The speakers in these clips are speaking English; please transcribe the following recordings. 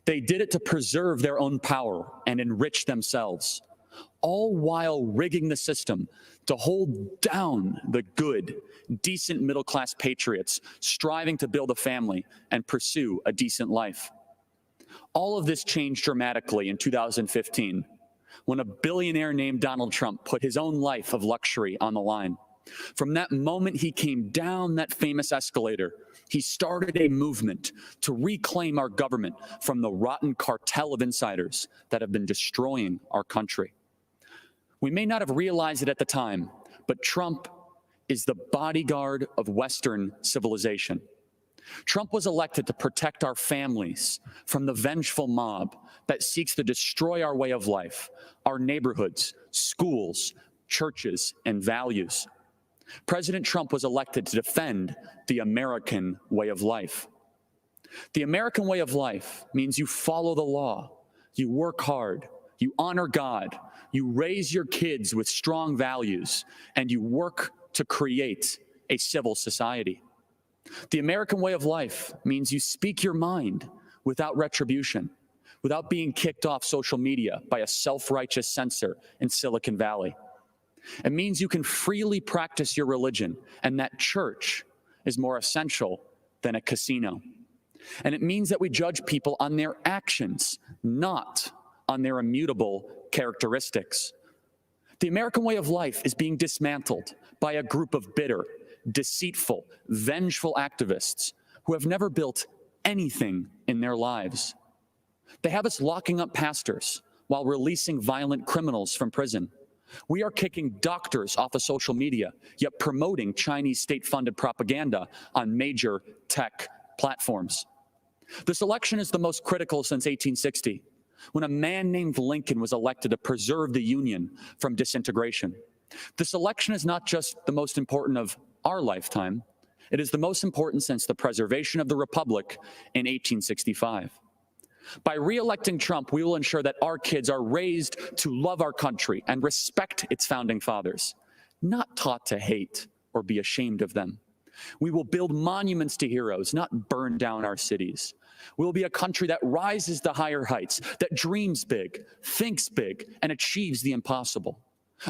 They did it to preserve their own power and enrich themselves, all while rigging the system to hold down the good, decent middle-class patriots striving to build a family and pursue a decent life. All of this changed dramatically in 2015 when a billionaire named Donald Trump put his own life of luxury on the line. From that moment he came down that famous escalator, he started a movement to reclaim our government from the rotten cartel of insiders that have been destroying our country. We may not have realized it at the time, but Trump is the bodyguard of Western civilization. Trump was elected to protect our families from the vengeful mob that seeks to destroy our way of life, our neighborhoods, schools, churches, and values. President Trump was elected to defend the American way of life. The American way of life means you follow the law, you work hard, you honor God, you raise your kids with strong values, and you work to create a civil society. The American way of life means you speak your mind without retribution, without being kicked off social media by a self-righteous censor in Silicon Valley. It means you can freely practice your religion and that church is more essential than a casino. And it means that we judge people on their actions, not on their immutable characteristics. The American way of life is being dismantled by a group of bitter, deceitful, vengeful activists who have never built anything in their lives. They have us locking up pastors while releasing violent criminals from prison. We are kicking doctors off of social media, yet promoting Chinese state-funded propaganda on major tech platforms. This election is the most critical since 1860, when a man named Lincoln was elected to preserve the Union from disintegration. This election is not just the most important of our lifetime, it is the most important since the preservation of the Republic in 1865. By re-electing Trump, we will ensure that our kids are raised to love our country and respect its founding fathers, not taught to hate or be ashamed of them. We will build monuments to heroes, not burn down our cities. We will be a country that rises to higher heights, that dreams big, thinks big, and achieves the impossible.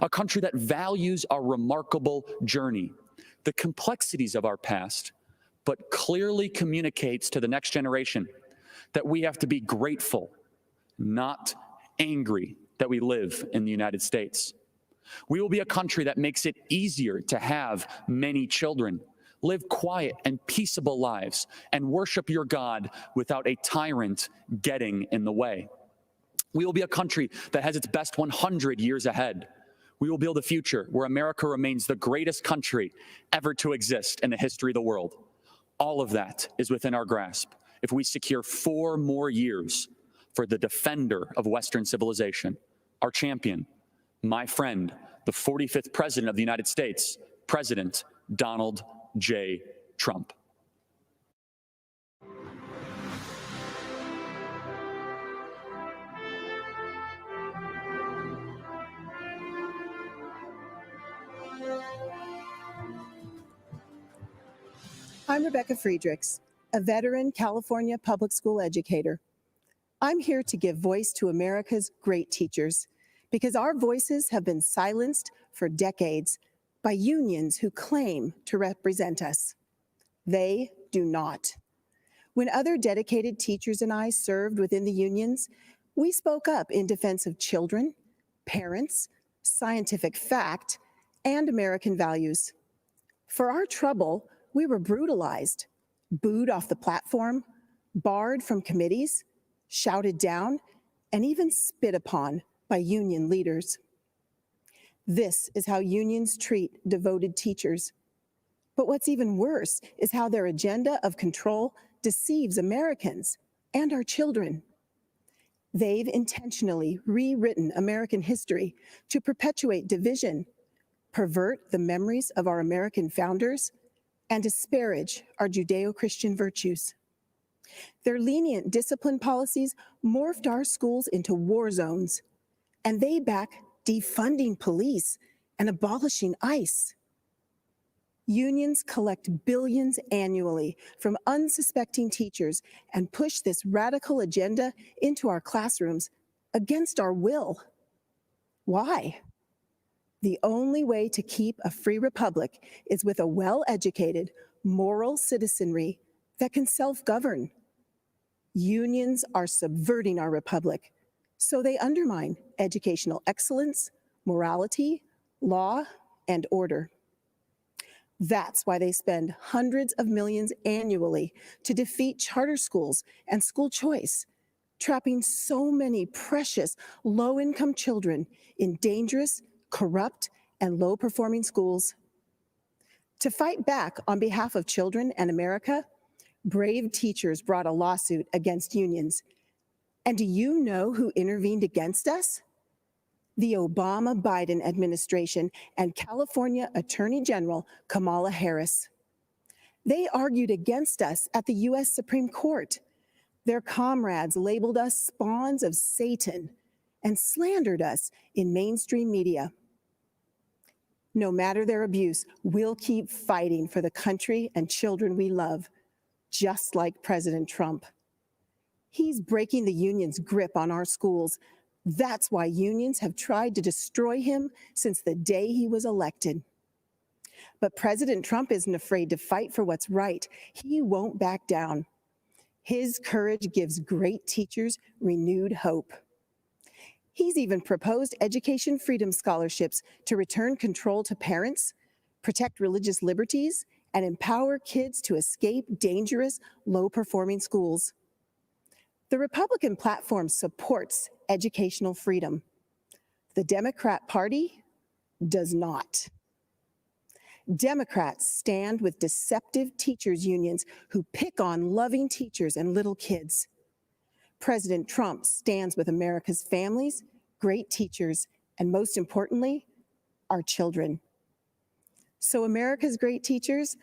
A country that values our remarkable journey, the complexities of our past, but clearly communicates to the next generation that we have to be grateful, not angry that we live in the United States. We will be a country that makes it easier to have many children, live quiet and peaceable lives, and worship your God without a tyrant getting in the way. We will be a country that has its best 100 years ahead. We will build a future where America remains the greatest country ever to exist in the history of the world. All of that is within our grasp if we secure 4 more years for the defender of Western civilization, our champion, my friend, the 45th President of the United States, President Donald J. Trump. I'm Rebecca Friedrichs, a veteran California public school educator. I'm here to give voice to America's great teachers because our voices have been silenced for decades by unions who claim to represent us. They do not. When other dedicated teachers and I served within the unions, we spoke up in defense of children, parents, scientific fact, and American values. For our trouble, we were brutalized, booed off the platform, barred from committees, shouted down, and even spit upon by union leaders. This is how unions treat devoted teachers. But what's even worse is how their agenda of control deceives Americans and our children. They've intentionally rewritten American history to perpetuate division, pervert the memories of our American founders, and disparage our Judeo-Christian virtues. Their lenient discipline policies morphed our schools into war zones, and they back defunding police and abolishing ICE. Unions collect billions annually from unsuspecting teachers and push this radical agenda into our classrooms against our will. Why? The only way to keep a free republic is with a well-educated, moral citizenry that can self-govern. Unions are subverting our republic, so they undermine educational excellence, morality, law, and order. That's why they spend hundreds of millions annually to defeat charter schools and school choice, trapping so many precious low-income children in dangerous, corrupt, and low-performing schools. To fight back on behalf of children and America, brave teachers brought a lawsuit against unions. And do you know who intervened against us? The Obama-Biden administration and California Attorney General Kamala Harris. They argued against us at the U.S. Supreme Court. Their comrades labeled us spawns of Satan and slandered us in mainstream media. No matter their abuse, we'll keep fighting for the country and children we love, just like President Trump. He's breaking the union's grip on our schools. That's why unions have tried to destroy him since the day he was elected. But President Trump isn't afraid to fight for what's right. He won't back down. His courage gives great teachers renewed hope. He's even proposed education freedom scholarships to return control to parents, protect religious liberties, and empower kids to escape dangerous, low-performing schools. The Republican platform supports educational freedom. The Democrat Party does not. Democrats stand with deceptive teachers' unions who pick on loving teachers and little kids. President Trump stands with America's families, great teachers, and most importantly, our children. So America's great teachers,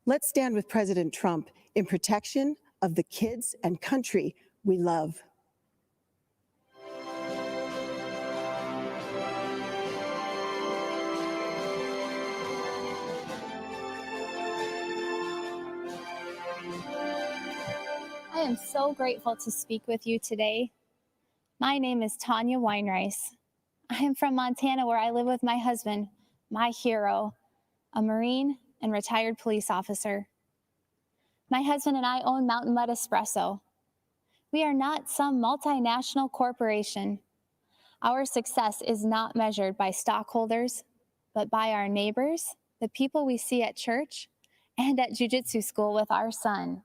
let's stand with President Trump in protection of the kids and country we love. I am so grateful to speak with you today. My name is Tanya Weinreis. I am from Montana, where I live with my husband, my hero, a Marine and retired police officer. My husband and I own Mountain Mud Espresso. We are not some multinational corporation. Our success is not measured by stockholders, but by our neighbors, the people we see at church, and at jiu-jitsu school with our son.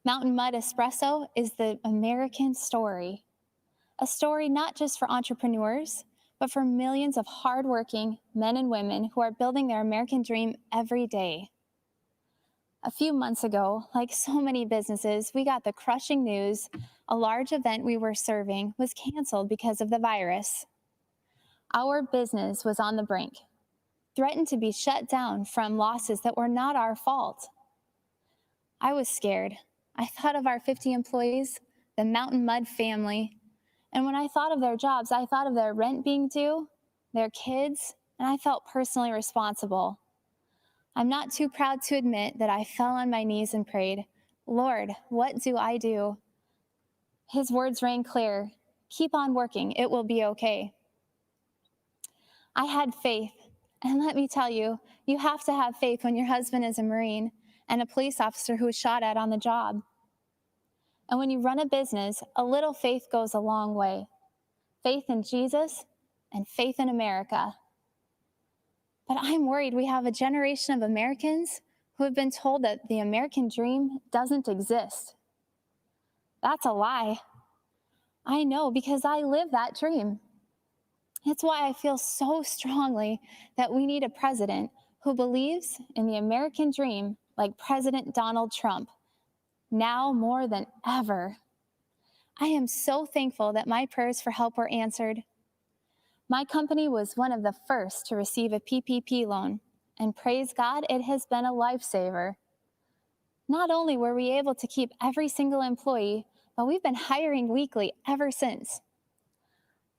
Mountain Mud Espresso is the American story. A story not just for entrepreneurs, but for millions of hardworking men and women who are building their American dream every day. A few months ago, like so many businesses, we got the crushing news a large event we were serving was canceled because of the virus. Our business was on the brink, threatened to be shut down from losses that were not our fault. I was scared. I thought of our 50 employees, the Mountain Mud family, and when I thought of their jobs, I thought of their rent being due, their kids, and I felt personally responsible. I'm not too proud to admit that I fell on my knees and prayed, "Lord, what do I do?" His words rang clear, "Keep on working, it will be okay." I had faith, and let me tell you, you have to have faith when your husband is a Marine and a police officer who was shot at on the job. And when you run a business, a little faith goes a long way. Faith in Jesus and faith in America. But I'm worried we have a generation of Americans who have been told that the American dream doesn't exist. That's a lie. I know because I live that dream. It's why I feel so strongly that we need a president who believes in the American dream like President Donald Trump, now more than ever. I am so thankful that my prayers for help were answered. My company was one of the first to receive a PPP loan, and praise God, it has been a lifesaver. Not only were we able to keep every single employee, but we've been hiring weekly ever since.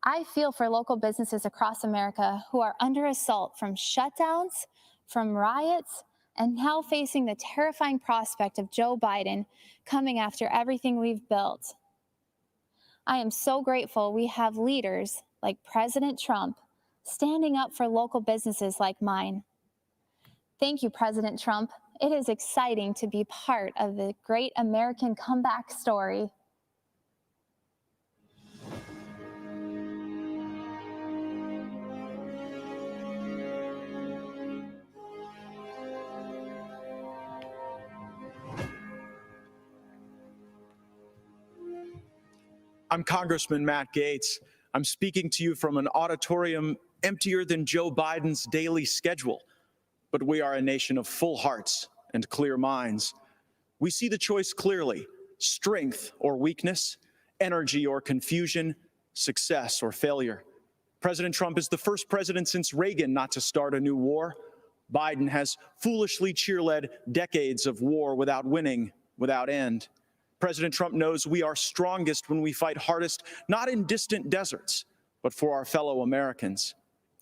I feel for local businesses across America who are under assault from shutdowns, from riots, and now facing the terrifying prospect of Joe Biden coming after everything we've built. I am so grateful we have leaders like President Trump standing up for local businesses like mine. Thank you, President Trump. It is exciting to be part of the great American comeback story. I'm Congressman Matt Gaetz. I'm speaking to you from an auditorium emptier than Joe Biden's daily schedule. But we are a nation of full hearts and clear minds. We see the choice clearly: strength or weakness, energy or confusion, success or failure. President Trump is the first president since Reagan not to start a new war. Biden has foolishly cheerled decades of war without winning, without end. President Trump knows we are strongest when we fight hardest, not in distant deserts, but for our fellow Americans.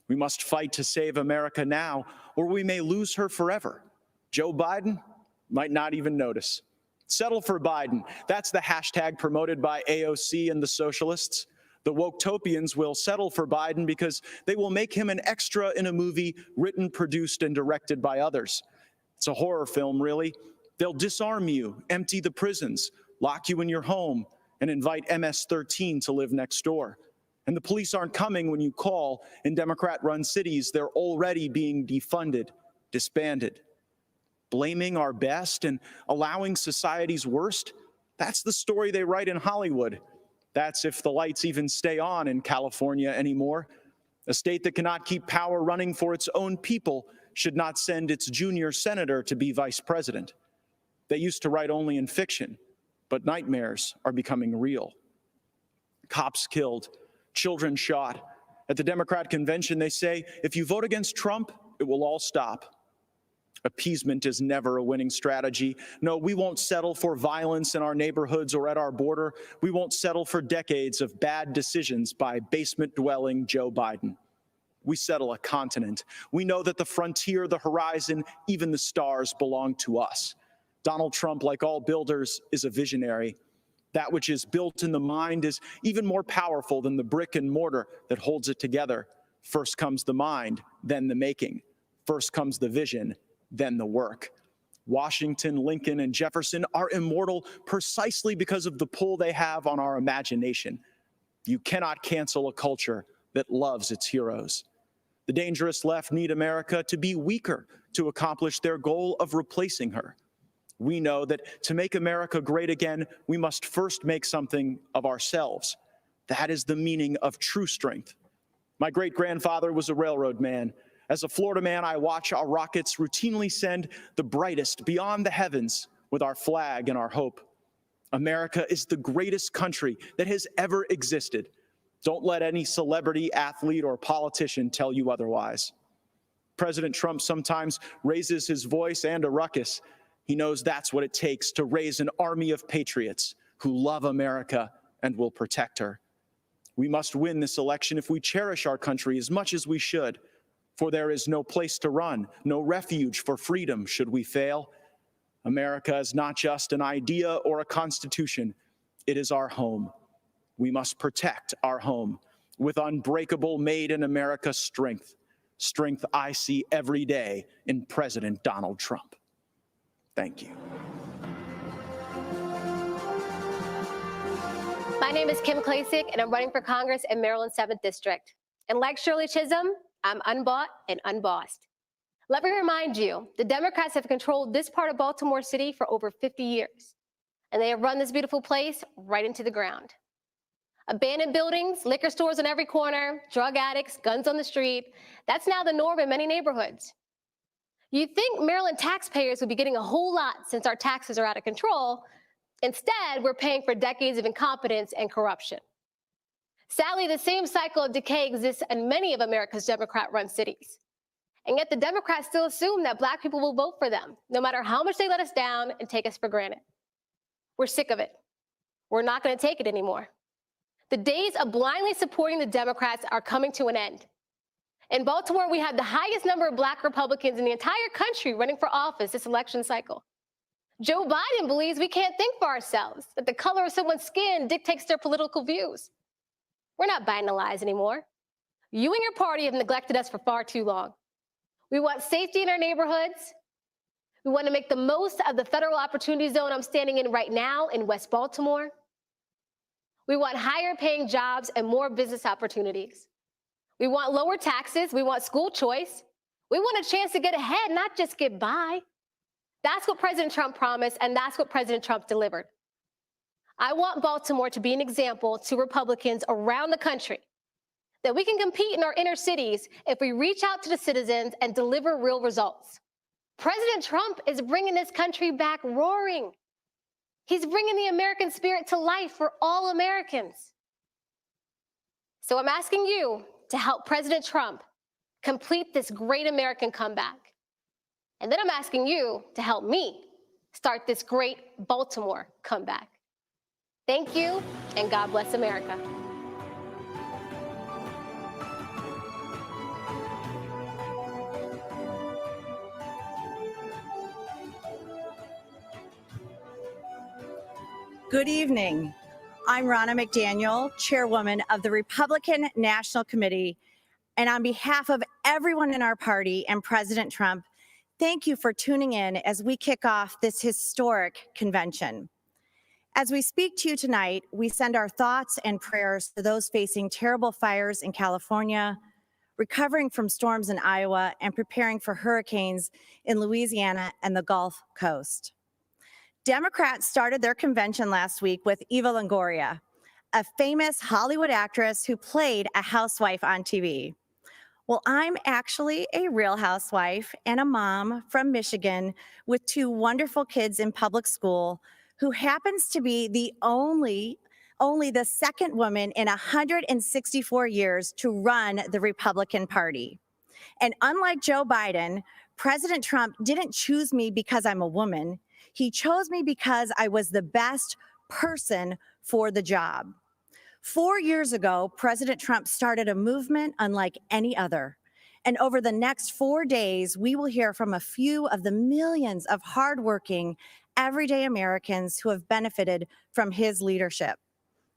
We must fight to save America now, or we may lose her forever. Joe Biden might not even notice. Settle for Biden. That's the hashtag promoted by AOC and the socialists. The Woketopians will settle for Biden because they will make him an extra in a movie written, produced, and directed by others. It's a horror film, really. They'll disarm you, empty the prisons, lock you in your home, and invite MS-13 to live next door. And the police aren't coming when you call. In Democrat-run cities, they're already being defunded, disbanded. Blaming our best and allowing society's worst, that's the story they write in Hollywood. That's if the lights even stay on in California anymore. A state that cannot keep power running for its own people should not send its junior senator to be vice president. They used to write only in fiction, but nightmares are becoming real. Cops killed, children shot. At the Democrat convention, they say, if you vote against Trump, it will all stop. Appeasement is never a winning strategy. No, we won't settle for violence in our neighborhoods or at our border. We won't settle for decades of bad decisions by basement-dwelling Joe Biden. We settle a continent. We know that the frontier, the horizon, even the stars belong to us. Donald Trump, like all builders, is a visionary. That which is built in the mind is even more powerful than the brick and mortar that holds it together. First comes the mind, then the making. First comes the vision, then the work. Washington, Lincoln, and Jefferson are immortal precisely because of the pull they have on our imagination. You cannot cancel a culture that loves its heroes. The dangerous left need America to be weaker to accomplish their goal of replacing her. We know that to make America great again, we must first make something of ourselves. That is the meaning of true strength. My great-grandfather was a railroad man. As a Florida man, I watch our rockets routinely send the brightest beyond the heavens with our flag and our hope. America is the greatest country that has ever existed. Don't let any celebrity, athlete, or politician tell you otherwise. President Trump sometimes raises his voice and a ruckus. He knows that's what it takes to raise an army of patriots who love America and will protect her. We must win this election if we cherish our country as much as we should, for there is no place to run, no refuge for freedom should we fail. America is not just an idea or a constitution, it is our home. We must protect our home with unbreakable made in America strength, strength I see every day in President Donald Trump. Thank you. My name is Kim Klacik, and I'm running for Congress in Maryland's 7th District. And like Shirley Chisholm, I'm unbought and unbossed. Let me remind you, the Democrats have controlled this part of Baltimore City for over 50 years, and they have run this beautiful place right into the ground. Abandoned buildings, liquor stores on every corner, drug addicts, guns on the street, that's now the norm in many neighborhoods. You'd think Maryland taxpayers would be getting a whole lot since our taxes are out of control. Instead, we're paying for decades of incompetence and corruption. Sadly, the same cycle of decay exists in many of America's Democrat-run cities. And yet the Democrats still assume that Black people will vote for them, no matter how much they let us down and take us for granted. We're sick of it. We're not going to take it anymore. The days of blindly supporting the Democrats are coming to an end. In Baltimore, we have the highest number of Black Republicans in the entire country running for office this election cycle. Joe Biden believes we can't think for ourselves, that the color of someone's skin dictates their political views. We're not buying the lies anymore. You and your party have neglected us for far too long. We want safety in our neighborhoods. We want to make the most of the federal opportunity zone I'm standing in right now in West Baltimore. We want higher paying jobs and more business opportunities. We want lower taxes. We want school choice. We want a chance to get ahead, not just get by. That's what President Trump promised, and that's what President Trump delivered. I want Baltimore to be an example to Republicans around the country that we can compete in our inner cities if we reach out to the citizens and deliver real results. President Trump is bringing this country back roaring. He's bringing the American spirit to life for all Americans. So I'm asking you to help President Trump complete this great American comeback. And then I'm asking you to help me start this great Baltimore comeback. Thank you, and God bless America. Good evening. I'm Ronna McDaniel, chairwoman of the Republican National Committee. And on behalf of everyone in our party and President Trump, thank you for tuning in as we kick off this historic convention. As we speak to you tonight, we send our thoughts and prayers to those facing terrible fires in California, recovering from storms in Iowa, and preparing for hurricanes in Louisiana and the Gulf Coast. Democrats started their convention last week with Eva Longoria, a famous Hollywood actress who played a housewife on TV. Well, I'm actually a real housewife and a mom from Michigan with two wonderful kids in public school who happens to be the only the second woman in 164 years to run the Republican Party. And unlike Joe Biden, President Trump didn't choose me because I'm a woman. He chose me because I was the best person for the job. 4 years ago, President Trump started a movement unlike any other. And over the next 4 days, we will hear from a few of the millions of hardworking, everyday Americans who have benefited from his leadership.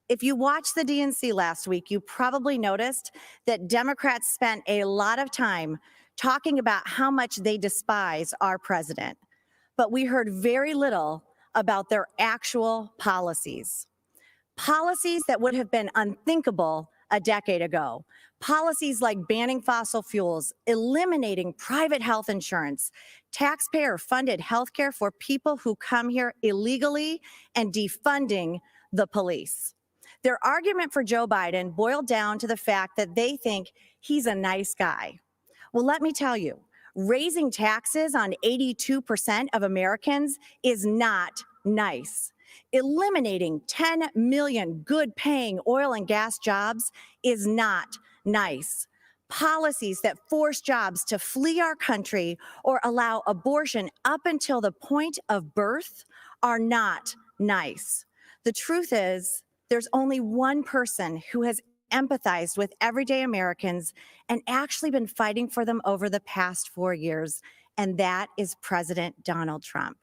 If you watched the DNC last week, you probably noticed that Democrats spent a lot of time talking about how much they despise our president. But we heard very little about their actual policies. Policies that would have been unthinkable a decade ago. Policies like banning fossil fuels, eliminating private health insurance, taxpayer-funded healthcare for people who come here illegally, and defunding the police. Their argument for Joe Biden boiled down to the fact that they think he's a nice guy. Well, let me tell you, raising taxes on 82% of Americans is not nice. Eliminating 10 million good-paying oil and gas jobs is not nice. Policies that force jobs to flee our country or allow abortion up until the point of birth are not nice. The truth is, there's only one person who has empathized with everyday Americans and actually been fighting for them over the past 4 years, and that is President Donald Trump.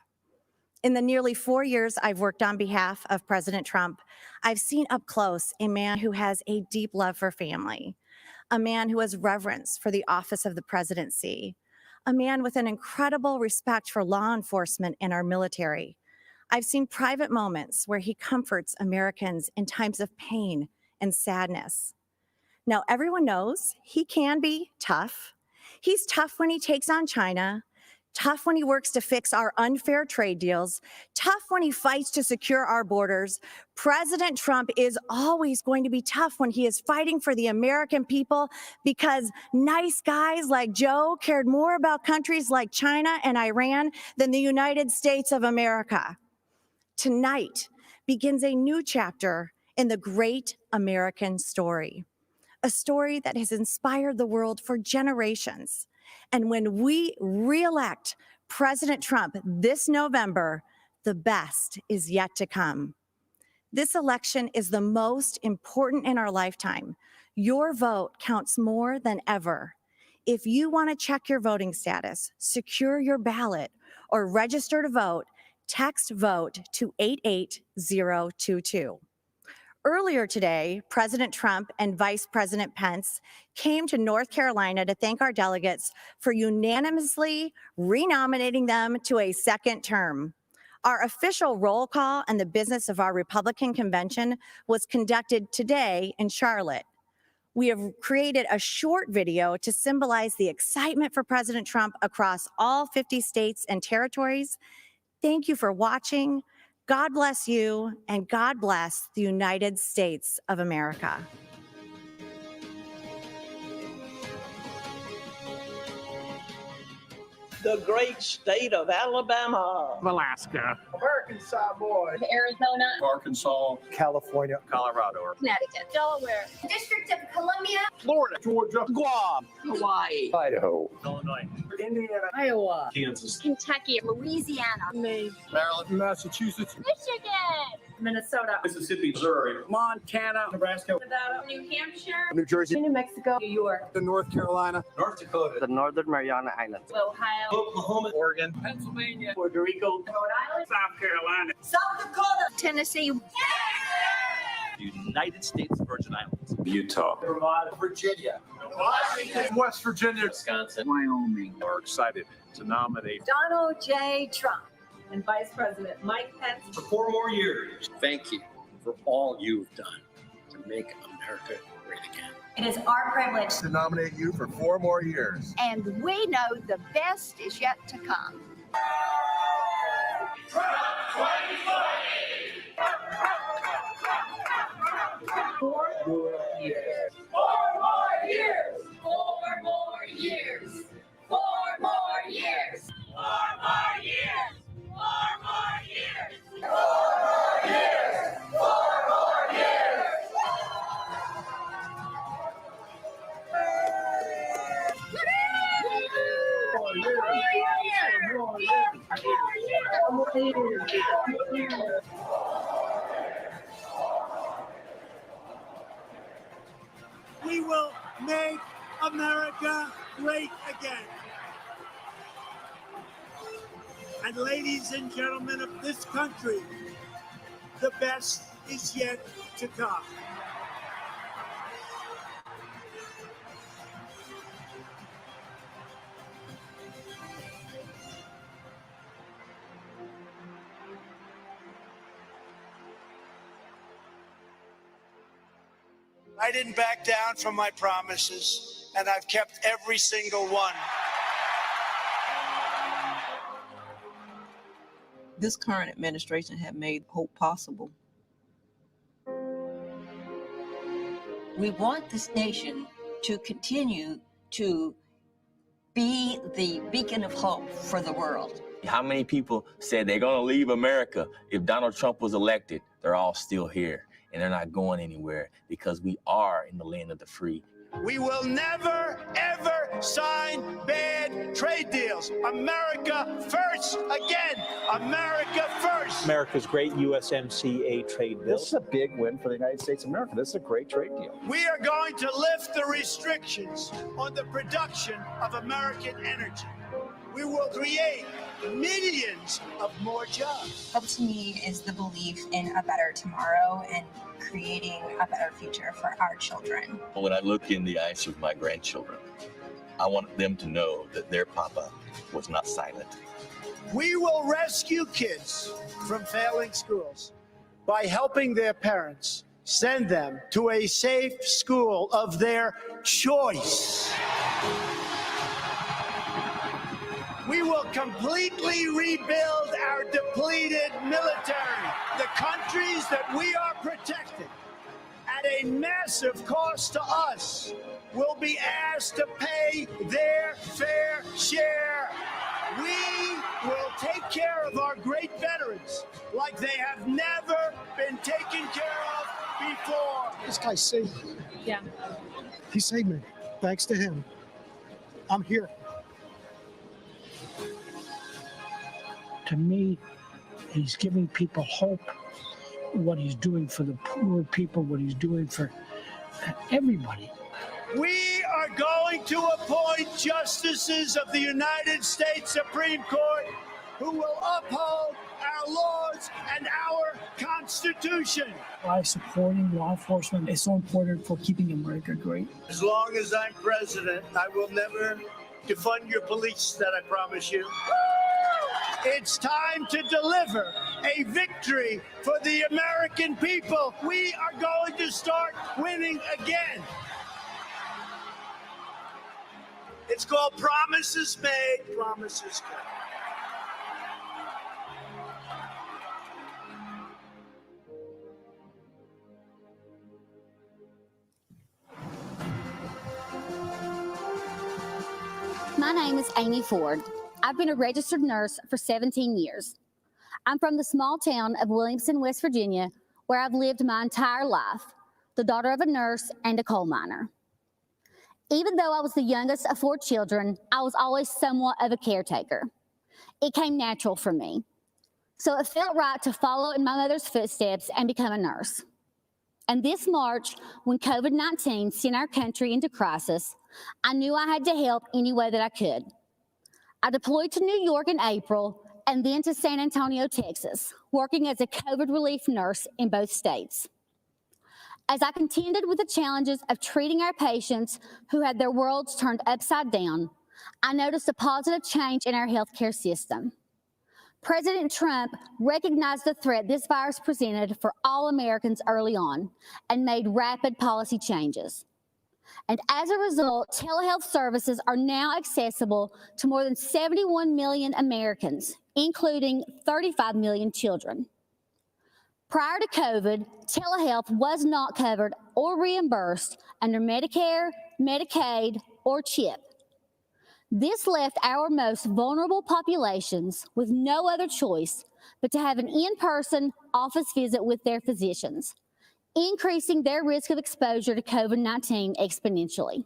In the nearly 4 years I've worked on behalf of President Trump, I've seen up close a man who has a deep love for family, a man who has reverence for the office of the presidency, a man with an incredible respect for law enforcement and our military. I've seen private moments where he comforts Americans in times of pain and sadness. Now, everyone knows he can be tough. He's tough when he takes on China, tough when he works to fix our unfair trade deals, tough when he fights to secure our borders. President Trump is always going to be tough when he is fighting for the American people because nice guys like Joe cared more about countries like China and Iran than the United States of America. Tonight begins a new chapter in the great American story, a story that has inspired the world for generations. And when we re-elect President Trump this November, the best is yet to come. This election is the most important in our lifetime. Your vote counts more than ever. If you want to check your voting status, secure your ballot, or register to vote, text VOTE to 88022. Earlier today, President Trump and Vice President Pence came to North Carolina to thank our delegates for unanimously renominating them to a second term. Our official roll call and the business of our Republican convention was conducted today in Charlotte. We have created a short video to symbolize the excitement for President Trump across all 50 states and territories. Thank you for watching. God bless you, and God bless the United States of America. The great state of Alabama, Alaska, Arkansas boy, Arizona, Arkansas, California, Colorado, Connecticut, Delaware, District of Columbia, Florida, Georgia, Guam, Hawaii, Idaho, Illinois, Indiana, Iowa, Kansas, Kentucky, Louisiana, Maine, Maryland, Massachusetts, Michigan, Minnesota, Mississippi, Missouri, Montana, Nebraska, Nevada, New Hampshire, New Jersey, New Mexico, New York, North Carolina, North Dakota, the Northern Mariana Islands, Ohio, Oklahoma, Oregon, Pennsylvania, Puerto Rico, Rhode Island, South Carolina, South Dakota, Tennessee, United States Virgin Islands, Utah, Vermont, Virginia, Washington, West Virginia, Wisconsin, Wyoming. Are excited to nominate Donald J. Trump, and Vice President Mike Pence for 4 more years. Thank you for all you've done to make America great again. It is our privilege, to nominate you for 4 more years. and we know the best is yet to come. We will make America great again. And ladies and gentlemen of this country, the best is yet to come. I didn't back down from my promises, and I've kept every single one. This current administration have made hope possible. We want this nation to continue to be the beacon of hope for the world. How many people said they're going to leave America if Donald Trump was elected? They're all still here, and they're not going anywhere because we are in the land of the free. We will never, ever sign bad trade deals. America first again. America first. America's great USMCA trade bill. This is a big win for the United States of America. This is a great trade deal. We are going to lift the restrictions on the production of American energy. We will create millions of more jobs. Hope to me is the belief in a better tomorrow and creating a better future for our children. When I look in the eyes of my grandchildren, I want them to know that their papa was not silent. We will rescue kids from failing schools by helping their parents send them to a safe school of their choice. We will completely rebuild our depleted military. The countries that we are protecting at a massive cost to us will be asked to pay their fair share. We will take care of our great veterans like they have never been taken care of before. This guy saved me. Yeah. He saved me. Thanks to him, I'm here. To me, he's giving people hope, what he's doing for the poor people, what he's doing for everybody. We are going to appoint justices of the United States Supreme Court who will uphold our laws and our Constitution. Why supporting law enforcement is so important for keeping America great. As long as I'm president, I will never defund your police, that I promise you. It's time to deliver a victory for the American people. We are going to start winning again. It's called Promises Made, Promises Kept. My name is Amy Ford. I've been a registered nurse for 17 years. I'm from the small town of Williamson, West Virginia, where I've lived my entire life, the daughter of a nurse and a coal miner. Even though I was the youngest of 4 children, I was always somewhat of a caretaker. It came natural for me. So it felt right to follow in my mother's footsteps and become a nurse. And this March, when COVID-19 sent our country into crisis, I knew I had to help any way that I could. I deployed to New York in April and then to San Antonio, Texas, working as a COVID relief nurse in both states. As I contended with the challenges of treating our patients who had their worlds turned upside down, I noticed a positive change in our healthcare system. President Trump recognized the threat this virus presented for all Americans early on and made rapid policy changes. And as a result, telehealth services are now accessible to more than 71 million Americans, including 35 million children. Prior to COVID, telehealth was not covered or reimbursed under Medicare, Medicaid, or CHIP. This left our most vulnerable populations with no other choice but to have an in-person office visit with their physicians, increasing their risk of exposure to COVID-19 exponentially.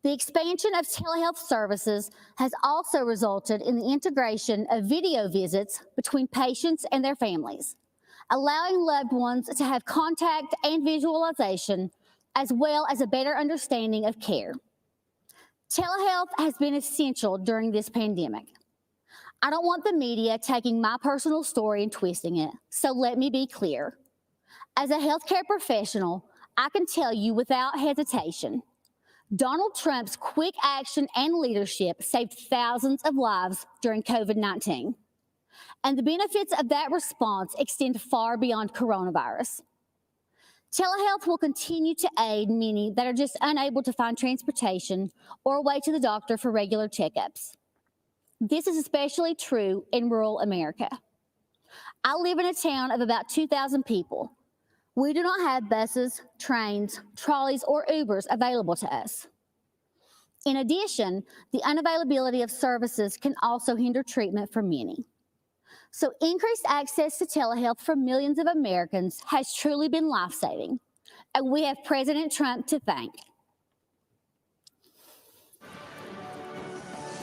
The expansion of telehealth services has also resulted in the integration of video visits between patients and their families, allowing loved ones to have contact and visualization, as well as a better understanding of care. Telehealth has been essential during this pandemic. I don't want the media taking my personal story and twisting it, so let me be clear. As a healthcare professional, I can tell you without hesitation, Donald Trump's quick action and leadership saved thousands of lives during COVID-19. And the benefits of that response extend far beyond coronavirus. Telehealth will continue to aid many that are just unable to find transportation or a way to the doctor for regular checkups. This is especially true in rural America. I live in a town of about 2,000 people. We do not have buses, trains, trolleys, or Ubers available to us. In addition, the unavailability of services can also hinder treatment for many. So increased access to telehealth for millions of Americans has truly been life-saving, and we have President Trump to thank.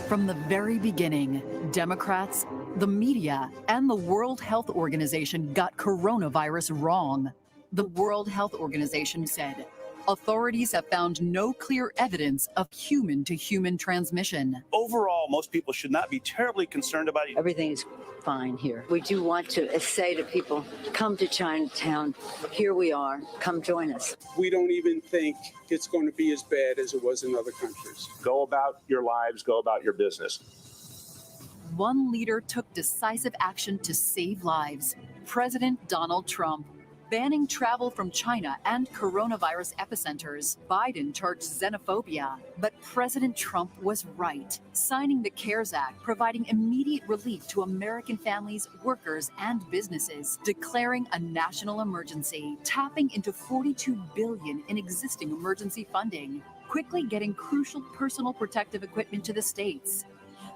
From the very beginning, Democrats, the media, and the World Health Organization got coronavirus wrong. The World Health Organization said, authorities have found no clear evidence of human-to-human transmission. Overall, most people should not be terribly concerned about it. Everything is fine here. We do want to say to people, come to Chinatown. Here we are. Come join us. We don't even think it's going to be as bad as it was in other countries. Go about your lives, go about your business. One leader took decisive action to save lives, President Donald Trump. Banning travel from China and coronavirus epicenters, Biden charged xenophobia. But President Trump was right, signing the CARES Act, providing immediate relief to American families, workers, and businesses, declaring a national emergency, tapping into $42 billion in existing emergency funding, quickly getting crucial personal protective equipment to the states,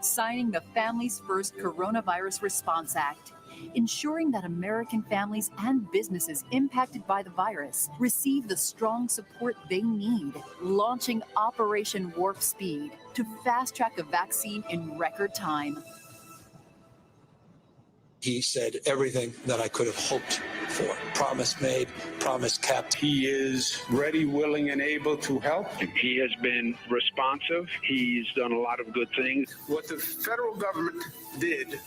signing the Families First Coronavirus Response Act, ensuring that American families and businesses impacted by the virus receive the strong support they need, launching Operation Warp Speed to fast-track a vaccine in record time. He said everything that I could have hoped for. Promise made, promise kept. He is ready, willing, and able to help. He has been responsive. He's done a lot of good things. What the federal government did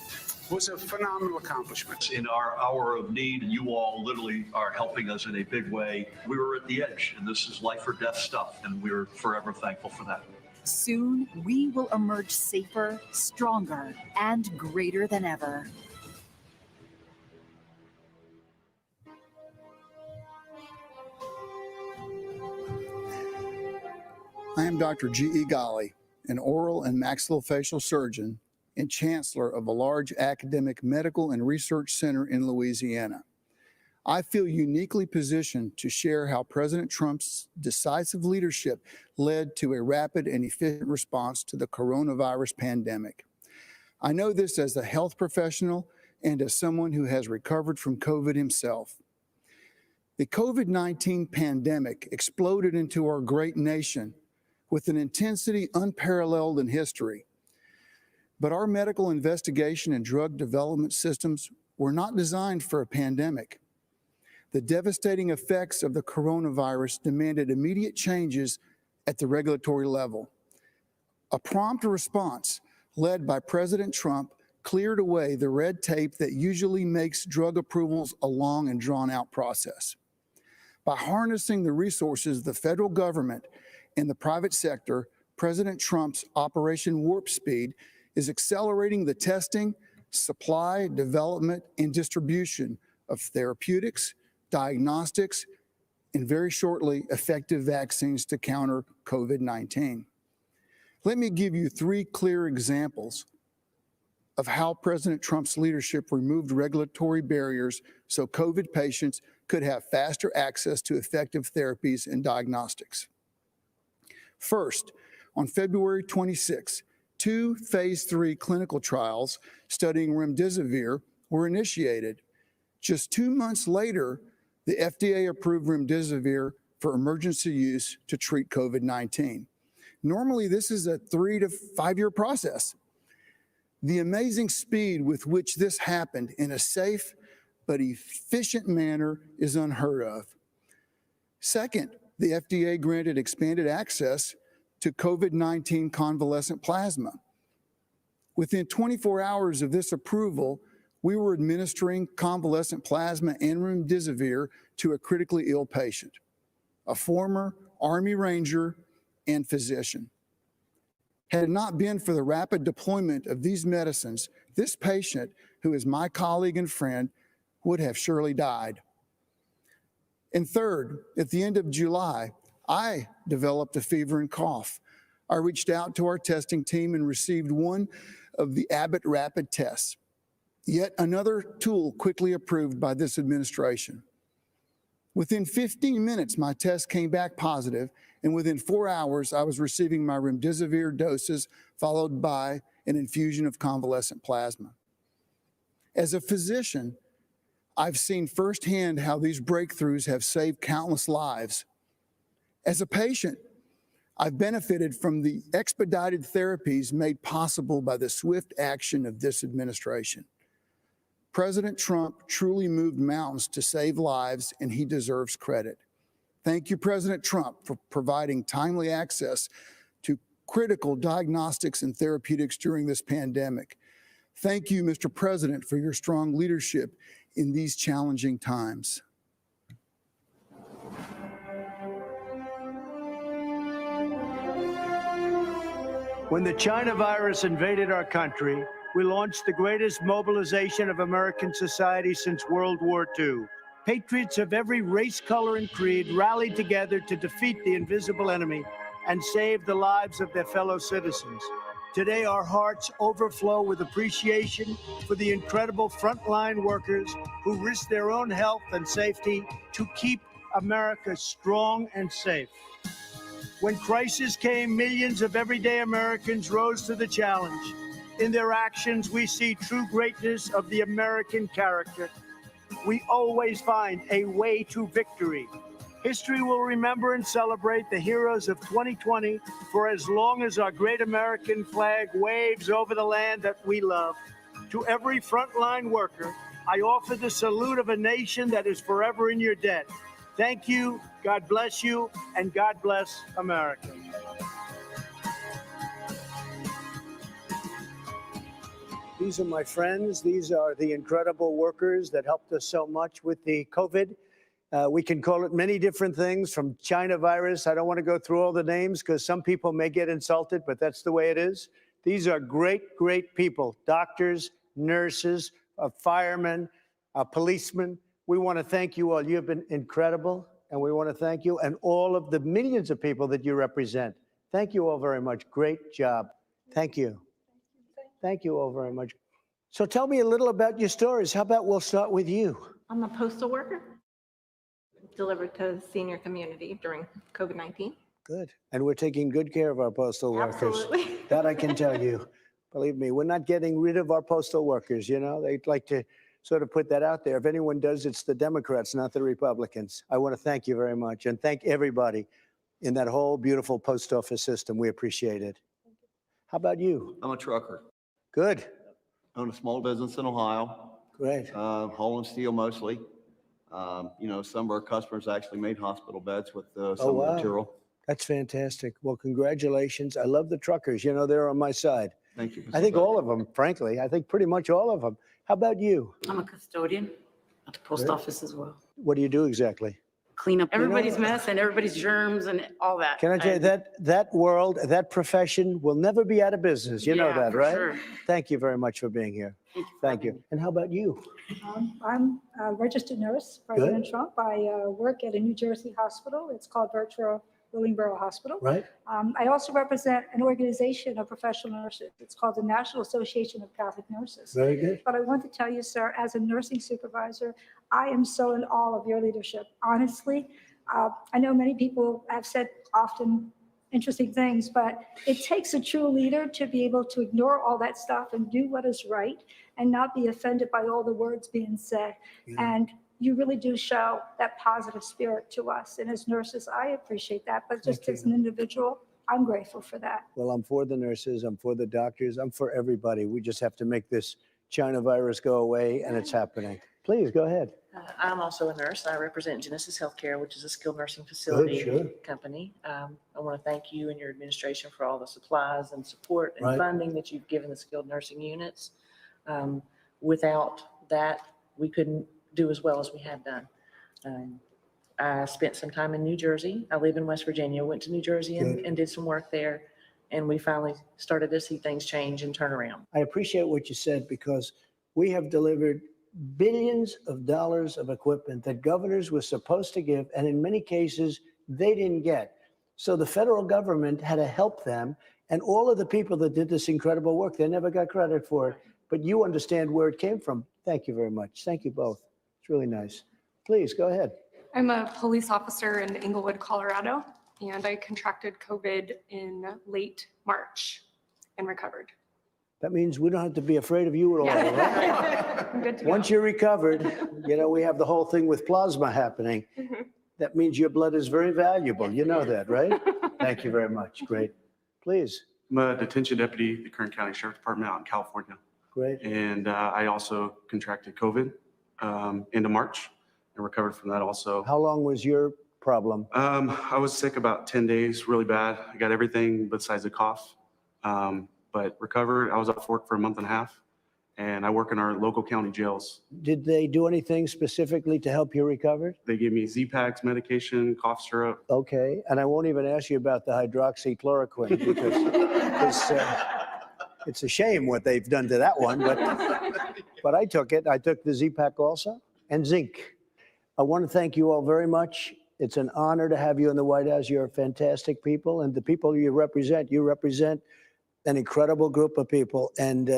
was a phenomenal accomplishment. In our hour of need, you all literally are helping us in a big way. We were at the edge, and this is life or death stuff, and we're forever thankful for that. Soon, we will emerge safer, stronger, and greater than ever. I am Dr. G.E. Ghali, an oral and maxillofacial surgeon and chancellor of a large academic medical and research center in Louisiana. I feel uniquely positioned to share how President Trump's decisive leadership led to a rapid and efficient response to the coronavirus pandemic. I know this as a health professional and as someone who has recovered from COVID himself. The COVID-19 pandemic exploded into our great nation with an intensity unparalleled in history. But our medical investigation and drug development systems were not designed for a pandemic. The devastating effects of the coronavirus demanded immediate changes at the regulatory level. A prompt response led by President Trump cleared away the red tape that usually makes drug approvals a long and drawn-out process. By harnessing the resources of the federal government and the private sector, President Trump's Operation Warp Speed is accelerating the testing, supply, development, and distribution of therapeutics, diagnostics, and very shortly, effective vaccines to counter COVID-19. Let me give you 3 clear examples of how President Trump's leadership removed regulatory barriers so COVID patients could have faster access to effective therapies and diagnostics. First, on February 26, 2 phase 3 clinical trials studying remdesivir were initiated. Just 2 months later, the FDA approved remdesivir for emergency use to treat COVID-19. Normally, this is a 3 to 5 year process. The amazing speed with which this happened in a safe but efficient manner is unheard of. Second, the FDA granted expanded access to COVID-19 convalescent plasma. Within 24 hours of this approval, we were administering convalescent plasma and remdesivir to a critically ill patient, a former Army Ranger and physician. Had it not been for the rapid deployment of these medicines, this patient, who is my colleague and friend, would have surely died. And third, at the end of July, I developed a fever and cough. I reached out to our testing team and received one of the Abbott rapid tests, yet another tool quickly approved by this administration. Within 15 minutes, my test came back positive, and within 4 hours, I was receiving my remdesivir doses, followed by an infusion of convalescent plasma. As a physician, I've seen firsthand how these breakthroughs have saved countless lives. As a patient, I've benefited from the expedited therapies made possible by the swift action of this administration. President Trump truly moved mountains to save lives, and he deserves credit. Thank you, President Trump, for providing timely access to critical diagnostics and therapeutics during this pandemic. Thank you, Mr. President, for your strong leadership in these challenging times. When the China virus invaded our country, we launched the greatest mobilization of American society since World War II. Patriots of every race, color, and creed rallied together to defeat the invisible enemy and save the lives of their fellow citizens. Today, our hearts overflow with appreciation for the incredible frontline workers who risk their own health and safety to keep America strong and safe. When crisis came, millions of everyday Americans rose to the challenge. In their actions, we see true greatness of the American character. We always find a way to victory. History will remember and celebrate the heroes of 2020 for as long as our great American flag waves over the land that we love. To every frontline worker, I offer the salute of a nation that is forever in your debt. Thank you, God bless you, and God bless America. These are my friends. These are the incredible workers that helped us so much with the COVID. We can call it many different things, from China virus. I don't want to go through all the names because some people may get insulted, but that's the way it is. These are great, great people, doctors, nurses, firemen, policemen. We want to thank you all. You have been incredible, and we want to thank you and all of the millions of people that you represent. Thank you all very much. Great job. Thank you. Thank you all very much. So tell me a little about your stories. How about we'll start with you? I'm a postal worker, delivered to the senior community during COVID-19. Good. And we're taking good care of our postal workers. Absolutely. That I can tell you. Believe me, we're not getting rid of our postal workers. You know, they'd like to sort of put that out there. If anyone does, it's the Democrats, not the Republicans. I want to thank you very much and thank everybody in that whole beautiful post office system. We appreciate it. How about you? I'm a trucker. Good. Own a small business in Ohio. Great. Hauling steel mostly. You know, some of our customers actually made hospital beds with some of the material. That's fantastic. Well, congratulations. I love the truckers. You know, they're on my side. Thank you. I think all of them, frankly. I think pretty much all of them. How about you? I'm a custodian at the post office as well. What do you do exactly? Clean up everybody's mess and everybody's germs and all that. Can I tell you that world, that profession will never be out of business. You know that, for right? sure. Thank you very much for being here. Thank you. And how about you? I'm a registered nurse, President Trump. I work at a New Jersey hospital. It's called Virtual Willingboro Hospital. Right. I also represent an organization of professional nurses. It's called the National Association of Catholic Nurses. Very good. But I want to tell you, sir, as a nursing supervisor, I am so in awe of your leadership. Honestly, I know many people have said often interesting things, but it takes a true leader to be able to ignore all that stuff and do what is right and not be offended by all the words being said. And you really do show that positive spirit to us. And as nurses, I appreciate that. But just as an individual, I'm grateful for that. Well, I'm for the nurses. I'm for the doctors. I'm for everybody. We just have to make this China virus go away, and it's happening. Please go ahead. I'm also a nurse. I represent Genesis Healthcare, which is a skilled nursing facility company. I want to thank you and your administration for all the supplies and support and funding that you've given the skilled nursing units. Without that, we couldn't do as well as we have done. I spent some time in New Jersey. I live in West Virginia, went to New Jersey and did some work there. And we finally started to see things change and turn around. I appreciate what you said, because we have delivered billions of dollars of equipment that governors were supposed to give, and in many cases, they didn't get. So the federal government had to help them, and all of the people that did this incredible work, they never got credit for it. But you understand where it came from. Thank you very much. Thank you both. It's really nice. Please, go ahead. I'm a police officer in Englewood, Colorado, and I contracted COVID in late March and recovered. That means we don't have to be afraid of you at all, right? I'm good to Once go. you're recovered, you know, we have the whole thing with plasma happening. That means your blood is very valuable. You know that, right? Thank you very much. Great. Please. I'm a detention deputy at the Kern County Sheriff's Department out in California. Great. And I also contracted COVID into March and recovered from that also. How long was your problem? I was sick about 10 days, really bad. I got everything besides a cough, but recovered. I was off work for a month and a half, and I work in our local county jails. Did they do anything specifically to help you recover? They gave me Z-Paks medication, cough syrup. Okay, and I won't even ask you about the hydroxychloroquine because it's a shame what they've done to that one, but I took it. I took the Z-Pak also, and zinc. I want to thank you all very much. It's an honor to have you in the White House. You're fantastic people, and the people you represent an incredible group of people, and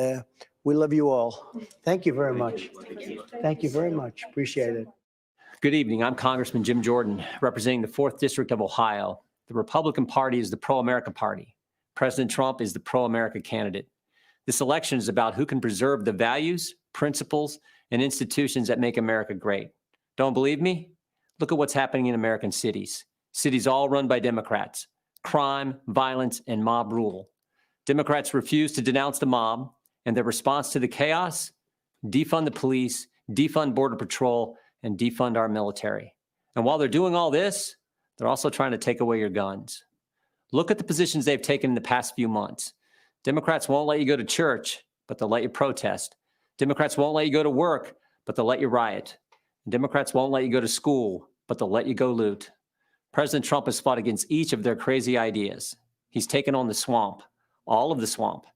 we love you all. Thank you very much. Thank you very much. Appreciate it. Good evening. I'm Congressman Jim Jordan, representing the 4th District of Ohio. The Republican Party is the pro-America party. President Trump is the pro-America candidate. This election is about who can preserve the values, principles, and institutions that make America great. Don't believe me? Look at what's happening in American cities. Cities all run by Democrats. Crime, violence, and mob rule. Democrats refuse to denounce the mob, and their response to the chaos? Defund the police defund Border Patrol, and defund our military. And while they're doing all this, they're also trying to take away your guns. Look at the positions they've taken in the past few months. Democrats won't let you go to church, but they'll let you protest. Democrats won't let you go to work, but they'll let you riot. And Democrats won't let you go to school, but they'll let you go loot. President Trump has fought against each of their crazy ideas. He's taken on the swamp, all of the swamp,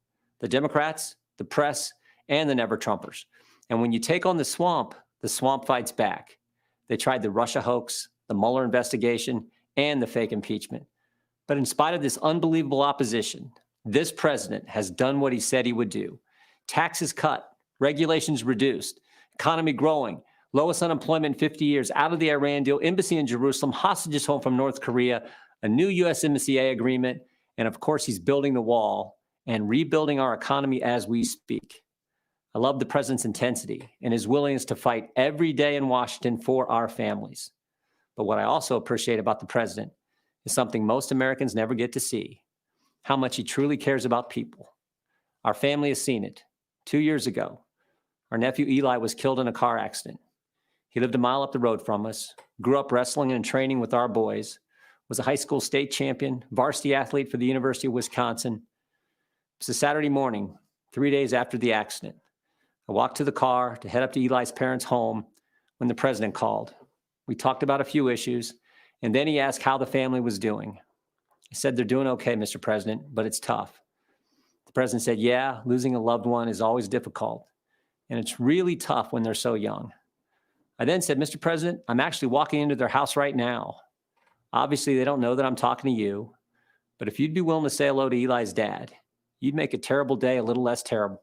the Democrats, the press, and the never-Trumpers. And when you take on the swamp fights back. They tried the Russia hoax, the Mueller investigation, and the fake impeachment. But in spite of this unbelievable opposition, this president has done what he said he would do. Taxes cut, regulations reduced, economy growing, lowest unemployment in 50 years, out of the Iran deal, embassy in Jerusalem, hostages home from North Korea, a new USMCA agreement, and of course, he's building the wall and rebuilding our economy as we speak. I love the president's intensity and his willingness to fight every day in Washington for our families. But what I also appreciate about the president is something most Americans never get to see, how much he truly cares about people. Our family has seen it. 2 years ago, our nephew Eli was killed in a car accident. He lived a mile up the road from us, grew up wrestling and training with our boys, was a high school state champion, varsity athlete for the University of Wisconsin. It was a Saturday morning, 3 days after the accident. I walked to the car to head up to Eli's parents' home when the president called. We talked about a few issues, and then he asked how the family was doing. I said, "They're doing okay, Mr. President, but it's tough." The president said, "Yeah, losing a loved one is always difficult, and it's really tough when they're so young." I then said, "Mr. President, I'm actually walking into their house right now. Obviously, they don't know that I'm talking to you, but if you'd be willing to say hello to Eli's dad, you'd make a terrible day a little less terrible."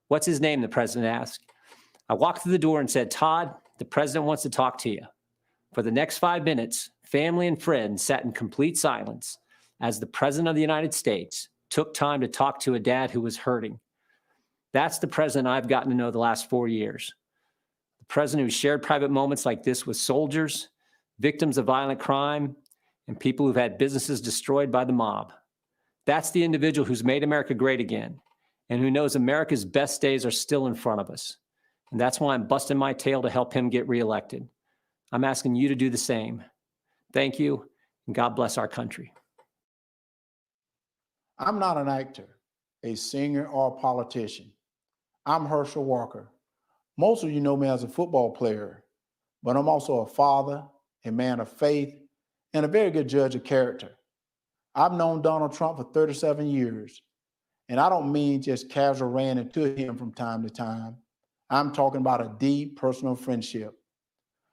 "What's his name?" the president asked. I walked through the door and said, "Todd, the president wants to talk to you." For the next 5 minutes, family and friends sat in complete silence as the president of the United States took time to talk to a dad who was hurting. That's the president I've gotten to know the last 4 years. The president who shared private moments like this with soldiers, victims of violent crime, and people who've had businesses destroyed by the mob. That's the individual who's made America great again, and who knows America's best days are still in front of us. And that's why I'm busting my tail to help him get reelected. I'm asking you to do the same. Thank you, and God bless our country. I'm not an actor, a singer, or a politician. I'm Herschel Walker. Most of you know me as a football player, but I'm also a father, a man of faith, and a very good judge of character. I've known Donald Trump for 37 years. And I don't mean just casual ran into him from time to time. I'm talking about a deep personal friendship.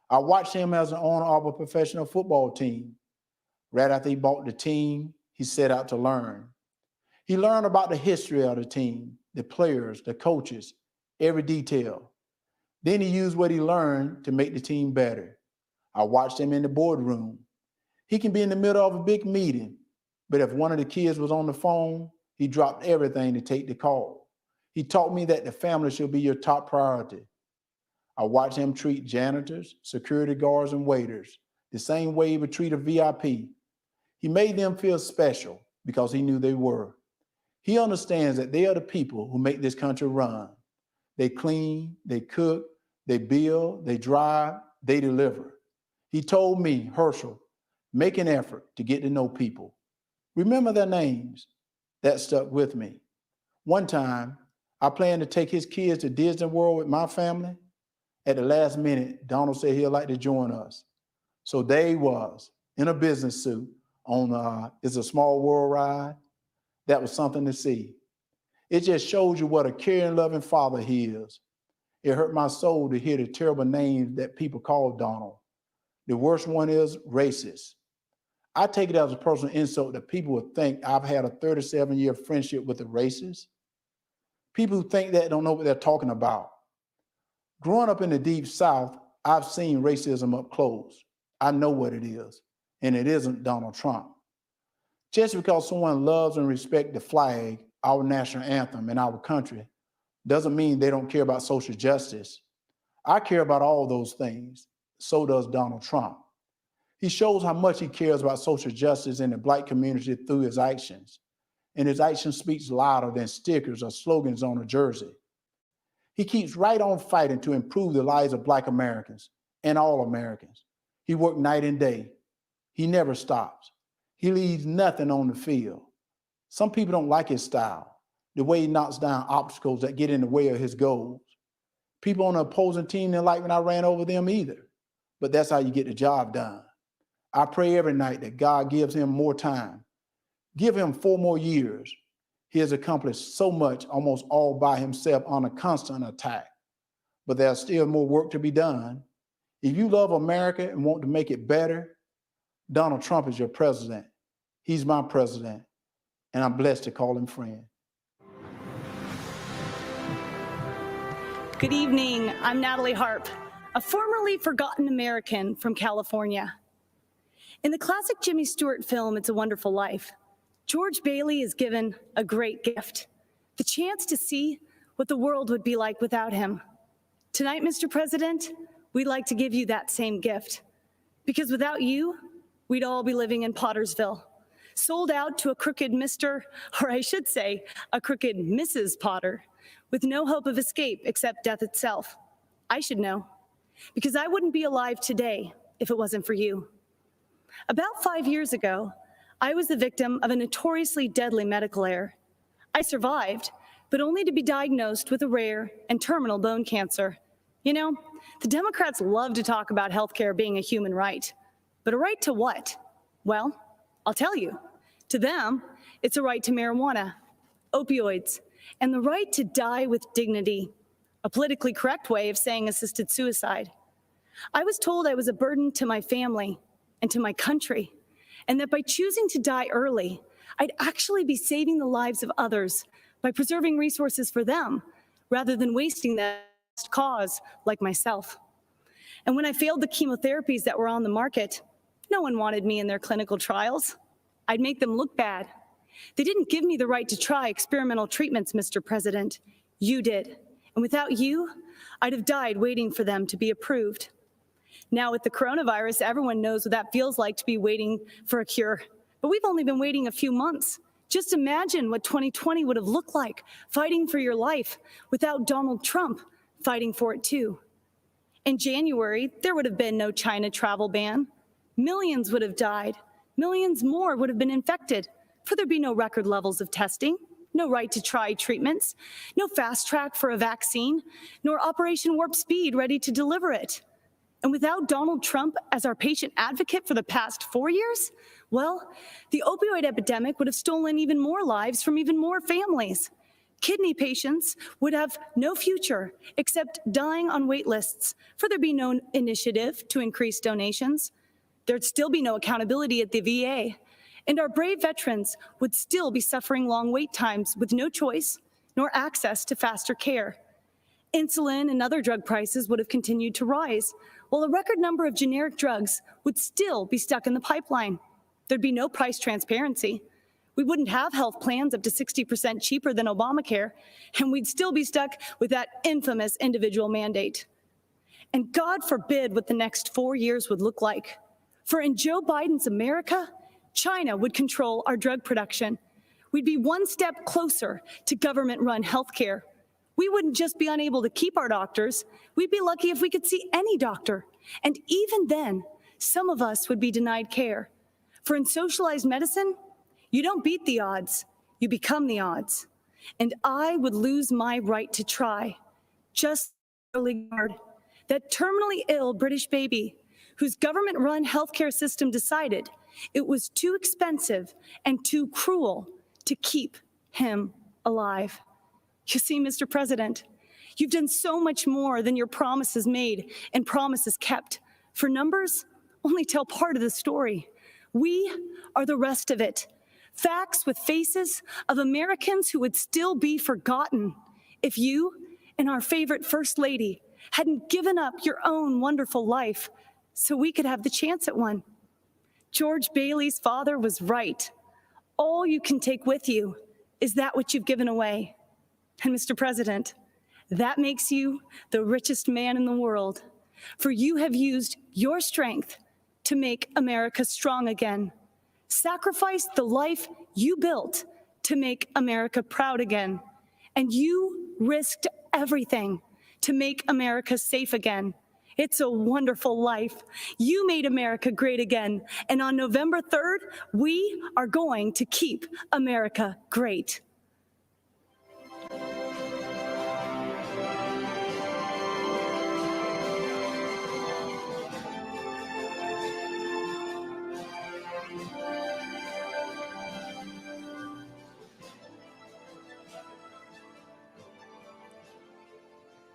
I watched him as an owner of a professional football team. Right after he bought the team, he set out to learn. He learned about the history of the team, the players, the coaches, every detail. Then he used what he learned to make the team better. I watched him in the boardroom. He can be in the middle of a big meeting, but if one of the kids was on the phone, he dropped everything to take the call. He taught me that the family should be your top priority. I watched him treat janitors, security guards, and waiters the same way he would treat a VIP. He made them feel special because he knew they were. He understands that they are the people who make this country run. They clean, they cook, they build, they drive, they deliver. He told me, "Herschel, make an effort to get to know people. Remember their names." That stuck with me. One time, I planned to take his kids to Disney World with my family. At the last minute, Donald said he'd like to join us. So there he was, in a business suit, on It's a Small World ride. That was something to see. It just shows you what a caring, loving father he is. It hurt my soul to hear the terrible names that people call Donald. The worst one is racist. I take it as a personal insult that people would think I've had a 37-year friendship with a racist. People who think that don't know what they're talking about. Growing up in the Deep South, I've seen racism up close. I know what it is, and it isn't Donald Trump. Just because someone loves and respects the flag, our national anthem, and our country, doesn't mean they don't care about social justice. I care about all those things. So does Donald Trump. He shows how much he cares about social justice in the Black community through his actions. And his action speaks louder than stickers or slogans on a jersey. He keeps right on fighting to improve the lives of Black Americans and all Americans. He worked night and day. He never stops. He leaves nothing on the field. Some people don't like his style, the way he knocks down obstacles that get in the way of his goals. People on the opposing team didn't like when I ran over them either, but that's how you get the job done. I pray every night that God gives him more time. Give him 4 more years. He has accomplished so much almost all by himself on a constant attack, but there's still more work to be done. If you love America and want to make it better, Donald Trump is your president. He's my president, and I'm blessed to call him friend. Good evening. I'm Natalie Harp, a formerly forgotten American from California. In the classic Jimmy Stewart film, It's a Wonderful Life, George Bailey is given a great gift, the chance to see what the world would be like without him. Tonight, Mr. President, we'd like to give you that same gift, because without you, we'd all be living in Pottersville, sold out to a crooked Mr., or I should say, a crooked Mrs. Potter, with no hope of escape except death itself. I should know, because I wouldn't be alive today if it wasn't for you. About 5 years ago, I was the victim of a notoriously deadly medical error. I survived, but only to be diagnosed with a rare and terminal bone cancer. You know, the Democrats love to talk about healthcare being a human right, but a right to what? Well, I'll tell you. To them, it's a right to marijuana, opioids, and the right to die with dignity, a politically correct way of saying assisted suicide. I was told I was a burden to my family and to my country, and that by choosing to die early, I'd actually be saving the lives of others by preserving resources for them, rather than wasting them for a cause like myself. And when I failed the chemotherapies that were on the market, no one wanted me in their clinical trials. I'd make them look bad. They didn't give me the right to try experimental treatments, Mr. President. You did. And without you, I'd have died waiting for them to be approved. Now with the coronavirus, everyone knows what that feels like to be waiting for a cure. But we've only been waiting a few months. Just imagine what 2020 would have looked like, fighting for your life without Donald Trump fighting for it too. In January, there would have been no China travel ban. Millions would have died. Millions more would have been infected, for there'd be no record levels of testing, no right to try treatments, no fast track for a vaccine, nor Operation Warp Speed ready to deliver it. And without Donald Trump as our patient advocate for the past 4 years, well, the opioid epidemic would have stolen even more lives from even more families. Kidney patients would have no future except dying on wait lists, for there'd be no initiative to increase donations. There'd still be no accountability at the VA. And our brave veterans would still be suffering long wait times with no choice nor access to faster care. Insulin and other drug prices would have continued to rise, while a record number of generic drugs would still be stuck in the pipeline. There'd be no price transparency. We wouldn't have health plans up to 60% cheaper than Obamacare, and we'd still be stuck with that infamous individual mandate. And God forbid what the next 4 years would look like. For in Joe Biden's America, China would control our drug production. We'd be one step closer to government-run healthcare. We wouldn't just be unable to keep our doctors, we'd be lucky if we could see any doctor. And even then, some of us would be denied care. For in socialized medicine, you don't beat the odds, you become the odds. And I would lose my right to try, just early guard, that terminally ill British baby whose government-run healthcare system decided it was too expensive and too cruel to keep him alive. You see, Mr. President, you've done so much more than your promises made and promises kept. For numbers only tell part of the story. We are the rest of it. Facts with faces of Americans who would still be forgotten if you and our favorite First Lady hadn't given up your own wonderful life so we could have the chance at one. George Bailey's father was right. All you can take with you is that which you've given away. And Mr. President, that makes you the richest man in the world, for you have used your strength to make America strong again, sacrificed the life you built to make America proud again, and you risked everything to make America safe again. It's a wonderful life. You made America great again. And on November 3rd, we are going to keep America great.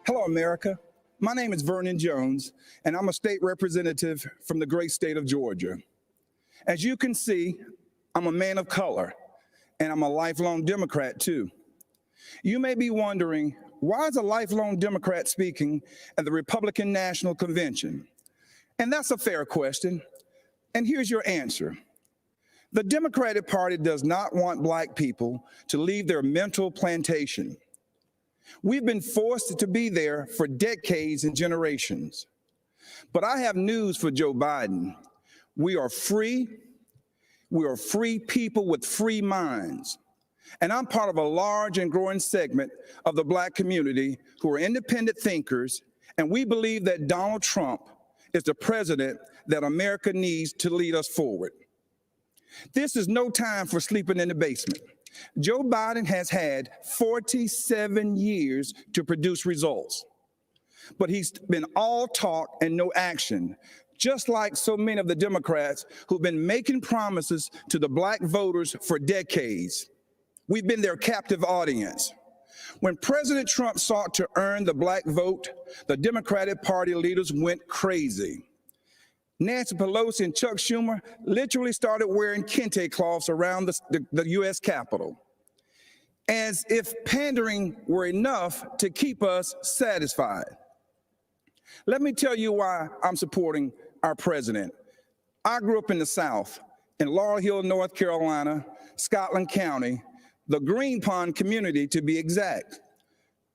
Hello, America. My name is Vernon Jones, and I'm a state representative from the great state of Georgia. As you can see, I'm a man of color, and I'm a lifelong Democrat, too. You may be wondering, why is a lifelong Democrat speaking at the Republican National Convention? And that's a fair question, and here's your answer. The Democratic Party does not want Black people to leave their mental plantation. We've been forced to be there for decades and generations. But I have news for Joe Biden. We are free people with free minds. And I'm part of a large and growing segment of the Black community who are independent thinkers, and we believe that Donald Trump is the president that America needs to lead us forward. This is no time for sleeping in the basement. Joe Biden has had 47 years to produce results, but he's been all talk and no action, just like so many of the Democrats who've been making promises to the Black voters for decades. We've been their captive audience. When President Trump sought to earn the Black vote, the Democratic Party leaders went crazy. Nancy Pelosi and Chuck Schumer literally started wearing kente cloths around the U.S. Capitol, as if pandering were enough to keep us satisfied. Let me tell you why I'm supporting our president. I grew up in the South, in Laurel Hill, North Carolina, Scotland County, the Green Pond community to be exact.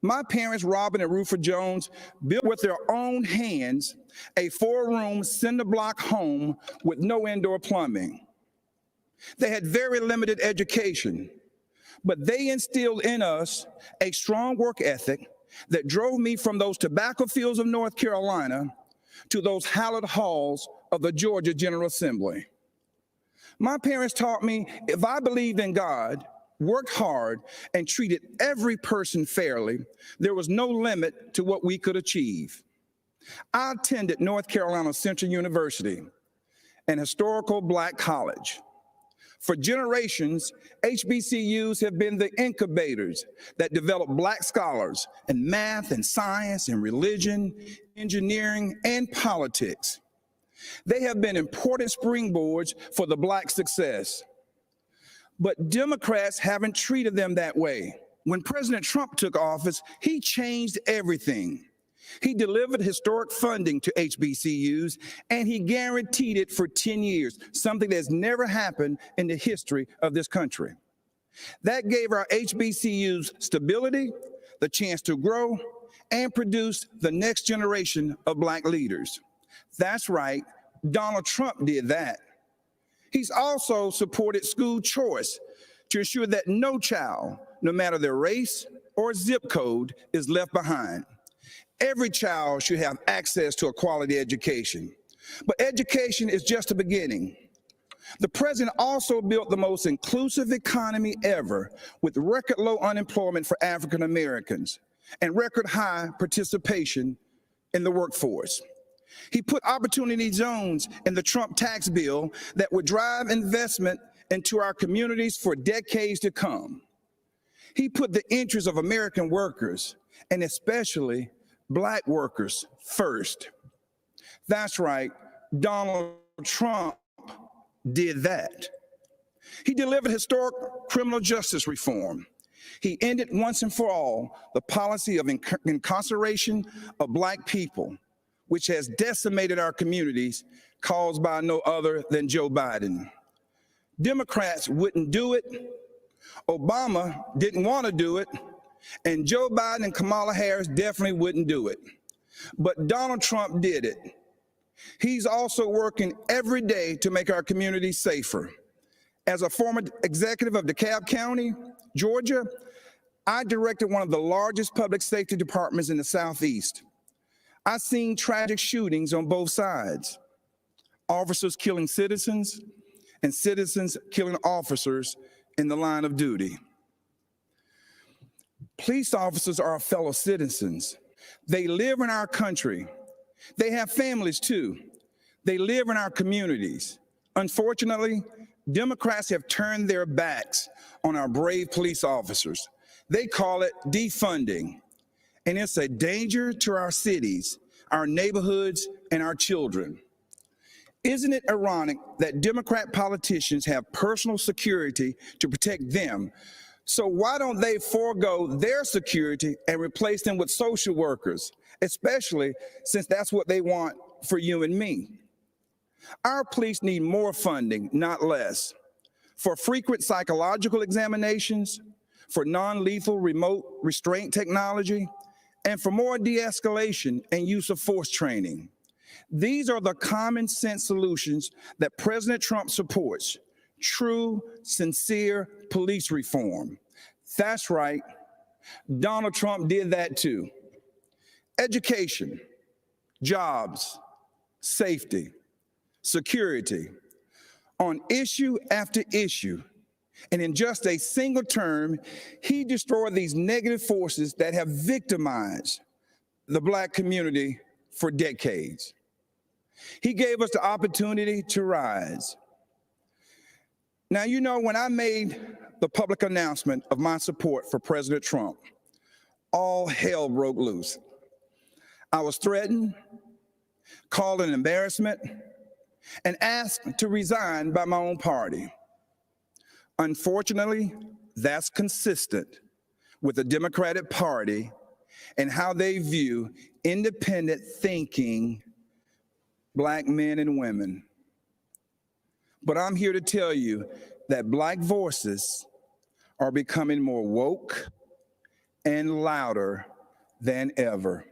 My parents, Robin and Rufus Jones, built with their own hands a 4-room cinder block home with no indoor plumbing. They had very limited education, but they instilled in us a strong work ethic that drove me from those tobacco fields of North Carolina to those hallowed halls of the Georgia General Assembly. My parents taught me if I believed in God, worked hard, and treated every person fairly, there was no limit to what we could achieve. I attended North Carolina Central University, an historical Black college. For generations, HBCUs have been the incubators that develop Black scholars in math and science and religion, engineering, and politics. They have been important springboards for the Black success. But Democrats haven't treated them that way. When President Trump took office, he changed everything. He delivered historic funding to HBCUs, and he guaranteed it for 10 years, something that's never happened in the history of this country. That gave our HBCUs stability, the chance to grow, and produce the next generation of Black leaders. That's right, Donald Trump did that. He's also supported school choice to ensure that no child, no matter their race or zip code, is left behind. Every child should have access to a quality education. But education is just the beginning. The president also built the most inclusive economy ever, with record low unemployment for African Americans and record high participation in the workforce. He put opportunity zones in the Trump tax bill that would drive investment into our communities for decades to come. He put the interests of American workers, and especially Black workers, first. That's right, Donald Trump did that. He delivered historic criminal justice reform. He ended once and for all the policy of incarceration of Black people, which has decimated our communities, caused by no other than Joe Biden. Democrats wouldn't do it, Obama didn't want to do it, and Joe Biden and Kamala Harris definitely wouldn't do it. But Donald Trump did it. He's also working every day to make our communities safer. As a former executive of DeKalb County, Georgia, I directed one of the largest public safety departments in the Southeast. I've seen tragic shootings on both sides, officers killing citizens and citizens killing officers in the line of duty. Police officers are our fellow citizens. They live in our country. They have families too. They live in our communities. Unfortunately, Democrats have turned their backs on our brave police officers. They call it defunding, and it's a danger to our cities, our neighborhoods, and our children. Isn't it ironic that Democrat politicians have personal security to protect them? So why don't they forego their security and replace them with social workers, especially since that's what they want for you and me? Our police need more funding, not less, for frequent psychological examinations, for non-lethal remote restraint technology, and for more de-escalation and use of force training. These are the common sense solutions that President Trump supports: true, sincere police reform. That's right, Donald Trump did that too. Education, jobs, safety, security, on issue after issue. And in just a single term, he destroyed these negative forces that have victimized the Black community for decades. He gave us the opportunity to rise. Now, you know, when I made the public announcement of my support for President Trump, all hell broke loose. I was threatened, called an embarrassment, and asked to resign by my own party. Unfortunately, that's consistent with the Democratic Party and how they view independent thinking Black men and women. But I'm here to tell you that Black voices are becoming more woke and louder than ever.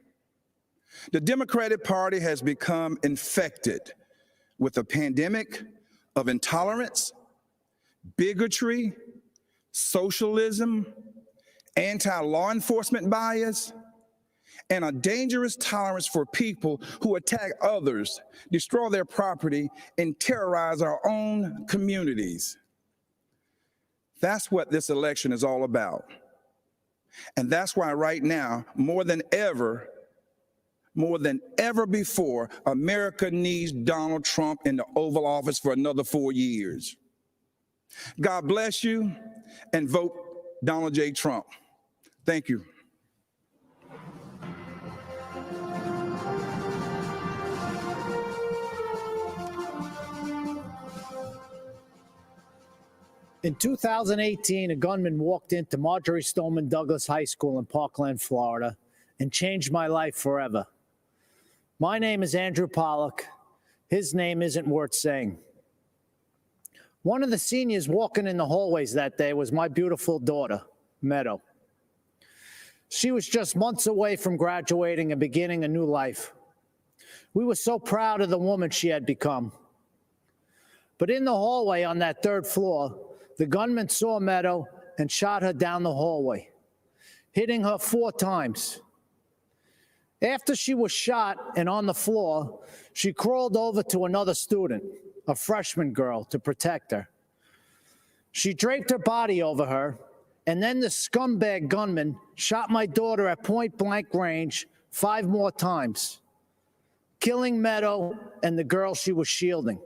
The Democratic Party has become infected with a pandemic of intolerance, bigotry, socialism, anti-law enforcement bias, and a dangerous tolerance for people who attack others, destroy their property, and terrorize our own communities. That's what this election is all about. And that's why right now, more than ever before, America needs Donald Trump in the Oval Office for another 4 years. God bless you, and vote Donald J. Trump. Thank you. In 2018, a gunman walked into Marjorie Stoneman Douglas High School in Parkland, Florida, and changed my life forever. My name is Andrew Pollock. His name isn't worth saying. One of the seniors walking in the hallways that day was my beautiful daughter, Meadow. She was just months away from graduating and beginning a new life. We were so proud of the woman she had become. But in the hallway on that third floor, the gunman saw Meadow and shot her down the hallway, hitting her 4 times. After she was shot and on the floor, she crawled over to another student, a freshman girl, to protect her. She draped her body over her, and then the scumbag gunman shot my daughter at point-blank range 5 more times, killing Meadow and the girl she was shielding.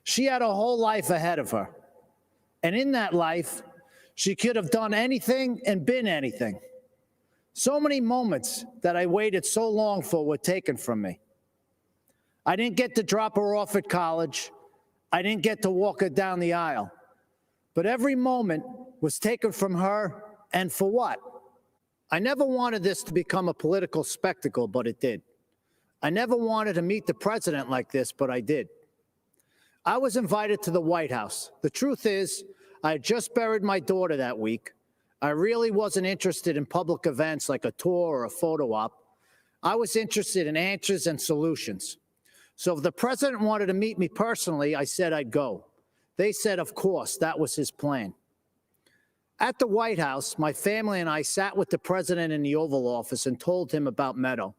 She had a whole life ahead of her, and in that life, she could have done anything and been anything. So many moments that I waited so long for were taken from me. I didn't get to drop her off at college. I didn't get to walk her down the aisle. But every moment was taken from her, and for what? I never wanted this to become a political spectacle, but it did. I never wanted to meet the president like this, but I did. I was invited to the White House. The truth is, I had just buried my daughter that week. I really wasn't interested in public events like a tour or a photo op. I was interested in answers and solutions. So if the president wanted to meet me personally, I said I'd go. They said, of course, that was his plan. At the White House, my family and I sat with the president in the Oval Office and told him about Meadow.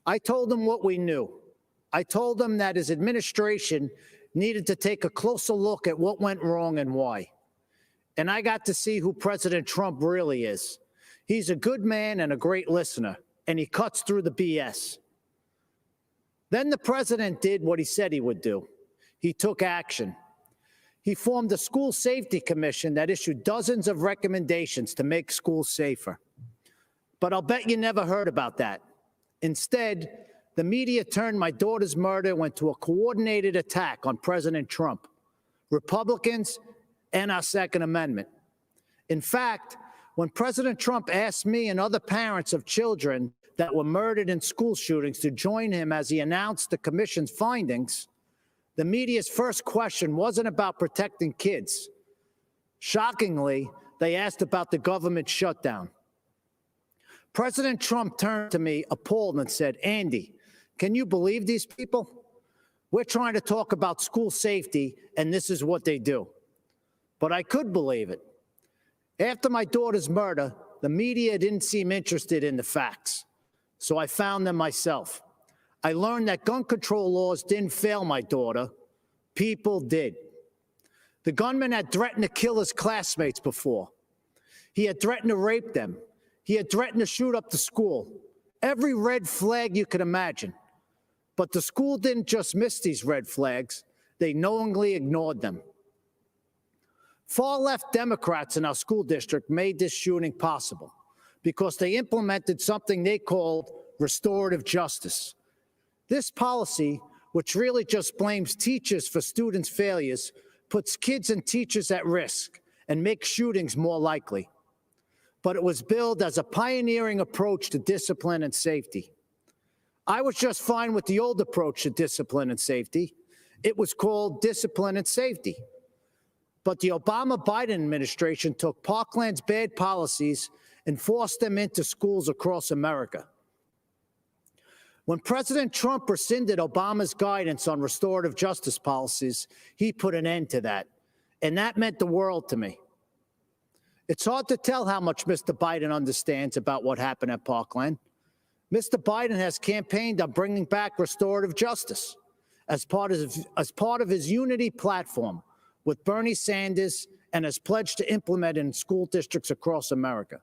I told him what we knew. I told him that his administration needed to take a closer look at what went wrong and why. And I got to see who President Trump really is. He's a good man and a great listener, and he cuts through the BS. Then the president did what he said he would do. He took action. He formed a school safety commission that issued dozens of recommendations to make schools safer. But I'll bet you never heard about that. Instead, the media turned my daughter's murder into a coordinated attack on President Trump, Republicans, and our Second Amendment. In fact, when President Trump asked me and other parents of children that were murdered in school shootings to join him as he announced the commission's findings, the media's first question wasn't about protecting kids. Shockingly, they asked about the government shutdown. President Trump turned to me appalled and said, "Andy, can you believe these people? We're trying to talk about school safety, and this is what they do." But I could believe it. After my daughter's murder, the media didn't seem interested in the facts, so I found them myself. I learned that gun control laws didn't fail my daughter. People did. The gunman had threatened to kill his classmates before. He had threatened to rape them. He had threatened to shoot up the school. Every red flag you could imagine. But the school didn't just miss these red flags. They knowingly ignored them. Far-left Democrats in our school district made this shooting possible because they implemented something they called restorative justice. This policy, which really just blames teachers for students' failures, puts kids and teachers at risk and makes shootings more likely. But it was billed as a pioneering approach to discipline and safety. I was just fine with the old approach to discipline and safety. It was called discipline and safety. But the Obama-Biden administration took Parkland's bad policies and forced them into schools across America. When President Trump rescinded Obama's guidance on restorative justice policies, he put an end to that. And that meant the world to me. It's hard to tell how much Mr. Biden understands about what happened at Parkland. Mr. Biden has campaigned on bringing back restorative justice as part of his unity platform with Bernie Sanders and has pledged to implement it in school districts across America.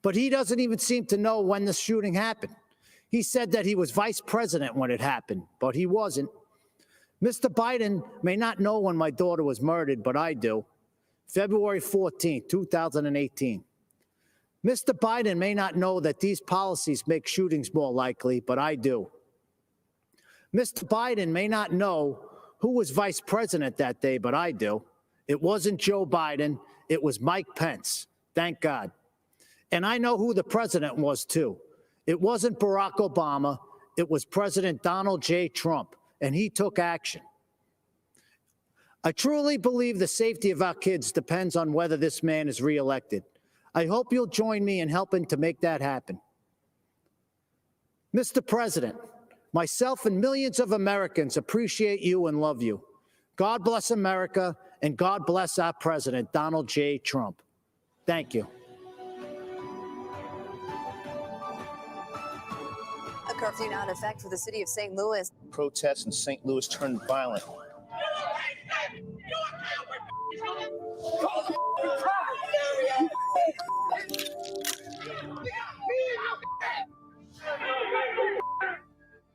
But he doesn't even seem to know when the shooting happened. He said that he was vice president when it happened, but he wasn't. Mr. Biden may not know when my daughter was murdered, but I do. February 14, 2018. Mr. Biden may not know that these policies make shootings more likely, but I do. Mr. Biden may not know who was vice president that day, but I do. It wasn't Joe Biden. It was Mike Pence. Thank God. And I know who the president was, too. It wasn't Barack Obama. It was President Donald J. Trump, and he took action. I truly believe the safety of our kids depends on whether this man is reelected. I hope you'll join me in helping to make that happen. Mr. President, myself and millions of Americans appreciate you and love you. God bless America, and God bless our president, Donald J. Trump. Thank you. A curfew now in effect for the city of St. Louis. Protests in St. Louis turned violent.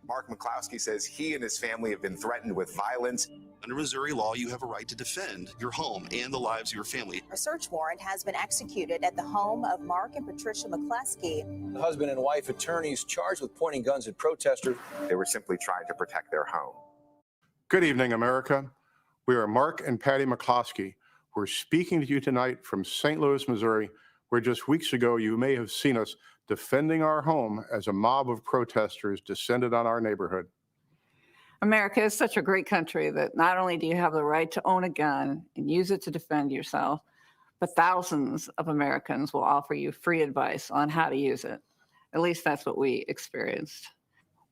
Mark McCloskey says he and his family have been threatened with violence. Under Missouri law, you have a right to defend your home and the lives of your family. A search warrant has been executed at the home of Mark and Patricia McCloskey. The husband and wife attorneys charged with pointing guns at protesters. They were simply trying to protect their home. Good evening, America. We are Mark and Patty McCloskey. We're speaking to you tonight from St. Louis, Missouri, where just weeks ago you may have seen us defending our home as a mob of protesters descended on our neighborhood. America is such a great country that not only do you have the right to own a gun and use it to defend yourself, but thousands of Americans will offer you free advice on how to use it. At least that's what we experienced.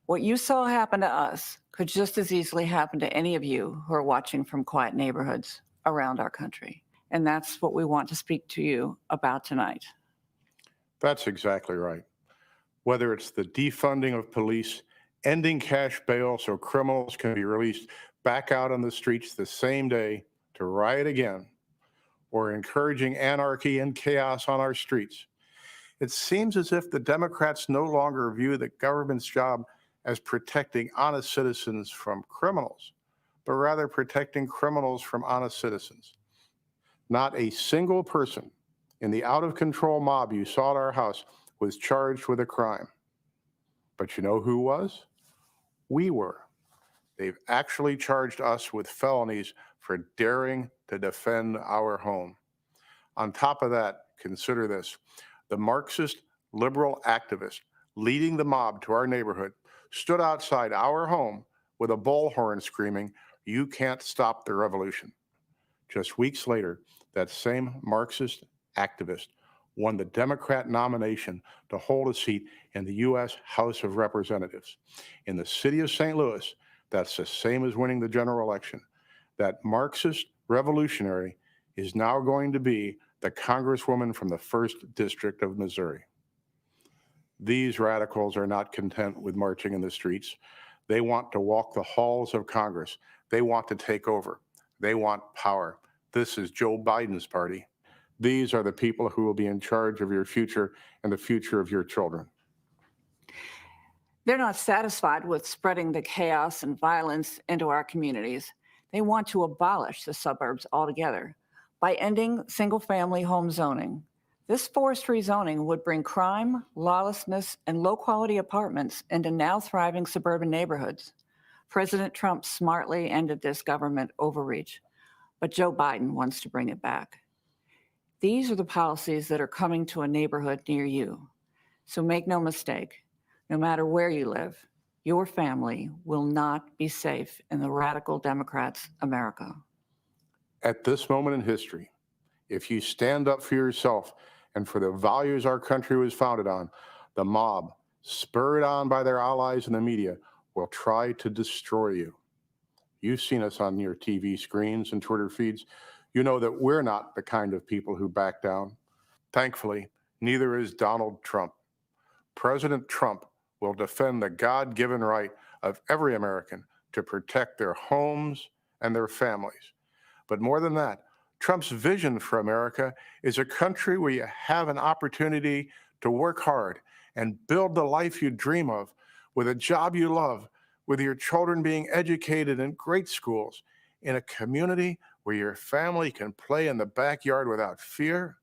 What you saw happen to us could just as easily happen to any of you who are watching from quiet neighborhoods around our country. And that's what we want to speak to you about tonight. That's exactly right. Whether it's the defunding of police, ending cash bail so criminals can be released back out on the streets the same day to riot again, or encouraging anarchy and chaos on our streets, it seems as if the Democrats no longer view the government's job as protecting honest citizens from criminals, but rather protecting criminals from honest citizens. Not a single person in the out-of-control mob you saw at our house was charged with a crime. But you know who was? We were. They've actually charged us with felonies for daring to defend our home. On top of that, consider this. The Marxist liberal activist leading the mob to our neighborhood stood outside our home with a bullhorn screaming, "You can't stop the revolution." Just weeks later, that same Marxist activist won the Democrat nomination to hold a seat in the U.S. House of Representatives. In the city of St. Louis, that's the same as winning the general election. That Marxist revolutionary is now going to be the Congresswoman from the 1st District of Missouri. These radicals are not content with marching in the streets. They want to walk the halls of Congress. They want to take over. They want power. This is Joe Biden's party. These are the people who will be in charge of your future and the future of your children. They're not satisfied with spreading the chaos and violence into our communities. They want to abolish the suburbs altogether by ending single-family home zoning. This forced rezoning would bring crime, lawlessness, and low-quality apartments into now thriving suburban neighborhoods. President Trump smartly ended this government overreach, but Joe Biden wants to bring it back. These are the policies that are coming to a neighborhood near you. So make no mistake, no matter where you live, your family will not be safe in the radical Democrats' America. At this moment in history, if you stand up for yourself and for the values our country was founded on, the mob, spurred on by their allies in the media, will try to destroy you. You've seen us on your TV screens and Twitter feeds. You know that we're not the kind of people who back down. Thankfully, neither is Donald Trump. President Trump will defend the God-given right of every American to protect their homes and their families. But more than that, Trump's vision for America is a country where you have an opportunity to work hard and build the life you dream of, with a job you love, with your children being educated in great schools, in a community where your family can play in the backyard without fear,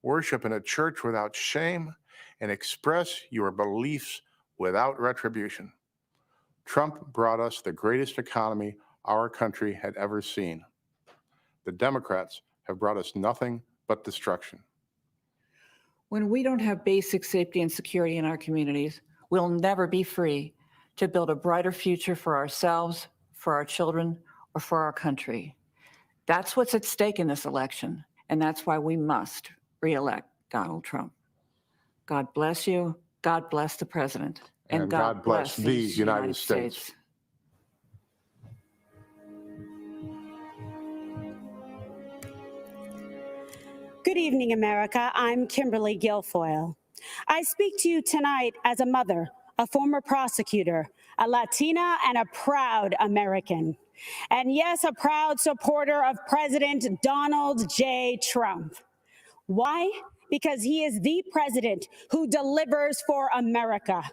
worship in a church without shame, and express your beliefs without retribution. Trump brought us the greatest economy our country had ever seen. The Democrats have brought us nothing but destruction. When we don't have basic safety and security in our communities, we'll never be free to build a brighter future for ourselves, for our children, or for our country. That's what's at stake in this election, and that's why we must re-elect Donald Trump. God bless you. God bless the president. And God bless the United States. Good evening, America. I'm Kimberly Guilfoyle. I speak to you tonight as a mother, a former prosecutor, a Latina, and a proud American. And yes, a proud supporter of President Donald J. Trump. Why? Because he is the president who delivers for America.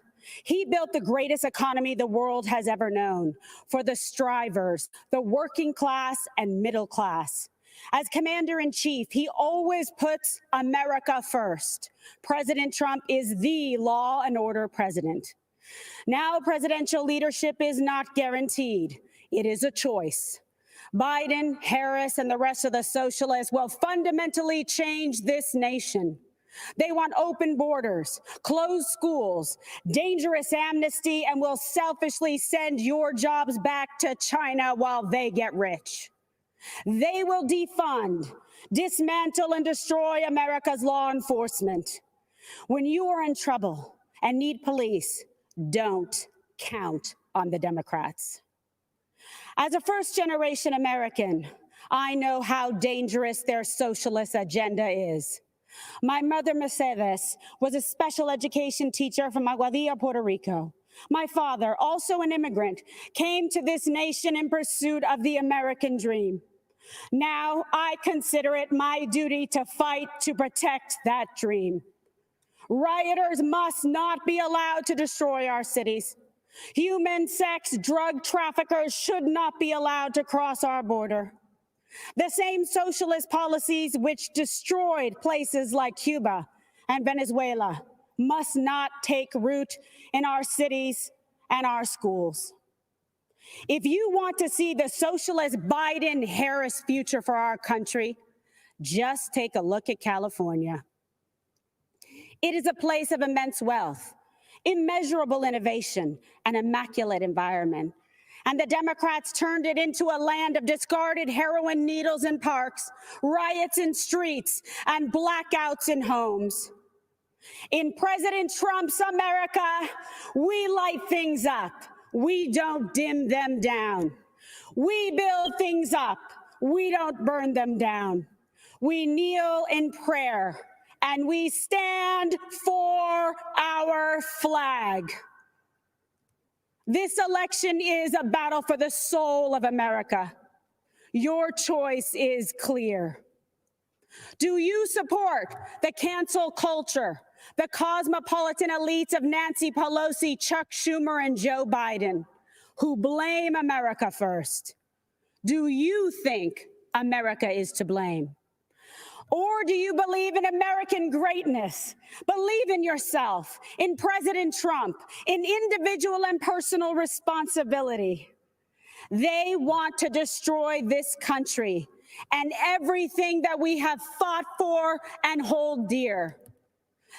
He built the greatest economy the world has ever known for the strivers, the working class and middle class. As commander-in-chief, he always puts America first. President Trump is the law and order president. Now, presidential leadership is not guaranteed. It is a choice. Biden, Harris, and the rest of the socialists will fundamentally change this nation. They want open borders, closed schools, dangerous amnesty, and will selfishly send your jobs back to China while they get rich. They will defund, dismantle, and destroy America's law enforcement. When you are in trouble and need police, don't count on the Democrats. As a first-generation American, I know how dangerous their socialist agenda is. My mother, Mercedes, was a special education teacher from Aguadilla, Puerto Rico. My father, also an immigrant, came to this nation in pursuit of the American dream. Now I consider it my duty to fight to protect that dream. Rioters must not be allowed to destroy our cities. Human sex drug traffickers should not be allowed to cross our border. The same socialist policies which destroyed places like Cuba and Venezuela must not take root in our cities and our schools. If you want to see the socialist Biden-Harris future for our country, just take a look at California. It is a place of immense wealth, immeasurable innovation, and immaculate environment. And the Democrats turned it into a land of discarded heroin needles in parks, riots in streets, and blackouts in homes. In President Trump's America, we light things up. We don't dim them down. We build things up. We don't burn them down. We kneel in prayer, and we stand for our flag. This election is a battle for the soul of America. Your choice is clear. Do you support the cancel culture, the cosmopolitan elites of Nancy Pelosi, Chuck Schumer, and Joe Biden, who blame America first? Do you think America is to blame? Or do you believe in American greatness? Believe in yourself, in President Trump, in individual and personal responsibility. They want to destroy this country and everything that we have fought for and hold dear.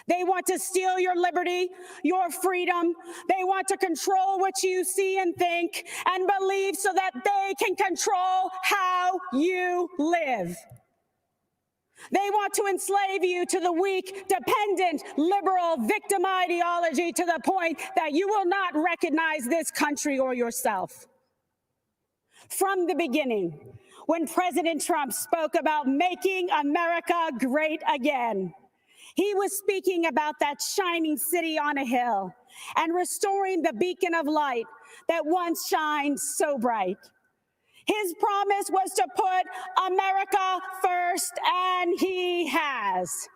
They want to steal your liberty, your freedom. They want to control what you see and think and believe so that they can control how you live. They want to enslave you to the weak, dependent, liberal, victim ideology to the point that you will not recognize this country or yourself. From the beginning, when President Trump spoke about making America great again, he was speaking about that shining city on a hill and restoring the beacon of light that once shined so bright. His promise was to put America first, and he has.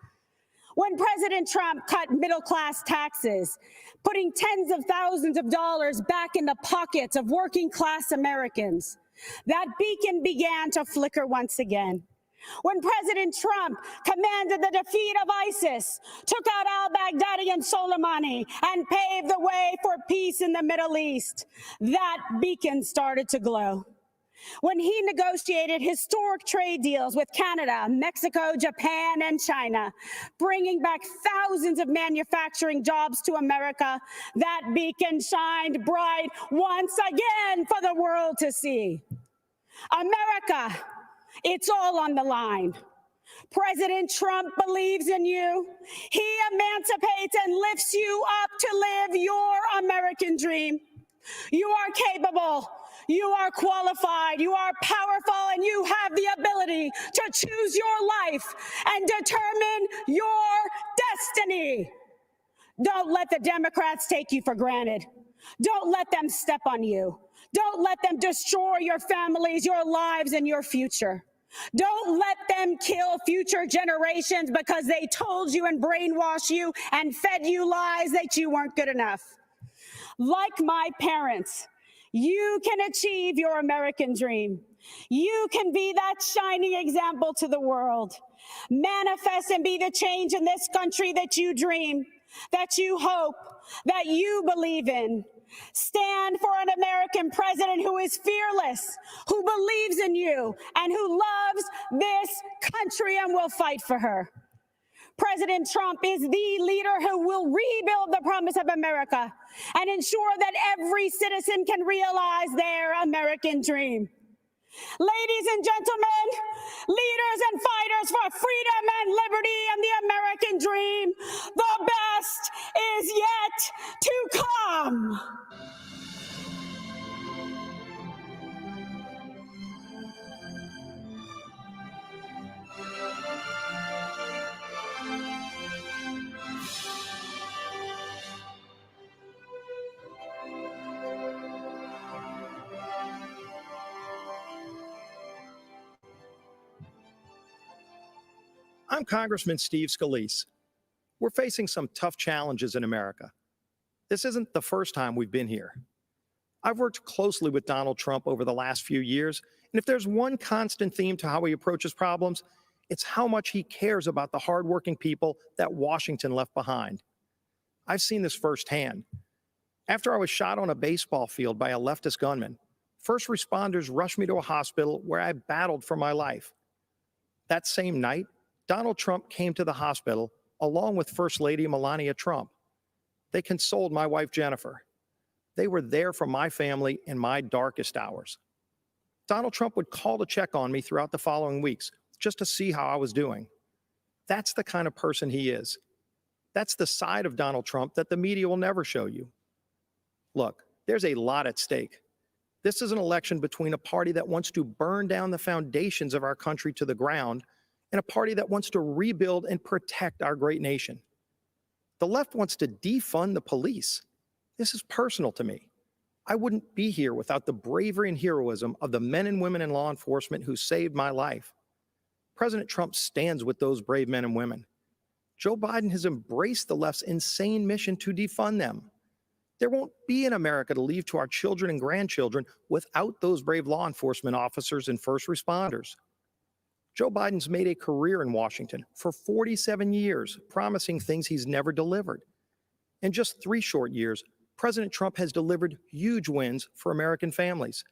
When President Trump cut middle-class taxes, putting tens of thousands of dollars back in the pockets of working-class Americans, that beacon began to flicker once again. When President Trump commanded the defeat of ISIS, took out al-Baghdadi and Soleimani, and paved the way for peace in the Middle East, that beacon started to glow. When he negotiated historic trade deals with Canada, Mexico, Japan, and China, bringing back thousands of manufacturing jobs to America, that beacon shined bright once again for the world to see. America, it's all on the line. President Trump believes in you. He emancipates and lifts you up to live your American dream. You are capable. You are qualified, you are powerful, and you have the ability to choose your life and determine your destiny. Don't let the Democrats take you for granted. Don't let them step on you. Don't let them destroy your families, your lives, and your future. Don't let them kill future generations because they told you and brainwashed you and fed you lies that you weren't good enough. Like my parents, you can achieve your American dream. You can be that shining example to the world. Manifest and be the change in this country that you dream, that you hope, that you believe in. Stand for an American president who is fearless, who believes in you, and who loves this country and will fight for her. President Trump is the leader who will rebuild the promise of America and ensure that every citizen can realize their American dream. Ladies and gentlemen, leaders and fighters for freedom and liberty and the American dream, the best is yet to come. I'm Congressman Steve Scalise. We're facing some tough challenges in America. This isn't the first time we've been here. I've worked closely with Donald Trump over the last few years, and if there's one constant theme to how he approaches problems, it's how much he cares about the hardworking people that Washington left behind. I've seen this firsthand. After I was shot on a baseball field by a leftist gunman, first responders rushed me to a hospital where I battled for my life. That same night, Donald Trump came to the hospital along with First Lady Melania Trump. They consoled my wife, Jennifer. They were there for my family in my darkest hours. Donald Trump would call to check on me throughout the following weeks, just to see how I was doing. That's the kind of person he is. That's the side of Donald Trump that the media will never show you. Look, there's a lot at stake. This is an election between a party that wants to burn down the foundations of our country to the ground and a party that wants to rebuild and protect our great nation. The left wants to defund the police. This is personal to me. I wouldn't be here without the bravery and heroism of the men and women in law enforcement who saved my life. President Trump stands with those brave men and women. Joe Biden has embraced the left's insane mission to defund them. There won't be an America to leave to our children and grandchildren without those brave law enforcement officers and first responders. Joe Biden's made a career in Washington for 47 years, promising things he's never delivered. In just 3 short years, President Trump has delivered huge wins for American families.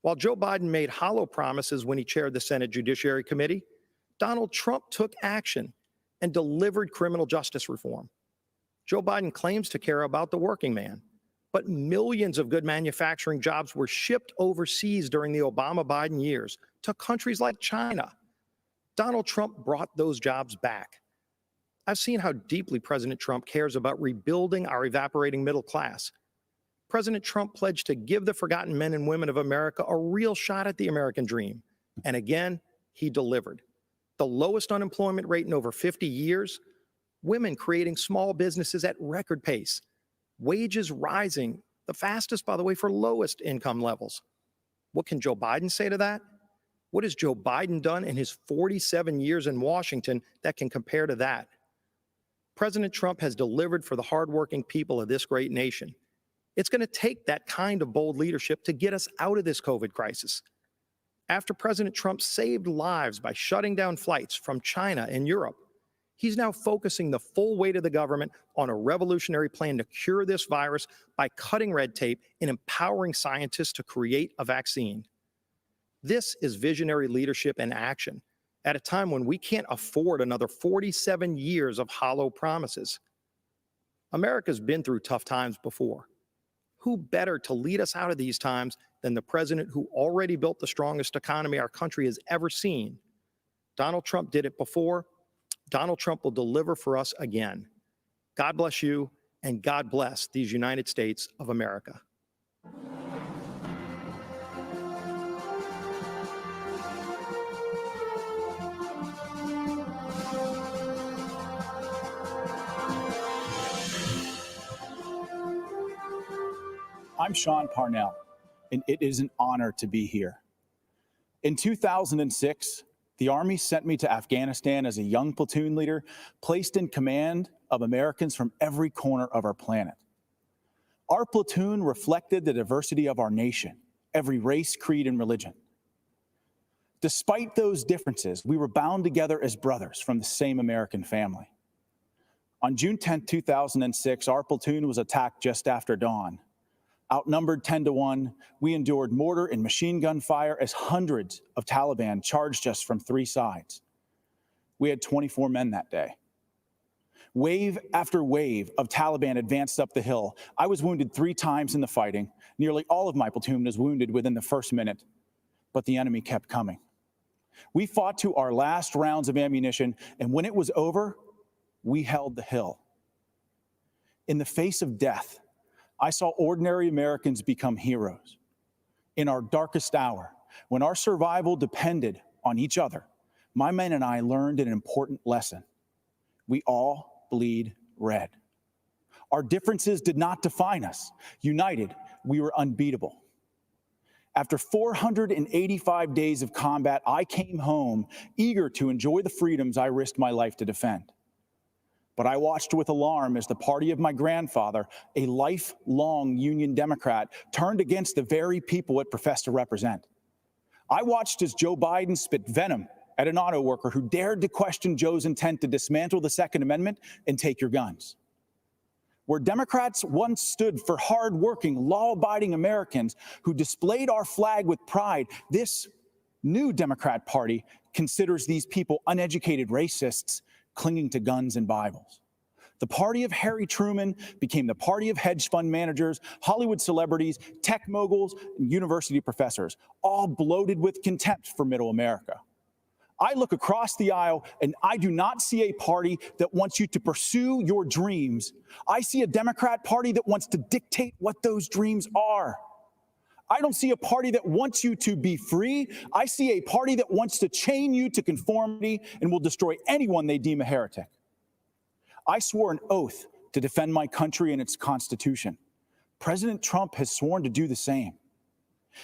While Joe Biden made hollow promises when he chaired the Senate Judiciary Committee, Donald Trump took action and delivered criminal justice reform. Joe Biden claims to care about the working man, but millions of good manufacturing jobs were shipped overseas during the Obama-Biden years to countries like China. Donald Trump brought those jobs back. I've seen how deeply President Trump cares about rebuilding our evaporating middle class. President Trump pledged to give the forgotten men and women of America a real shot at the American dream. And again, he delivered. The lowest unemployment rate in over 50 years, women creating small businesses at record pace, wages rising, the fastest, by the way, for lowest income levels. What can Joe Biden say to that? What has Joe Biden done in his 47 years in Washington that can compare to that? President Trump has delivered for the hardworking people of this great nation. It's going to take that kind of bold leadership to get us out of this COVID crisis. After President Trump saved lives by shutting down flights from China and Europe, he's now focusing the full weight of the government on a revolutionary plan to cure this virus by cutting red tape and empowering scientists to create a vaccine. This is visionary leadership in action at a time when we can't afford another 47 years of hollow promises. America's been through tough times before. Who better to lead us out of these times than the president who already built the strongest economy our country has ever seen? Donald Trump did it before. Donald Trump will deliver for us again. God bless you, and God bless these United States of America. I'm Sean Parnell, and it is an honor to be here. In 2006, the Army sent me to Afghanistan as a young platoon leader, placed in command of Americans from every corner of our planet. Our platoon reflected the diversity of our nation, every race, creed, and religion. Despite those differences, we were bound together as brothers from the same American family. On June 10, 2006, our platoon was attacked just after dawn. Outnumbered 10-1, we endured mortar and machine gun fire as hundreds of Taliban charged us from 3 sides. We had 24 men that day. Wave after wave of Taliban advanced up the hill. I was wounded 3 times in the fighting. Nearly all of my platoon was wounded within the first minute, but the enemy kept coming. We fought to our last rounds of ammunition, and when it was over, we held the hill. In the face of death, I saw ordinary Americans become heroes. In our darkest hour, when our survival depended on each other, my men and I learned an important lesson. We all bleed red. Our differences did not define us. United, we were unbeatable. After 485 days of combat, I came home eager to enjoy the freedoms I risked my life to defend. But I watched with alarm as the party of my grandfather, a lifelong Union Democrat, turned against the very people it professed to represent. I watched as Joe Biden spit venom at an auto worker who dared to question Joe's intent to dismantle the Second Amendment and take your guns. Where Democrats once stood for hard-working, law-abiding Americans who displayed our flag with pride, this new Democrat Party considers these people uneducated racists clinging to guns and Bibles. The party of Harry Truman became the party of hedge fund managers, Hollywood celebrities, tech moguls, and university professors, all bloated with contempt for middle America. I look across the aisle and I do not see a party that wants you to pursue your dreams. I see a Democrat Party that wants to dictate what those dreams are. I don't see a party that wants you to be free. I see a party that wants to chain you to conformity and will destroy anyone they deem a heretic. I swore an oath to defend my country and its Constitution. President Trump has sworn to do the same.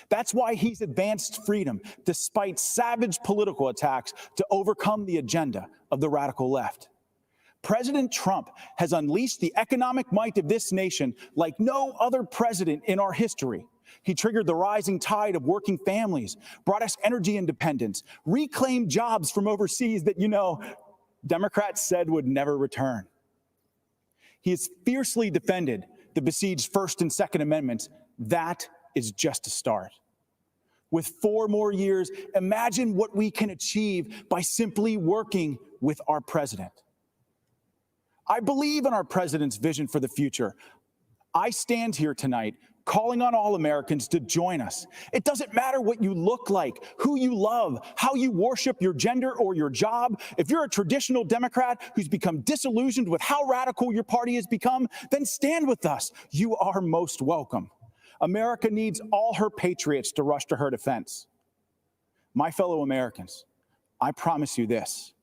That's why he's advanced freedom, despite savage political attacks, to overcome the agenda of the radical left. President Trump has unleashed the economic might of this nation like no other president in our history. He triggered the rising tide of working families, brought us energy independence, reclaimed jobs from overseas that, Democrats said would never return. He has fiercely defended the besieged First and Second Amendments. That is just a start. With 4 more years, imagine what we can achieve by simply working with our president. I believe in our president's vision for the future. I stand here tonight calling on all Americans to join us. It doesn't matter what you look like, who you love, how you worship your gender or your job. If you're a traditional Democrat who's become disillusioned with how radical your party has become, then stand with us. You are most welcome. America needs all her patriots to rush to her defense. My fellow Americans, I promise you this.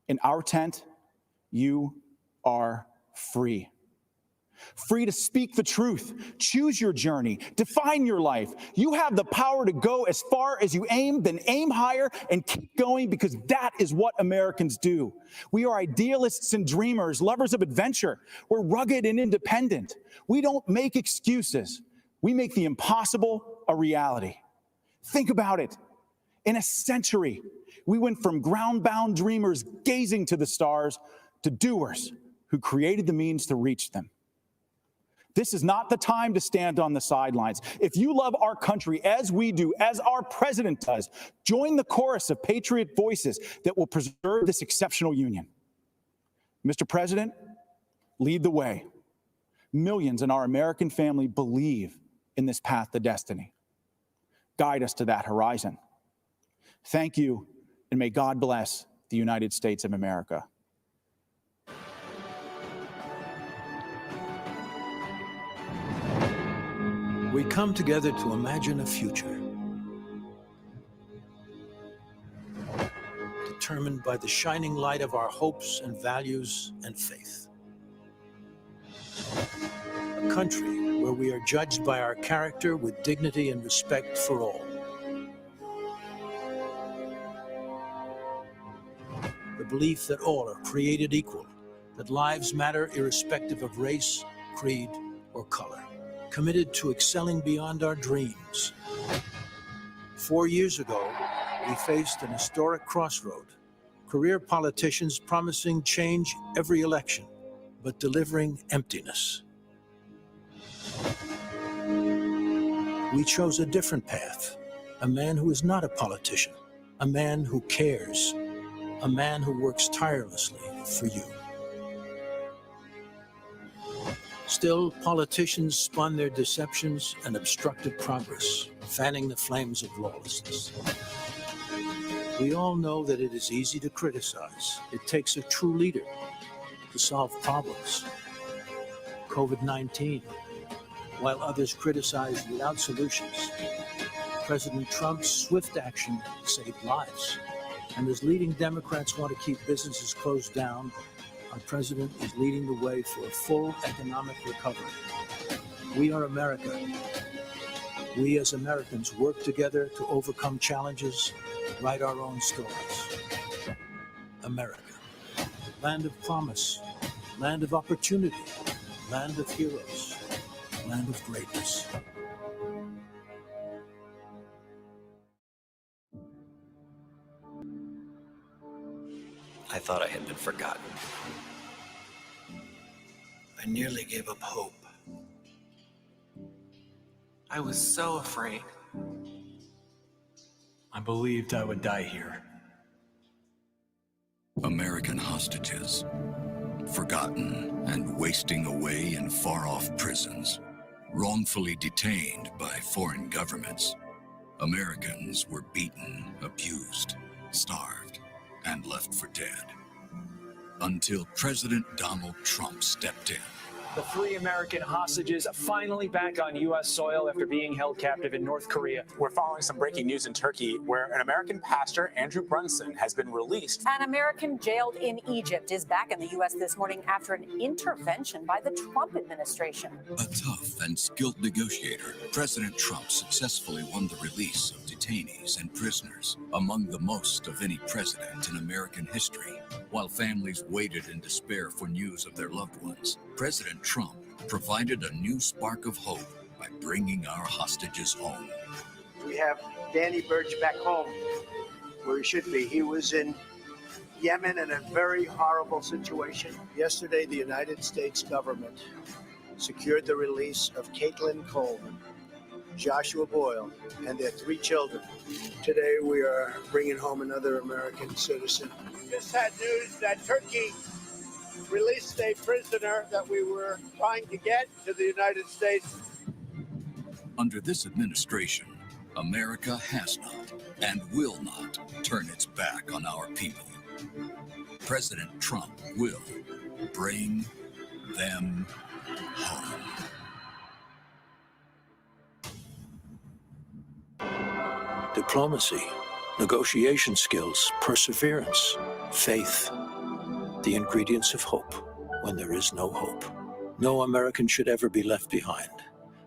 In our tent, you are free. Free to speak the truth, choose your journey, define your life. You have the power to go as far as you aim, then aim higher and keep going, because that is what Americans do. We are idealists and dreamers, lovers of adventure. We're rugged and independent. We don't make excuses. We make the impossible a reality. Think about it. In a century, we went from ground-bound dreamers gazing to the stars to doers who created the means to reach them. This is not the time to stand on the sidelines. If you love our country as we do, as our president does, join the chorus of patriot voices that will preserve this exceptional union. Mr. President, lead the way. Millions in our American family believe in this path to destiny. Guide us to that horizon. Thank you, and may God bless the United States of America. We come together to imagine a future determined by the shining light of our hopes and values and faith. A country where we are judged by our character with dignity and respect for all. The belief that all are created equal, that lives matter irrespective of race, creed, or color. Committed to excelling beyond our dreams. 4 years ago, we faced an historic crossroad. Career politicians promising change every election, but delivering emptiness. We chose a different path. A man who is not a politician. A man who cares. A man who works tirelessly for you. Still, politicians spun their deceptions and obstructed progress, fanning the flames of lawlessness. We all know that it is easy to criticize. It takes a true leader to solve problems. COVID-19, while others criticize without solutions. President Trump's swift action saved lives. And as leading Democrats want to keep businesses closed down, our president is leading the way for a full economic recovery. We are America, We as Americans work together to overcome challenges, write our own stories. America, land of promise, land of opportunity, land of heroes, land of greatness. I thought I had been forgotten. I nearly gave up hope. I was so afraid. I believed I would die here. American hostages, forgotten and wasting away in far-off prisons, wrongfully detained by foreign governments. Americans were beaten, abused, starved, and left for dead. Until President Donald Trump stepped in. The 3 American hostages finally back on U.S. soil after being held captive in North Korea. We're following some breaking news in Turkey where an American pastor, Andrew Brunson, has been released. An American jailed in Egypt is back in the U.S. this morning after an intervention by the Trump administration. A tough and skilled negotiator, President Trump successfully won the release of detainees and prisoners, among the most of any president in American history. While families waited in despair for news of their loved ones, President Trump provided a new spark of hope by bringing our hostages home. We have Danny Birch back home where he should be. He was in Yemen in a very horrible situation. Yesterday, the United States government secured the release of Caitlin Coleman, Joshua Boyle, and their 3 children. Today, we are bringing home another American citizen. We just had news that Turkey released a prisoner that we were trying to get to the United States. Under this administration, America has not and will not turn its back on our people. President Trump will bring them home. Diplomacy, negotiation skills, perseverance, faith, the ingredients of hope when there is no hope. No American should ever be left behind.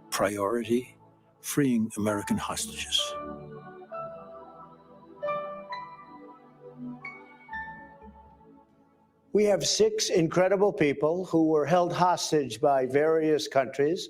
Priority, freeing American hostages. We have 6 incredible people who were held hostage by various countries,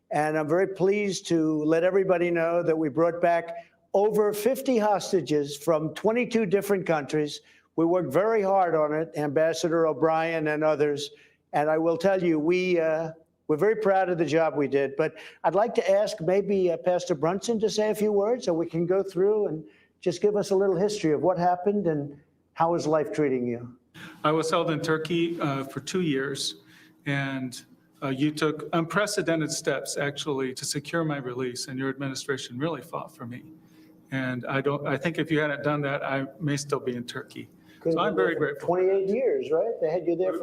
and I'm very pleased to let everybody know that we brought back over 50 hostages from 22 different countries. We worked very hard on it, Ambassador O'Brien and others, and I will tell you, we're very proud of the job we did. But I'd like to ask maybe Pastor Brunson to say a few words so we can go through and just give us a little history of what happened and how is life treating you? I was held in Turkey for 2 years, and you took unprecedented steps, actually, to secure my release, and your administration really fought for me. And I think if you hadn't done that, I may still be in Turkey. So I'm very grateful. 28 years, right? They had you there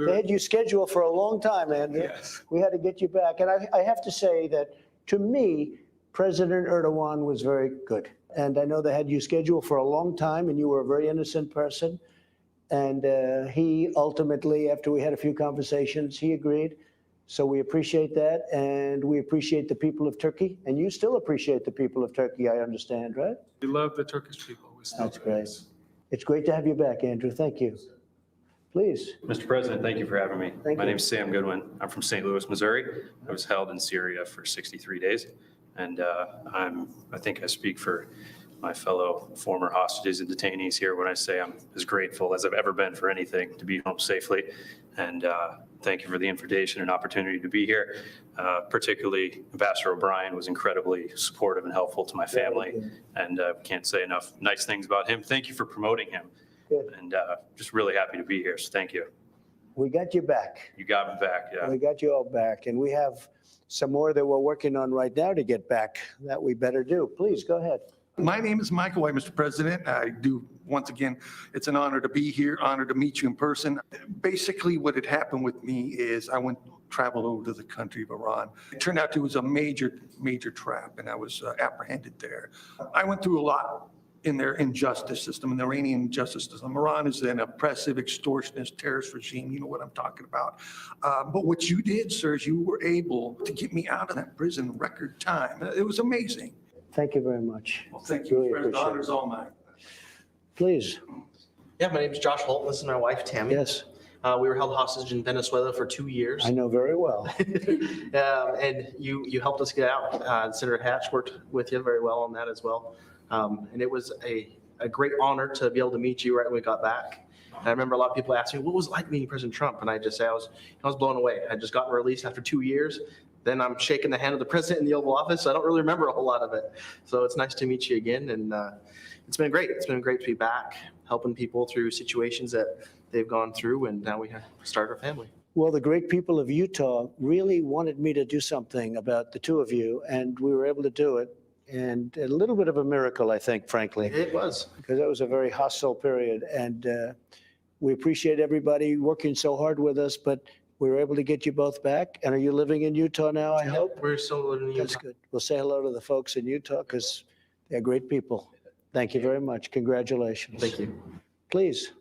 they had you scheduled for a long time, Andrew. Yes. We had to get you back. And I have to say that, to me, President Erdogan was very good. And I know they had you scheduled for a long time, and you were a very innocent person. And he ultimately, after we had a few conversations, he agreed. So we appreciate that, and we appreciate the people of Turkey. And you still appreciate the people of Turkey, I understand, right? We love the Turkish people. That's great. It's great to have you back, Andrew. Thank you. Please. Mr. President, thank you for having me. Thank My you. name is Sam Goodwin. I'm from St. Louis, Missouri. I was held in Syria for 63 days. And I think I speak for my fellow former hostages and detainees here when I say I'm as grateful as I've ever been for anything to be home safely. And thank you for the invitation and opportunity to be here. Particularly, Ambassador O'Brien was incredibly supportive and helpful to my family. And can't say enough nice things about him. Thank you for promoting him. Good. And just really happy to be here. So thank you. We got you back. You got me back, yeah. We got you all back. And we have some more that we're working on right now to get back that we better do. Please, go ahead. My name is Michael White, Mr. President. I do, once again, it's an honor to be here, honor to meet you in person. Basically, what had happened with me is I traveled over to the country of Iran. It turned out it was a major trap, and I was apprehended there. I went through a lot in their injustice system, in the Iranian justice system. Iran is an oppressive, extortionist, terrorist regime. You know what I'm talking about. But what you did, sir, is you were able to get me out of that prison in record time. It was amazing. Thank you very much. Well, thank you, Really President. The appreciate honor's it. all mine. Please. Yeah, my name is Josh Holt. This is my wife, Tammy. Yes. We were held hostage in Venezuela for 2 years. I know very well. And you helped us get out. Senator Hatch worked with you very well on that as well. And it was a great honor to be able to meet you right when we got back. And I remember a lot of people asking me, what was it like meeting President Trump? And I just say I was blown away. I just gotten released after 2 years. Then I'm shaking the hand of the president in the Oval Office. So I don't really remember a whole lot of it. So it's nice to meet you again. And it's been great. It's been great to be back, helping people through situations that they've gone through. And now we have started our family. Well, the great people of Utah really wanted me to do something about the two of you, and we were able to do it. And a little bit of a miracle, I think, frankly. It was. Because that was a very hostile period. And we appreciate everybody working so hard with us, but we were able to get you both back. And are you living in Utah now, I hope? We're still living in Utah. That's good. We'll say hello to the folks in Utah because they're great people. Thank you very much. Congratulations. Thank you. Please.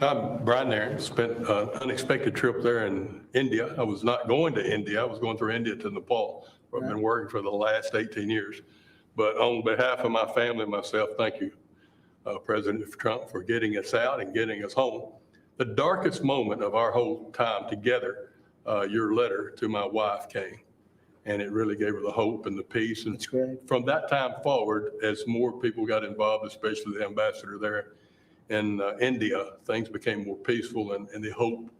I'm Brian there. Spent an unexpected trip there in India. I was not going to India. I was going through India to Nepal, where I've been working for the last 18 years. But on behalf of my family and myself, thank you, President Trump, for getting us out and getting us home. The darkest moment of our whole time together, your letter to my wife came, and it really gave her the hope and the peace. And that's great. From that time forward, as more people got involved, especially the ambassador there in India, things became more peaceful, and the hope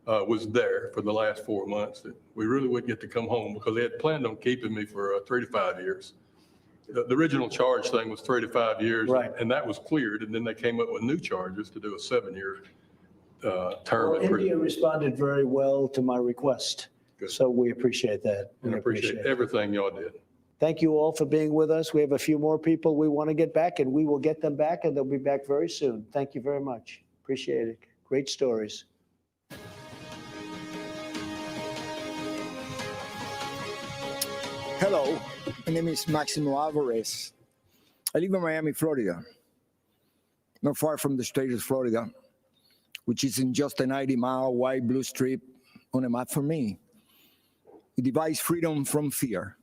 was there for the last 4 months that we really would get to come home, because they had planned on keeping me for 3 to 5 years. The original charge thing was 3 to 5 years, right, and that was cleared. And then they came up with new charges to do a 7-year term. Well, India responded very well to my request. Good. So we appreciate that. And I appreciate everything y'all did. Thank you all for being with us. We have a few more people we want to get back, and we will get them back, and they'll be back very soon. Thank you very much. Appreciate it. Great stories. Hello, my name is Maximo Alvarez. I live in Miami, Florida, not far from the state of Florida, which is in just a 90-mile wide blue strip on a map for me. It divides freedom from fear.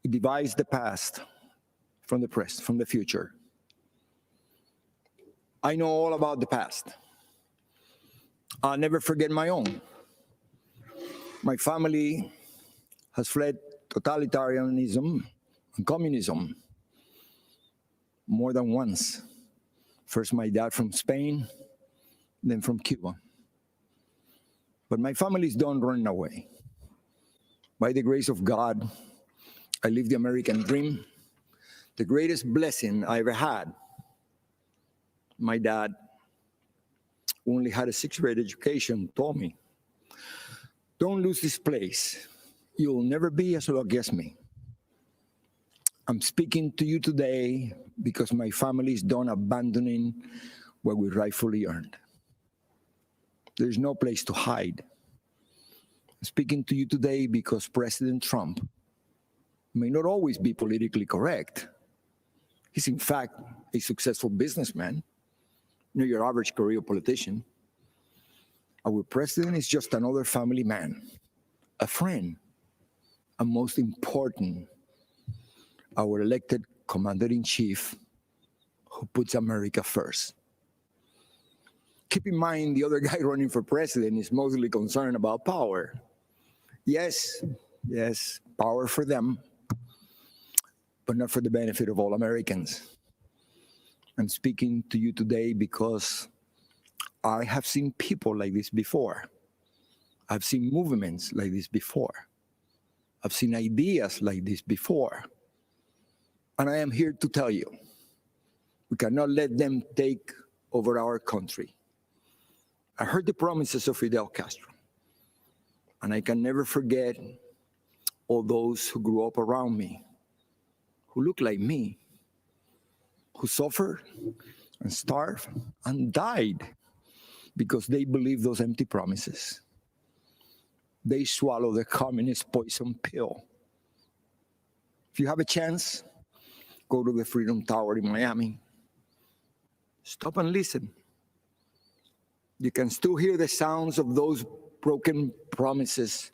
It divides the past from the present, from the future. I know all about the past. I'll never forget my own. My family has fled totalitarianism and communism more than once. First, my dad from Spain, then from Cuba. But my family's done running away. By the grace of God, I live the American dream, the greatest blessing I ever had. My dad, who only had a 6th grade education, told me, don't lose this place. You'll never be as lucky as me. I'm speaking to you today because my family is done abandoning what we rightfully earned. There's no place to hide. I'm speaking to you today because President Trump may not always be politically correct. He's in fact a successful businessman, not your average career politician. Our president is just another family man, a friend, and most important, our elected commander-in-chief who puts America first. Keep in mind, the other guy running for president is mostly concerned about power. Yes, power for them, but not for the benefit of all Americans. I'm speaking to you today because I have seen people like this before. I've seen movements like this before. I've seen ideas like this before. And I am here to tell you, we cannot let them take over our country. I heard the promises of Fidel Castro, and I can never forget all those who grew up around me, who look like me, who suffered and starved and died because they believed those empty promises. They swallow the communist poison pill. If you have a chance, go to the Freedom Tower in Miami, stop and listen. You can still hear the sounds of those broken promises.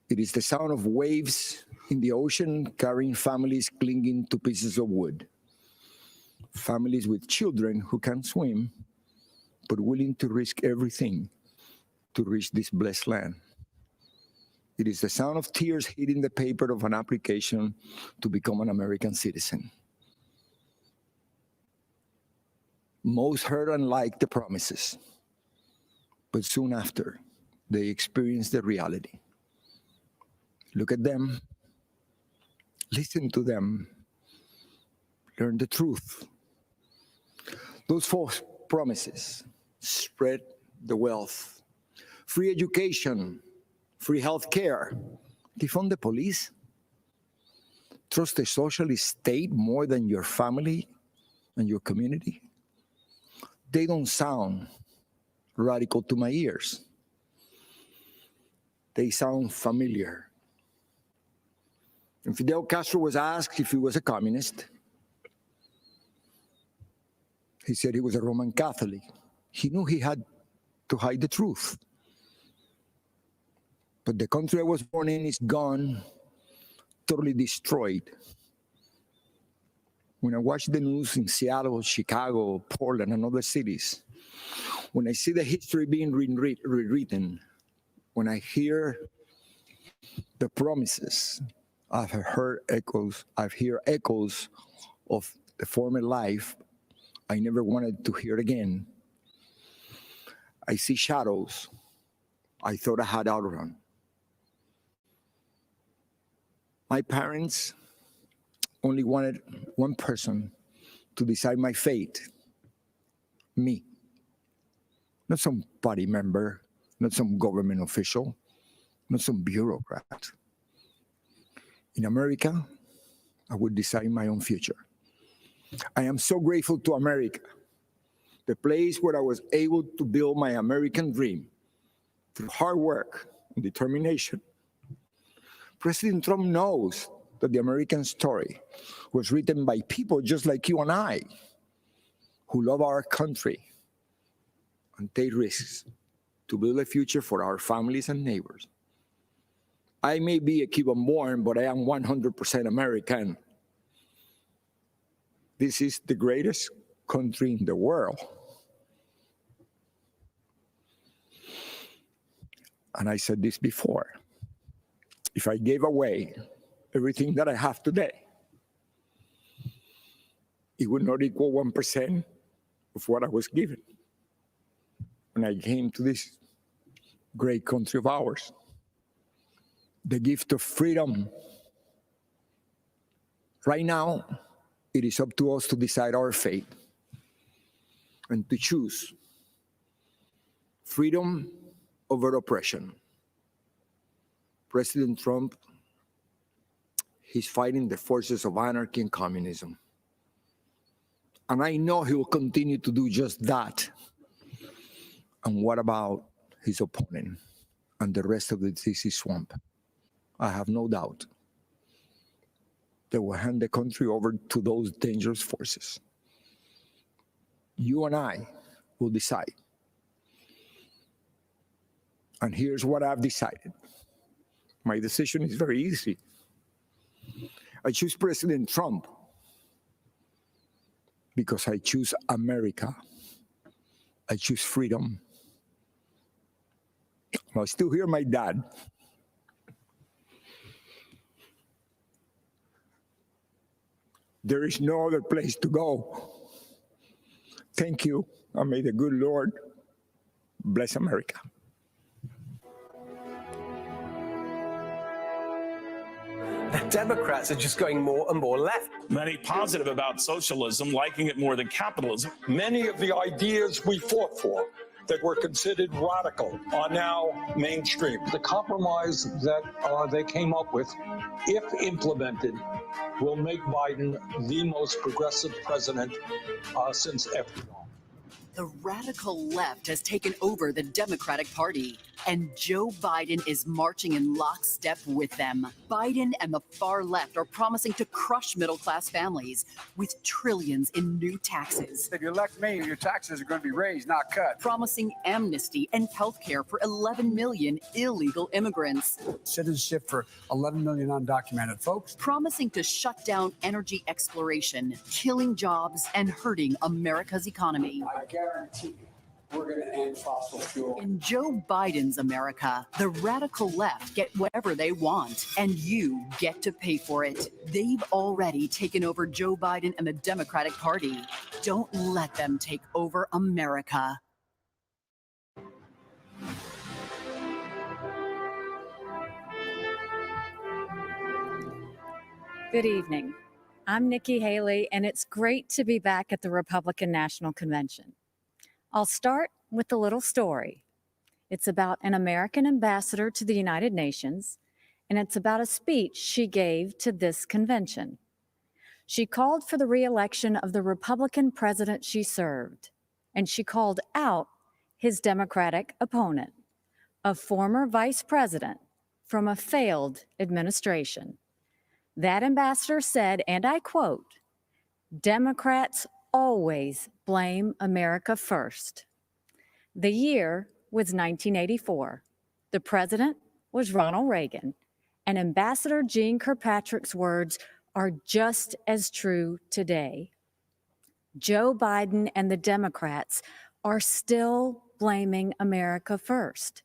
It is the sound of waves in the ocean carrying families clinging to pieces of wood. Families with children who can't swim, but willing to risk everything to reach this blessed land. It is the sound of tears hitting the paper of an application to become an American citizen. Most heard and liked the promises, but soon after, they experienced the reality. Look at them, listen to them, learn the truth. Those false promises: spread the wealth, free education, free health care, defund the police, trust the socialist state more than your family and your community. They don't sound radical to my ears. They sound familiar. And Fidel Castro was asked if he was a communist. He said he was a Roman Catholic. He knew he had to hide the truth. But the country I was born in is gone, totally destroyed. When I watch the news in Seattle, Chicago, Portland, and other cities, when I see the history being rewritten, when I hear the promises, I've heard echoes of the former life I never wanted to hear again. I see shadows I thought I had outrun. My parents only wanted one person to decide my fate: me. Not some party member, not some government official, not some bureaucrat. In America, I would decide my own future. I am so grateful to America, the place where I was able to build my American dream through hard work and determination. President Trump knows that the American story was written by people just like you and I, who love our country and take risks to build a future for our families and neighbors. I may be a Cuban-born, but I am 100% American. This is the greatest country in the world. And I said this before: if I gave away everything that I have today, it would not equal 1% of what I was given when I came to this great country of ours. The gift of freedom. Right now, it is up to us to decide our fate and to choose freedom over oppression. President Trump, he's fighting the forces of anarchy and communism. And I know he will continue to do just that. And what about his opponent and the rest of the DC swamp? I have no doubt they will hand the country over to those dangerous forces. You and I will decide. And here's what I've decided. My decision is very easy. I choose President Trump because I choose America. I choose freedom. I still hear my dad. There is no other place to go. Thank you, and may the good Lord bless America. The Democrats are just going more and more left. Many positive about socialism, liking it more than capitalism. Many of the ideas we fought for that were considered radical are now mainstream. The compromise that they came up with, if implemented, will make Biden the most progressive president since FDR. The radical left has taken over the Democratic Party. And Joe Biden is marching in lockstep with them. Biden and the far left are promising to crush middle-class families with trillions in new taxes. If you elect me, your taxes are going to be raised, not cut. Promising amnesty and health care for 11 million illegal immigrants. Citizenship for 11 million undocumented folks. Promising to shut down energy exploration, killing jobs, and hurting America's economy. I guarantee you, we're going to end fossil fuel. In Joe Biden's America, the radical left get whatever they want, and you get to pay for it. They've already taken over Joe Biden and the Democratic Party. Don't let them take over America. Good evening. I'm Nikki Haley, and it's great to be back at the Republican National Convention. I'll start with a little story. It's about an American ambassador to the United Nations, and it's about a speech she gave to this convention. She called for the re-election of the Republican president she served, and she called out his Democratic opponent, a former vice president from a failed administration. That ambassador said, and I quote, "Democrats always blame America first." The year was 1984. The president was Ronald Reagan, and Ambassador Jeane Kirkpatrick's words are just as true today. Joe Biden and the Democrats are still blaming America first.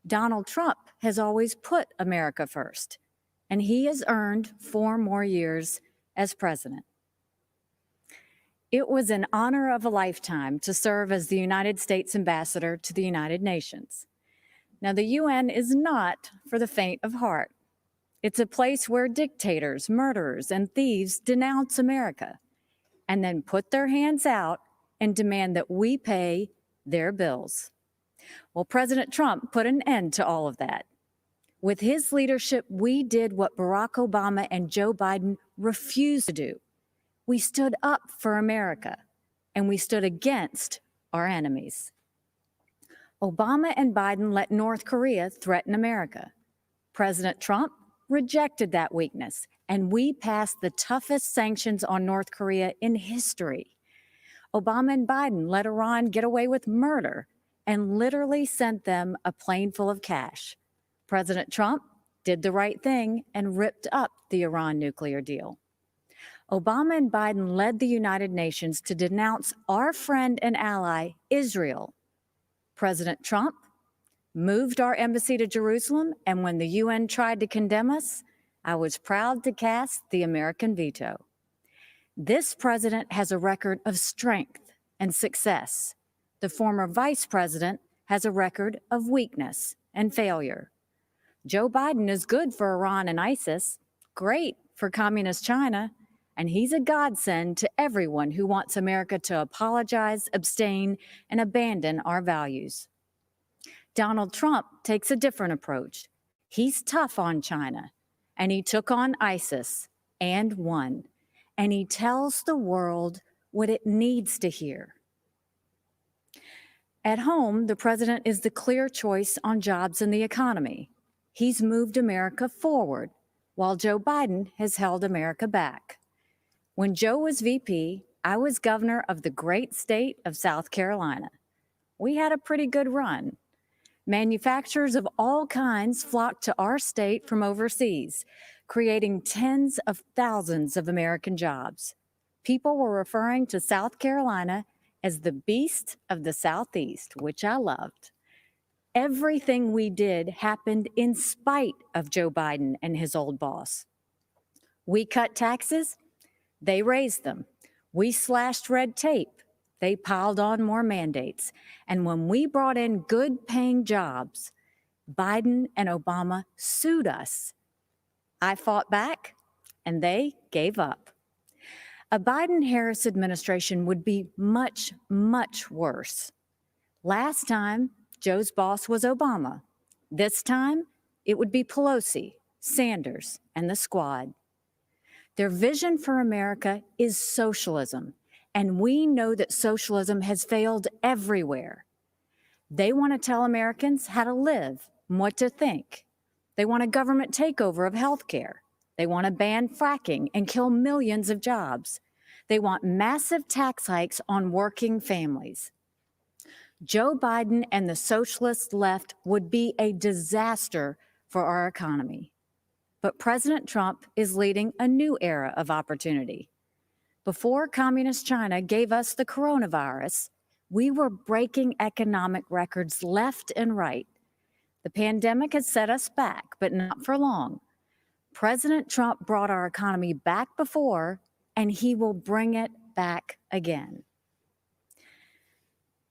Donald Trump has always put America first, and he has earned 4 more years as president. It was an honor of a lifetime to serve as the United States ambassador to the United Nations. Now, the UN is not for the faint of heart. It's a place where dictators, murderers, and thieves denounce America and then put their hands out and demand that we pay their bills. Well, President Trump put an end to all of that. With his leadership, we did what Barack Obama and Joe Biden refused to do. We stood up for America, and we stood against our enemies. Obama and Biden let North Korea threaten America. President Trump rejected that weakness, and we passed the toughest sanctions on North Korea in history. Obama and Biden let Iran get away with murder and literally sent them a plane full of cash. President Trump did the right thing and ripped up the Iran nuclear deal. Obama and Biden led the United Nations to denounce our friend and ally, Israel. President Trump moved our embassy to Jerusalem, and when the UN tried to condemn us, I was proud to cast the American veto. This president has a record of strength and success. The former vice president has a record of weakness and failure. Joe Biden is good for Iran and ISIS, great for communist China, and he's a godsend to everyone who wants America to apologize, abstain, and abandon our values. Donald Trump takes a different approach. He's tough on China, and he took on ISIS and won, and he tells the world what it needs to hear. At home, the president is the clear choice on jobs and the economy. He's moved America forward, while Joe Biden has held America back. When Joe was VP, I was governor of the great state of South Carolina. We had a pretty good run. Manufacturers of all kinds flocked to our state from overseas, creating tens of thousands of American jobs. People were referring to South Carolina as the beast of the Southeast, which I loved. Everything we did happened in spite of Joe Biden and his old boss. We cut taxes, they raised them. We slashed red tape, they piled on more mandates. And when we brought in good-paying jobs, Biden and Obama sued us. I fought back, and they gave up. A Biden-Harris administration would be much, much worse. Last time, Joe's boss was Obama. This time, it would be Pelosi, Sanders, and the squad. Their vision for America is socialism, and we know that socialism has failed everywhere. They want to tell Americans how to live and what to think. They want a government takeover of healthcare. They want to ban fracking and kill millions of jobs. They want massive tax hikes on working families. Joe Biden and the socialist left would be a disaster for our economy. But President Trump is leading a new era of opportunity. Before Communist China gave us the coronavirus, we were breaking economic records left and right. The pandemic has set us back, but not for long. President Trump brought our economy back before, and he will bring it back again.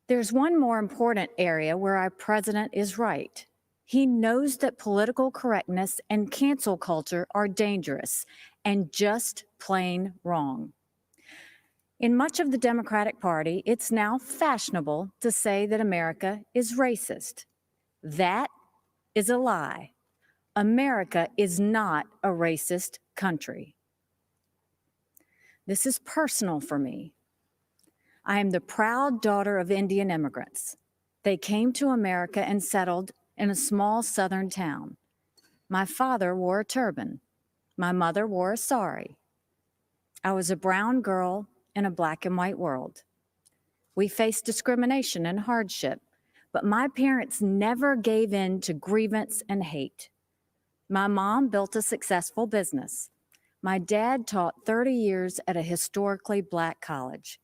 There's one more important area where our president is right. He knows that political correctness and cancel culture are dangerous and just plain wrong. In much of the Democratic Party, it's now fashionable to say that America is racist. That is a lie. America is not a racist country. This is personal for me. I am the proud daughter of Indian immigrants. They came to America and settled in a small southern town. My father wore a turban. My mother wore a sari. I was a brown girl in a black and white world. We faced discrimination and hardship, but my parents never gave in to grievance and hate. My mom built a successful business. My dad taught 30 years at a historically black college,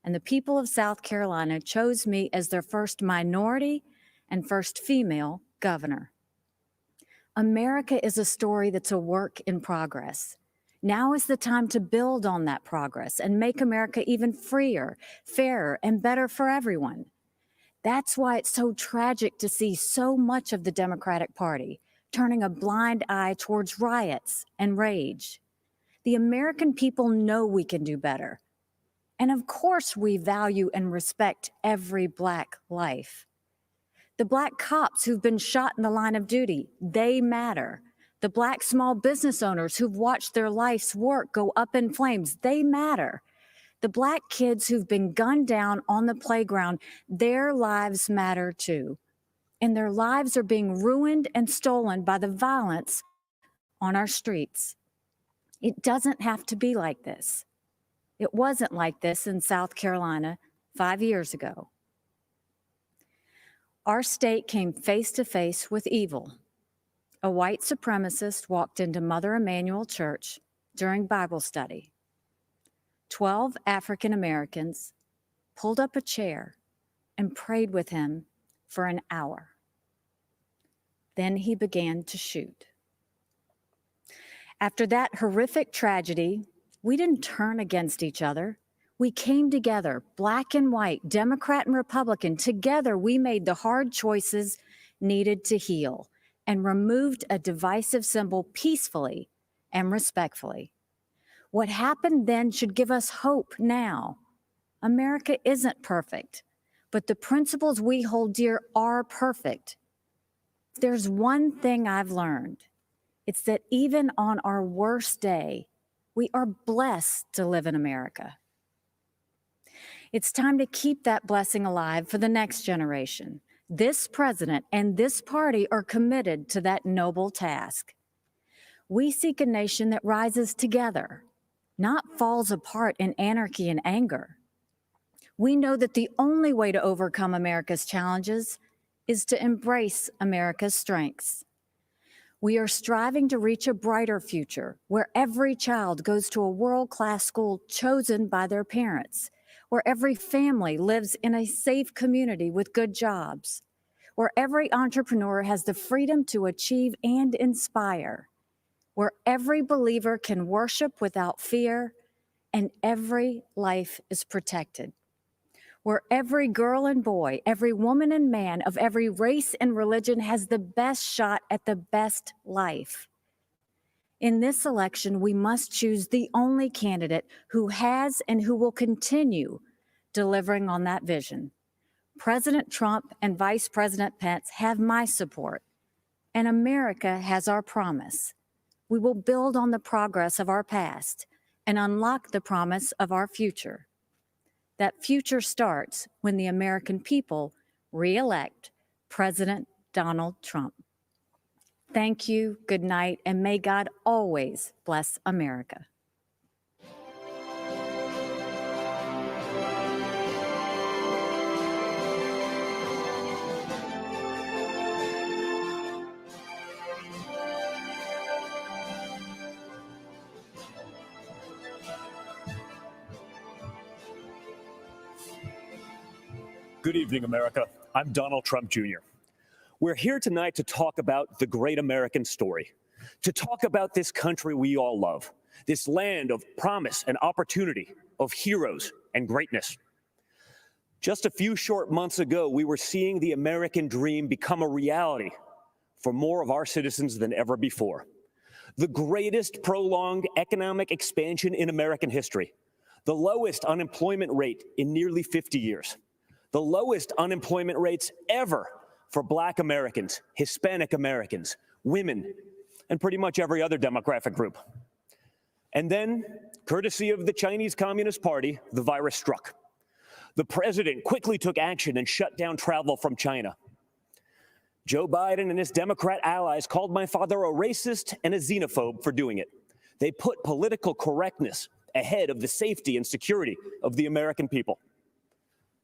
and the people of South Carolina chose me as their first minority and first female governor. America is a story that's a work in progress. Now is the time to build on that progress and make America even freer, fairer, and better for everyone. That's why it's so tragic to see so much of the Democratic Party turning a blind eye towards riots and rage. The American people know we can do better. And of course, we value and respect every Black life. The Black cops who've been shot in the line of duty, they matter. The Black small business owners who've watched their life's work go up in flames, they matter. The Black kids who've been gunned down on the playground, their lives matter too. And their lives are being ruined and stolen by the violence on our streets. It doesn't have to be like this. It wasn't like this in South Carolina 5 years ago. Our state came face to face with evil. A white supremacist walked into Mother Emanuel Church during Bible study. 12 African Americans pulled up a chair and prayed with him for an hour. Then he began to shoot. After that horrific tragedy, we didn't turn against each other. We came together, Black and white, Democrat and Republican. Together, we made the hard choices needed to heal and removed a divisive symbol peacefully and respectfully. What happened then should give us hope now. America isn't perfect, but the principles we hold dear are perfect. There's one thing I've learned. It's that even on our worst day, we are blessed to live in America. It's time to keep that blessing alive for the next generation. This president and this party are committed to that noble task. We seek a nation that rises together, not falls apart in anarchy and anger. We know that the only way to overcome America's challenges is to embrace America's strengths. We are striving to reach a brighter future where every child goes to a world-class school chosen by their parents, where every family lives in a safe community with good jobs, where every entrepreneur has the freedom to achieve and inspire, where every believer can worship without fear and every life is protected, where every girl and boy, every woman and man of every race and religion has the best shot at the best life. In this election, we must choose the only candidate who has and who will continue delivering on that vision. President Trump and Vice President Pence have my support, and America has our promise. We will build on the progress of our past and unlock the promise of our future. That future starts when the American people re-elect President Donald Trump. Thank you, good night, and may God always bless America. Good evening, America. I'm Donald Trump Jr. We're here tonight to talk about the great American story, to talk about this country we all love, this land of promise and opportunity, of heroes and greatness. Just a few short months ago, we were seeing the American dream become a reality for more of our citizens than ever before. The greatest prolonged economic expansion in American history, the lowest unemployment rate in nearly 50 years. The lowest unemployment rates ever for Black Americans, Hispanic Americans, women, and pretty much every other demographic group. And then, courtesy of the Chinese Communist Party, the virus struck. The president quickly took action and shut down travel from China. Joe Biden and his Democrat allies called my father a racist and a xenophobe for doing it. They put political correctness ahead of the safety and security of the American people.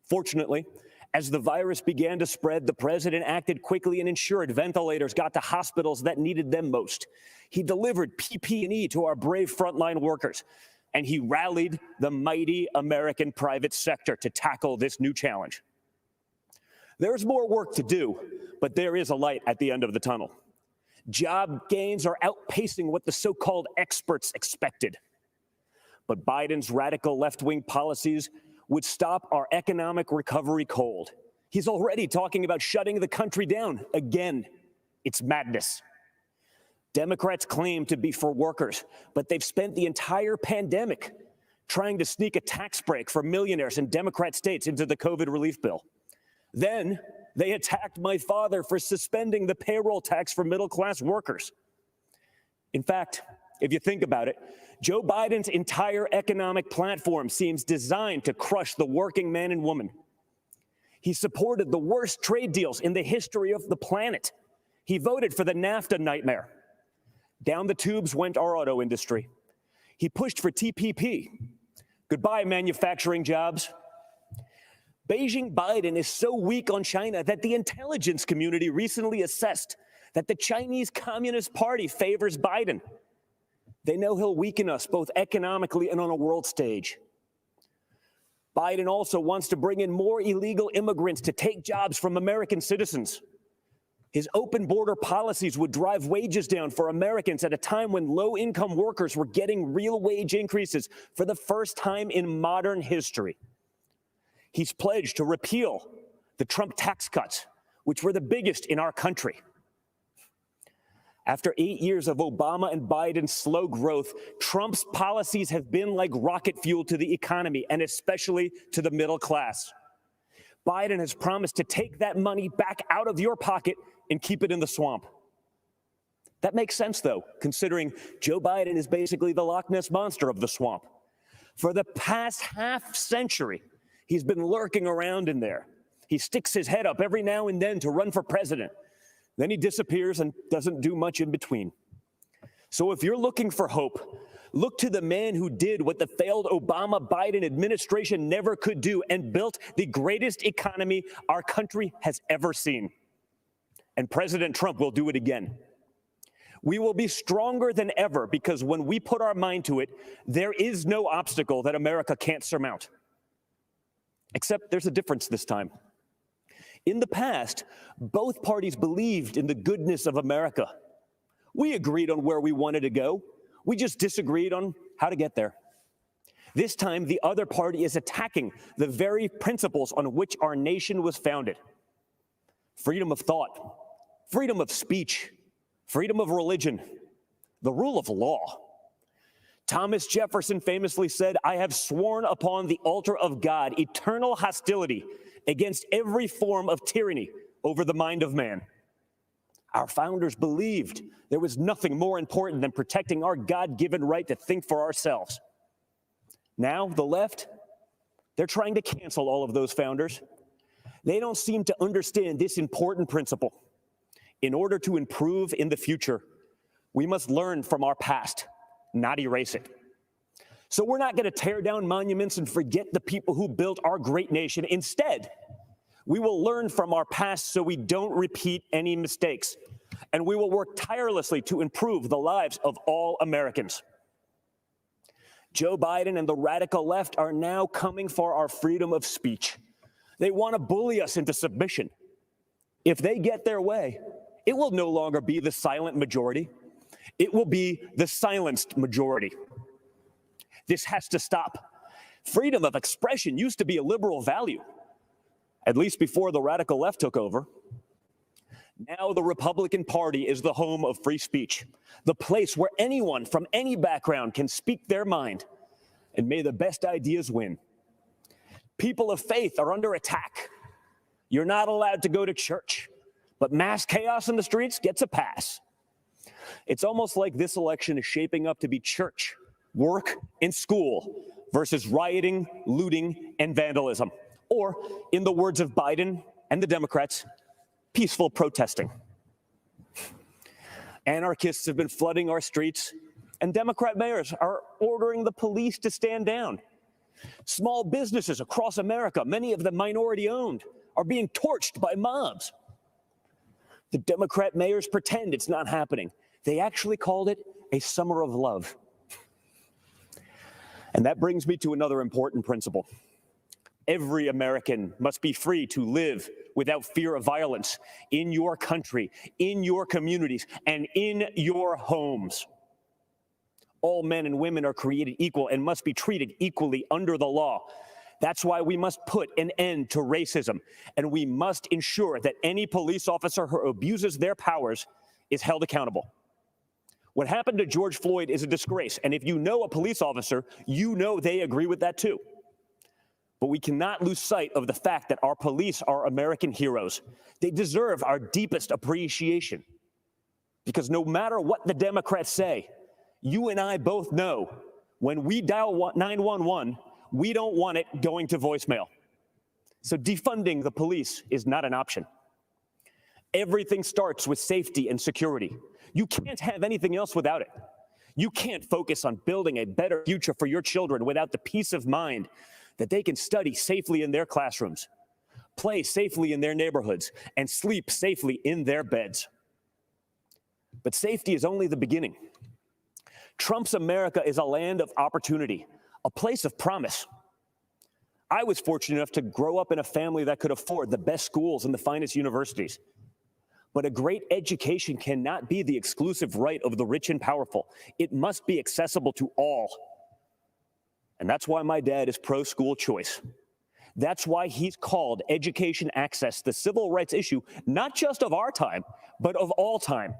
Fortunately, as the virus began to spread, the president acted quickly and ensured ventilators got to hospitals that needed them most. He delivered PPE to our brave frontline workers, and he rallied the mighty American private sector to tackle this new challenge. There's more work to do, but there is a light at the end of the tunnel. Job gains are outpacing what the so-called experts expected. But Biden's radical left-wing policies would stop our economic recovery cold. He's already talking about shutting the country down again. It's madness. Democrats claim to be for workers, but they've spent the entire pandemic trying to sneak a tax break for millionaires in Democrat states into the COVID relief bill. Then they attacked my father for suspending the payroll tax for middle-class workers. In fact, if you think about it, Joe Biden's entire economic platform seems designed to crush the working man and woman. He supported the worst trade deals in the history of the planet. He voted for the NAFTA nightmare. Down the tubes went our auto industry. He pushed for TPP. Goodbye, manufacturing jobs. Beijing Biden is so weak on China that the intelligence community recently assessed that the Chinese Communist Party favors Biden. They know he'll weaken us both economically and on a world stage. Biden also wants to bring in more illegal immigrants to take jobs from American citizens. His open border policies would drive wages down for Americans at a time when low-income workers were getting real wage increases for the first time in modern history. He's pledged to repeal the Trump tax cuts, which were the biggest in our country. After 8 years of Obama and Biden's slow growth, Trump's policies have been like rocket fuel to the economy and especially to the middle class. Biden has promised to take that money back out of your pocket and keep it in the swamp. That makes sense, though, considering Joe Biden is basically the Loch Ness Monster of the swamp. For the past half century, he's been lurking around in there. He sticks his head up every now and then to run for president. Then he disappears and doesn't do much in between. So if you're looking for hope, look to the man who did what the failed Obama-Biden administration never could do and built the greatest economy our country has ever seen. And President Trump will do it again. We will be stronger than ever because when we put our mind to it, there is no obstacle that America can't surmount. Except there's a difference this time. In the past, both parties believed in the goodness of America. We agreed on where we wanted to go. We just disagreed on how to get there. This time, the other party is attacking the very principles on which our nation was founded. Freedom of thought, freedom of speech, freedom of religion, the rule of law. Thomas Jefferson famously said, "I have sworn upon the altar of God eternal hostility against every form of tyranny over the mind of man." Our founders believed there was nothing more important than protecting our God-given right to think for ourselves. Now, the left, they're trying to cancel all of those founders. They don't seem to understand this important principle. In order to improve in the future, we must learn from our past, not erase it. So we're not going to tear down monuments and forget the people who built our great nation. Instead, we will learn from our past so we don't repeat any mistakes. And we will work tirelessly to improve the lives of all Americans. Joe Biden and the radical left are now coming for our freedom of speech. They want to bully us into submission. If they get their way, it will no longer be the silent majority. It will be the silenced majority. This has to stop. Freedom of expression used to be a liberal value, at least before the radical left took over. Now the Republican Party is the home of free speech, the place where anyone from any background can speak their mind, and may the best ideas win. People of faith are under attack. You're not allowed to go to church, but mass chaos in the streets gets a pass. It's almost like this election is shaping up to be church, work, and school versus rioting, looting, and vandalism. Or, in the words of Biden and the Democrats, peaceful protesting. Anarchists have been flooding our streets, and Democrat mayors are ordering the police to stand down. Small businesses across America, many of them minority-owned, are being torched by mobs. The Democrat mayors pretend it's not happening. They actually called it a summer of love. And that brings me to another important principle. Every American must be free to live without fear of violence in your country, in your communities, and in your homes. All men and women are created equal and must be treated equally under the law. That's why we must put an end to racism, and we must ensure that any police officer who abuses their powers is held accountable. What happened to George Floyd is a disgrace, and if you know a police officer, you know they agree with that too. But we cannot lose sight of the fact that our police are American heroes. They deserve our deepest appreciation. Because no matter what the Democrats say, you and I both know when we dial 911, we don't want it going to voicemail. So defunding the police is not an option. Everything starts with safety and security. You can't have anything else without it. You can't focus on building a better future for your children without the peace of mind that they can study safely in their classrooms, play safely in their neighborhoods, and sleep safely in their beds. But safety is only the beginning. Trump's America is a land of opportunity, a place of promise. I was fortunate enough to grow up in a family that could afford the best schools and the finest universities. But a great education cannot be the exclusive right of the rich and powerful. It must be accessible to all. And that's why my dad is pro-school choice. That's why he's called education access the civil rights issue, not just of our time, but of all time.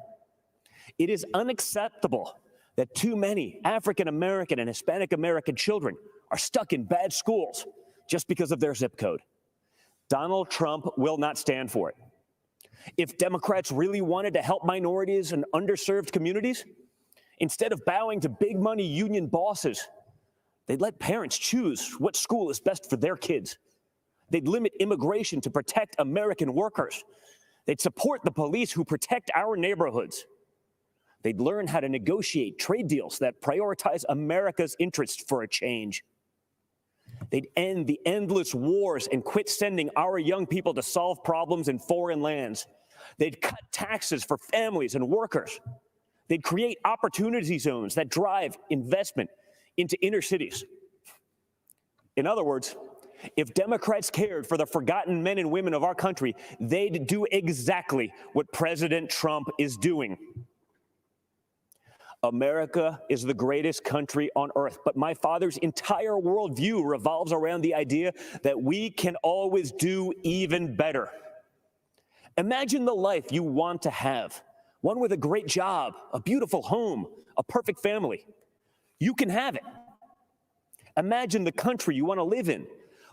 It is unacceptable that too many African American and Hispanic American children are stuck in bad schools just because of their zip code. Donald Trump will not stand for it. If Democrats really wanted to help minorities and underserved communities, instead of bowing to big money union bosses, they'd let parents choose what school is best for their kids. They'd limit immigration to protect American workers. They'd support the police who protect our neighborhoods. They'd learn how to negotiate trade deals that prioritize America's interests for a change. They'd end the endless wars and quit sending our young people to solve problems in foreign lands. They'd cut taxes for families and workers. They'd create opportunity zones that drive investment into inner cities. In other words, if Democrats cared for the forgotten men and women of our country, they'd do exactly what President Trump is doing. America is the greatest country on earth, but my father's entire worldview revolves around the idea that we can always do even better. Imagine the life you want to have, one with a great job, a beautiful home, a perfect family. You can have it. Imagine the country you want to live in,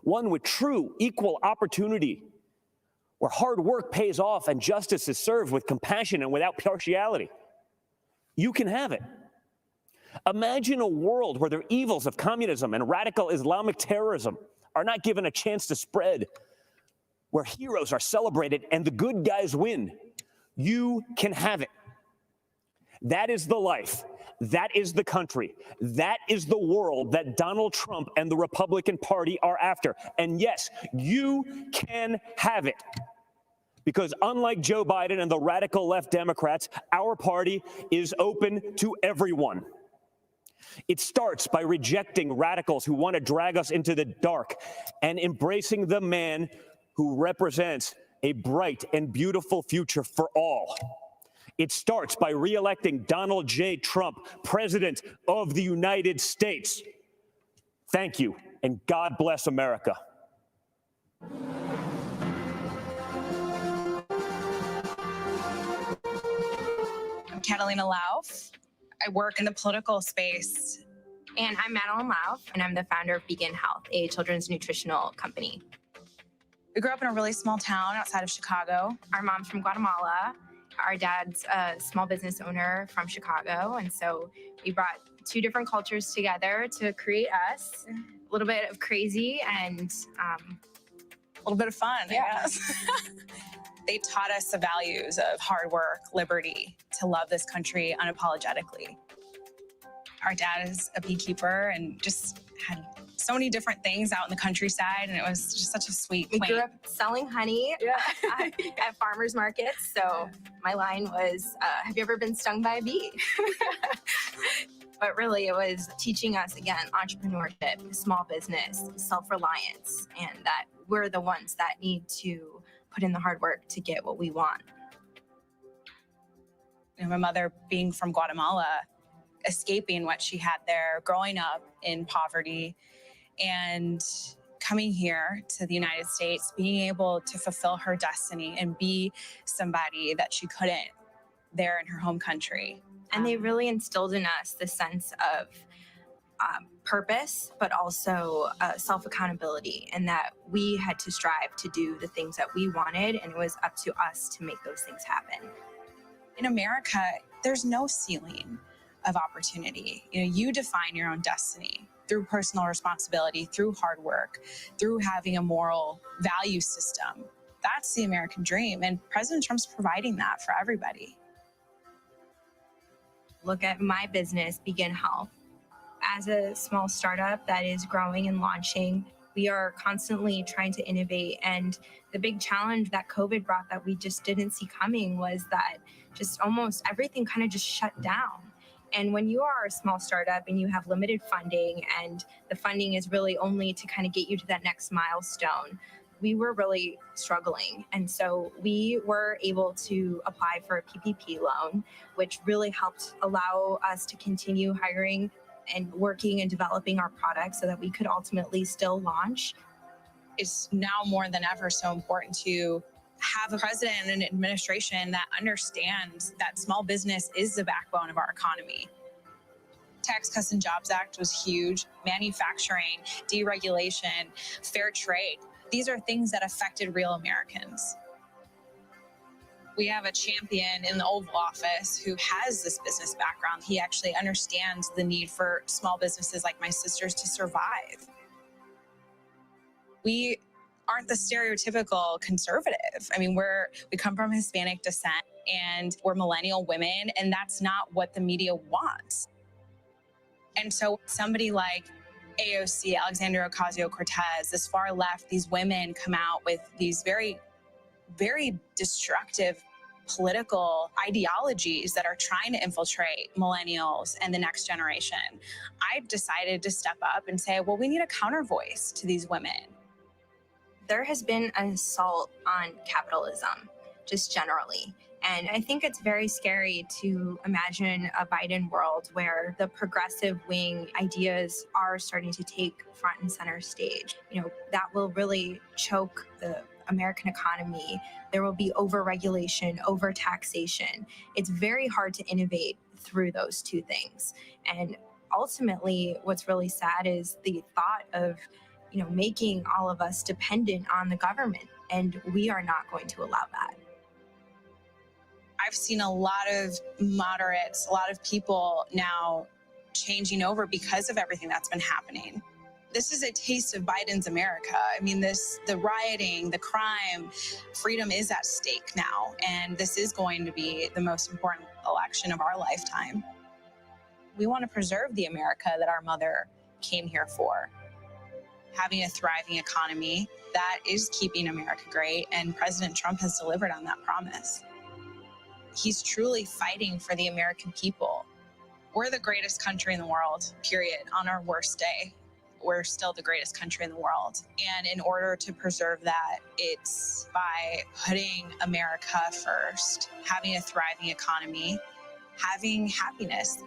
one with true equal opportunity, where hard work pays off and justice is served with compassion and without partiality. You can have it. Imagine a world where the evils of communism and radical Islamic terrorism are not given a chance to spread, where heroes are celebrated and the good guys win. You can have it. That is the life. That is the country. That is the world that Donald Trump and the Republican Party are after. And yes, you can have it. Because unlike Joe Biden and the radical left Democrats, our party is open to everyone. It starts by rejecting radicals who want to drag us into the dark and embracing the man who represents a bright and beautiful future for all. It starts by re-electing Donald J. Trump, President of the United States. Thank you, and God bless America. I'm Catalina Lauf. I work in the political space. And I'm Madeline Lauf, and I'm the founder of Begin Health, a children's nutritional company. We grew up in a really small town outside of Chicago. Our mom's from Guatemala. Our dad's a small business owner from Chicago. And so we brought two different cultures together to create us. A little bit of crazy and a little bit of fun, yeah. I guess. They taught us the values of hard work, liberty, to love this country unapologetically. Our dad is a beekeeper and just had so many different things out in the countryside, and it was just such a sweet We quaint. grew up selling honey at farmers markets. So my line was, have you ever been stung by a bee? But really, it was teaching us, again, entrepreneurship, small business, self-reliance, and that we're the ones that need to put in the hard work to get what we want. You know, my mother being from Guatemala, escaping what she had there, growing up in poverty, and coming here to the United States, being able to fulfill her destiny and be somebody that she couldn't there in her home country. And they really instilled in us the sense of purpose, but also self-accountability, and that we had to strive to do the things that we wanted, and it was up to us to make those things happen. In America, there's no ceiling of opportunity. You know, you define your own destiny through personal responsibility, through hard work, through having a moral value system. That's the American dream, and President Trump's providing that for everybody. Look at my business, Begin Health. As a small startup that is growing and launching, we are constantly trying to innovate. And the big challenge that COVID brought that we just didn't see coming was that just almost everything kind of just shut down. And when you are a small startup and you have limited funding, and the funding is really only to kind of get you to that next milestone, we were really struggling. And so we were able to apply for a PPP loan, which really helped allow us to continue hiring and working and developing our products so that we could ultimately still launch. It's now more than ever so important to have a president and an administration that understands that small business is the backbone of our economy. Tax Cuts and Jobs Act was huge. Manufacturing, deregulation, fair trade. These are things that affected real Americans. We have a champion in the Oval Office who has this business background. He actually understands the need for small businesses like my sisters to survive. We aren't the stereotypical conservative. I mean, we come from Hispanic descent and we're millennial women, and that's not what the media wants. And so somebody like AOC, Alexandria Ocasio-Cortez, this far left, these women come out with these very, very destructive political ideologies that are trying to infiltrate millennials and the next generation. I've decided to step up and say, well, we need a counter voice to these women. There has been an assault on capitalism, just generally. And I think it's very scary to imagine a Biden world where the progressive wing ideas are starting to take front and center stage. You know, that will really choke the American economy. There will be over-regulation, over-taxation. It's very hard to innovate through those two things. And ultimately, what's really sad is the thought of, you know, making all of us dependent on the government. And we are not going to allow that. I've seen a lot of moderates, a lot of people now changing over because of everything that's been happening. This is a taste of Biden's America. I mean, the rioting, the crime, freedom is at stake now. And this is going to be the most important election of our lifetime. We want to preserve the America that our mother came here for. Having a thriving economy, that is keeping America great. And President Trump has delivered on that promise. He's truly fighting for the American people. We're the greatest country in the world, period. On our worst day, we're still the greatest country in the world. And in order to preserve that, it's by putting America first, having a thriving economy, having happiness.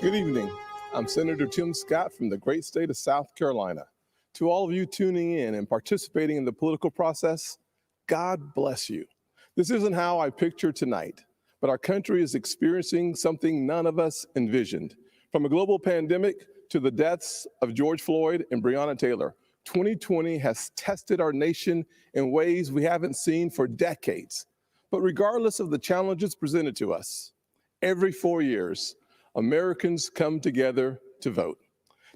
Good evening. I'm Senator Tim Scott from the great state of South Carolina. To all of you tuning in and participating in the political process, God bless you. This isn't how I picture tonight, but our country is experiencing something none of us envisioned. From a global pandemic to the deaths of George Floyd and Breonna Taylor, 2020 has tested our nation in ways we haven't seen for decades. But regardless of the challenges presented to us, every 4 years, Americans come together to vote,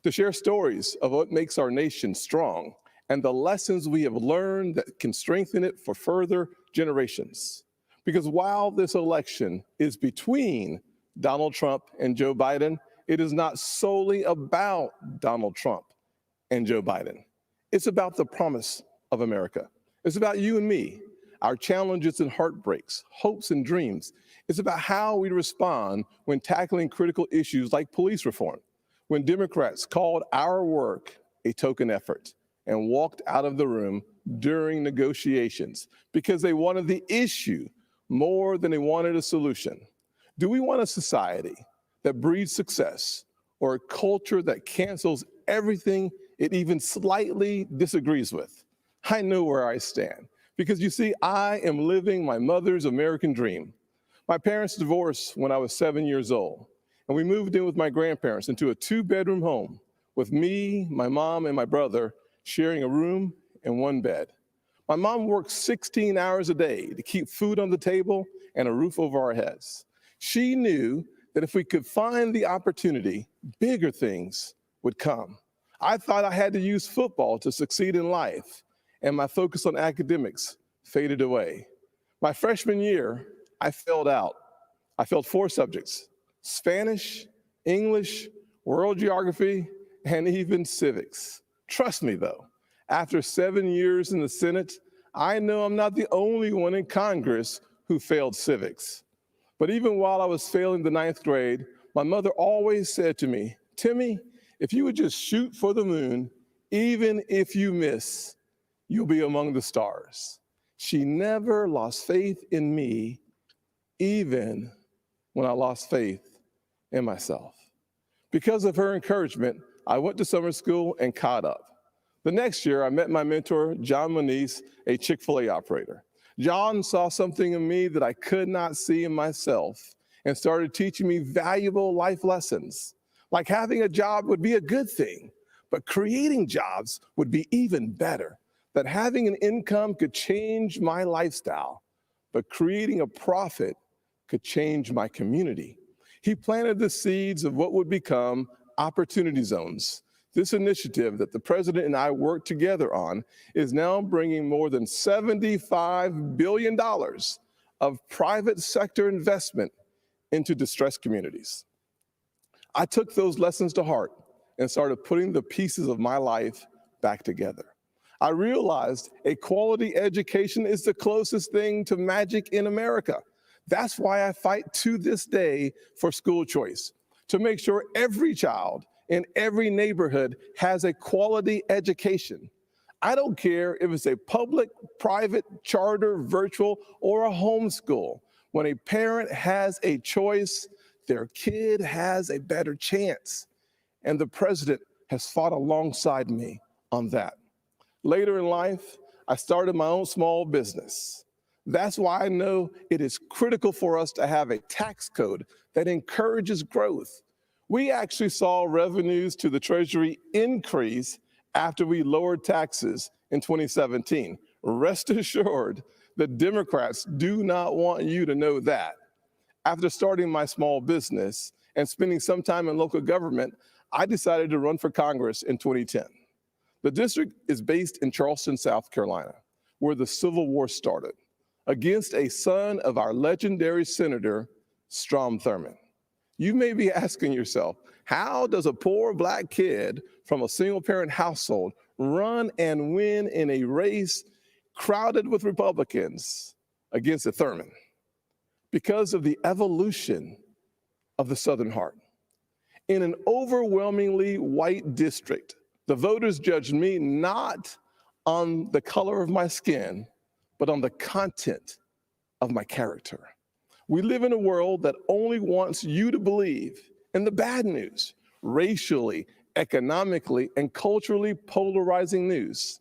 to share stories of what makes our nation strong and the lessons we have learned that can strengthen it for further generations. Because while this election is between Donald Trump and Joe Biden, it is not solely about Donald Trump and Joe Biden. It's about the promise of America. It's about you and me, our challenges and heartbreaks, hopes and dreams. It's about how we respond when tackling critical issues like police reform, when Democrats called our work a token effort and walked out of the room during negotiations because they wanted the issue more than they wanted a solution. Do we want a society that breeds success or a culture that cancels everything it even slightly disagrees with? I know where I stand because you see, I am living my mother's American dream. My parents divorced when I was 7 years old, and we moved in with my grandparents into a 2-bedroom home with me, my mom, and my brother sharing a room and one bed. My mom worked 16 hours a day to keep food on the table and a roof over our heads. She knew that if we could find the opportunity, bigger things would come. I thought I had to use football to succeed in life, and my focus on academics faded away. My freshman year, I failed out. I failed 4 subjects: Spanish, English, world geography, and even civics. Trust me though, after 7 years in the Senate, I know I'm not the only one in Congress who failed civics. But even while I was failing the 9th grade, my mother always said to me, "Timmy, if you would just shoot for the moon, even if you miss, you'll be among the stars." She never lost faith in me, even when I lost faith in myself. Because of her encouragement, I went to summer school and caught up. The next year, I met my mentor, John Moniz, a Chick-fil-A operator. John saw something in me that I could not see in myself and started teaching me valuable life lessons. Like having a job would be a good thing, but creating jobs would be even better. That having an income could change my lifestyle, but creating a profit could change my community. He planted the seeds of what would become Opportunity Zones. This initiative that the president and I worked together on is now bringing more than $75 billion of private sector investment into distressed communities. I took those lessons to heart and started putting the pieces of my life back together. I realized a quality education is the closest thing to magic in America. That's why I fight to this day for school choice, to make sure every child in every neighborhood has a quality education. I don't care if it's a public, private, charter, virtual, or a homeschool. When a parent has a choice, their kid has a better chance. And the president has fought alongside me on that. Later in life, I started my own small business. That's why I know it is critical for us to have a tax code that encourages growth. We actually saw revenues to the Treasury increase after we lowered taxes in 2017. Rest assured, The Democrats do not want you to know that. After starting my small business and spending some time in local government, I decided to run for Congress in 2010. The district is based in Charleston, South Carolina, where the Civil War started, against a son of our legendary Senator, Strom Thurmond. You may be asking yourself, how does a poor Black kid from a single-parent household run and win in a race crowded with Republicans against a Thurmond? Because of the evolution of the Southern heart. In an overwhelmingly white district, the voters judged me not on the color of my skin, but on the content of my character. We live in a world that only wants you to believe in the bad news, racially, economically, and culturally polarizing news.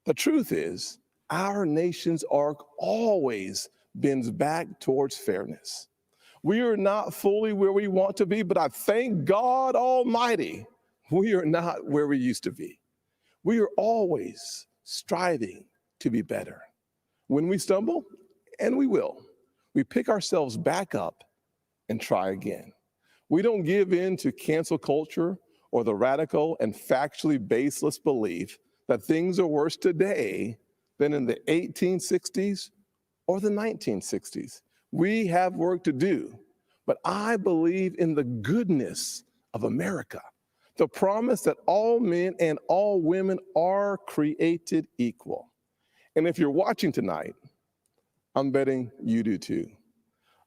The truth is, our nation's arc always bends back towards fairness. We are not fully where we want to be, but I thank God Almighty, we are not where we used to be. We are always striving to be better. When we stumble, and we will, we pick ourselves back up and try again. We don't give in to cancel culture or the radical and factually baseless belief that things are worse today than in the 1860s or the 1960s. We have work to do, but I believe in the goodness of America, the promise that all men and all women are created equal. And if you're watching tonight, I'm betting you do too.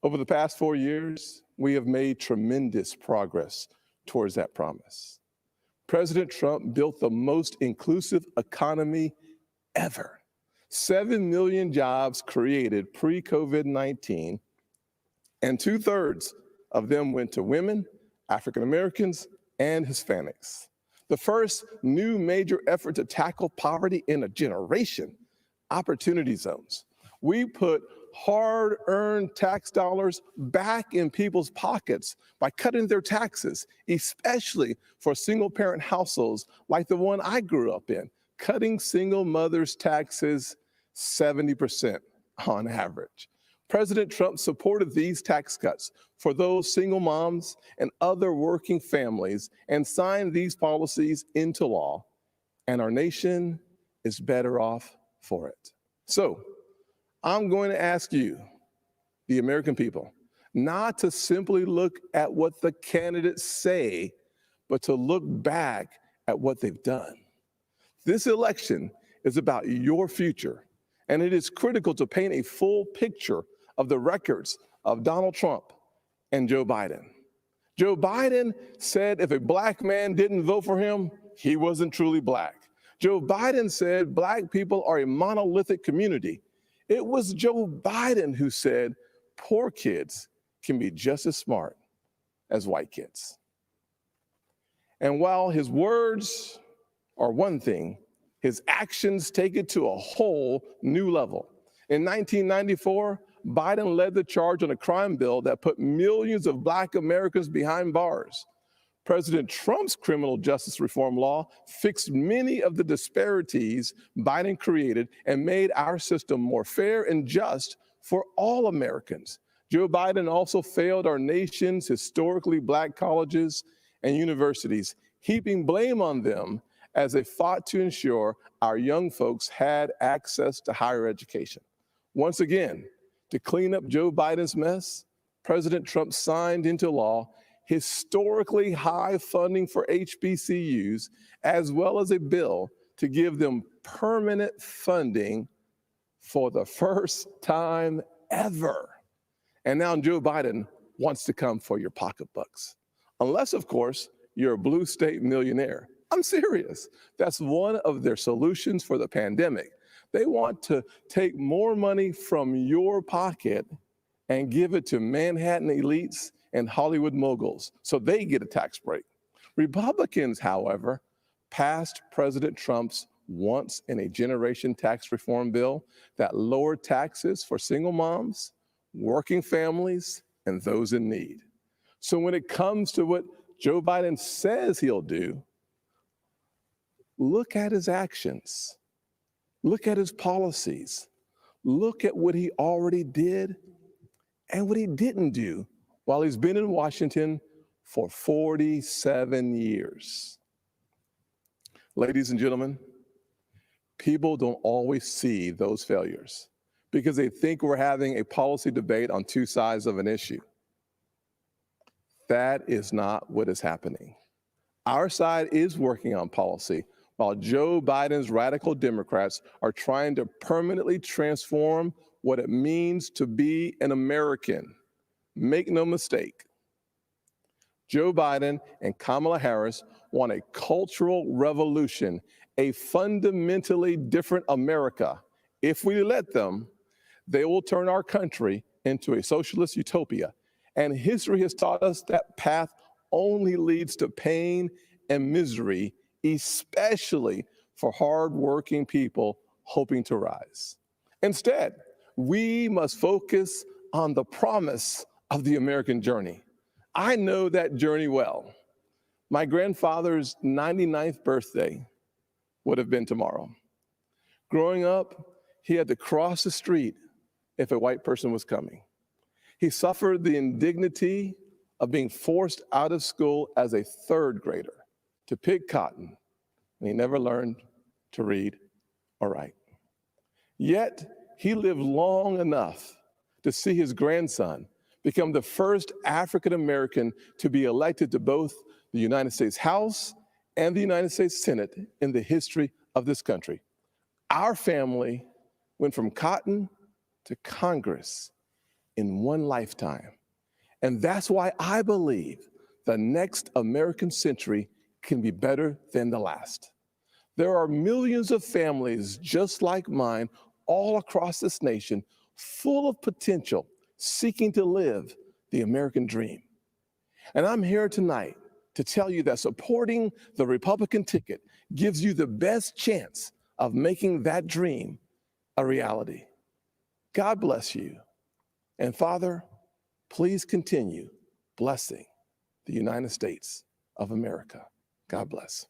Over the past 4 years, we have made tremendous progress towards that promise. President Trump built the most inclusive economy ever. 7 million jobs created pre-COVID-19, and 2/3 of them went to women, African Americans, and Hispanics. The first new major effort to tackle poverty in a generation, opportunity zones. We put hard-earned tax dollars back in people's pockets by cutting their taxes, especially for single-parent households like the one I grew up in, cutting single mothers' taxes 70% on average. President Trump supported these tax cuts for those single moms and other working families and signed these policies into law, and our nation is better off for it. So, I'm going to ask you, the American people, not to simply look at what the candidates say, but to look back at what they've done. This election is about your future, and it is critical to paint a full picture of the records of Donald Trump and Joe Biden. Joe Biden said if a Black man didn't vote for him, he wasn't truly Black. Joe Biden said Black people are a monolithic community. It was Joe Biden who said poor kids can be just as smart as white kids. And while his words are one thing, his actions take it to a whole new level. In 1994, Biden led the charge on a crime bill that put millions of Black Americans behind bars. President Trump's criminal justice reform law fixed many of the disparities Biden created and made our system more fair and just for all Americans. Joe Biden also failed our nation's historically Black colleges and universities, heaping blame on them as they fought to ensure our young folks had access to higher education. Once again, to clean up Joe Biden's mess, President Trump signed into law historically high funding for HBCUs, as well as a bill to give them permanent funding for the first time ever. And now Joe Biden wants to come for your pocketbooks. Unless, of course, you're a blue state millionaire. I'm serious. That's one of their solutions for the pandemic. They want to take more money from your pocket and give it to Manhattan elites and Hollywood moguls so they get a tax break. Republicans, however, passed President Trump's once-in-a-generation tax reform bill that lowered taxes for single moms, working families, and those in need. So when it comes to what Joe Biden says he'll do, look at his actions. Look at his policies. look at what he already did and what he didn't do while he's been in Washington for 47 years. Ladies and gentlemen, people don't always see those failures because they think we're having a policy debate on two sides of an issue. That is not what is happening. Our side is working on policy, while Joe Biden's radical Democrats are trying to permanently transform what it means to be an American. Make no mistake, Joe Biden and Kamala Harris want a cultural revolution, a fundamentally different America. If we let them, they will turn our country into a socialist utopia. And history has taught us that path only leads to pain and misery, especially for hardworking people hoping to rise. Instead, we must focus on the promise of the American journey. I know that journey well. My grandfather's 99th birthday would have been tomorrow. Growing up, he had to cross the street if a white person was coming. He suffered the indignity of being forced out of school as a third grader to pick cotton, and he never learned to read or write. Yet, he lived long enough to see his grandson become the first African American to be elected to both the United States House and the United States Senate in the history of this country. Our family went from cotton to Congress in one lifetime. And that's why I believe the next American century can be better than the last. There are millions of families just like mine all across this nation, full of potential, seeking to live the American dream. And I'm here tonight to tell you that supporting the Republican ticket gives you the best chance of making that dream a reality. God bless you. And Father, please continue blessing the United States of America. God bless.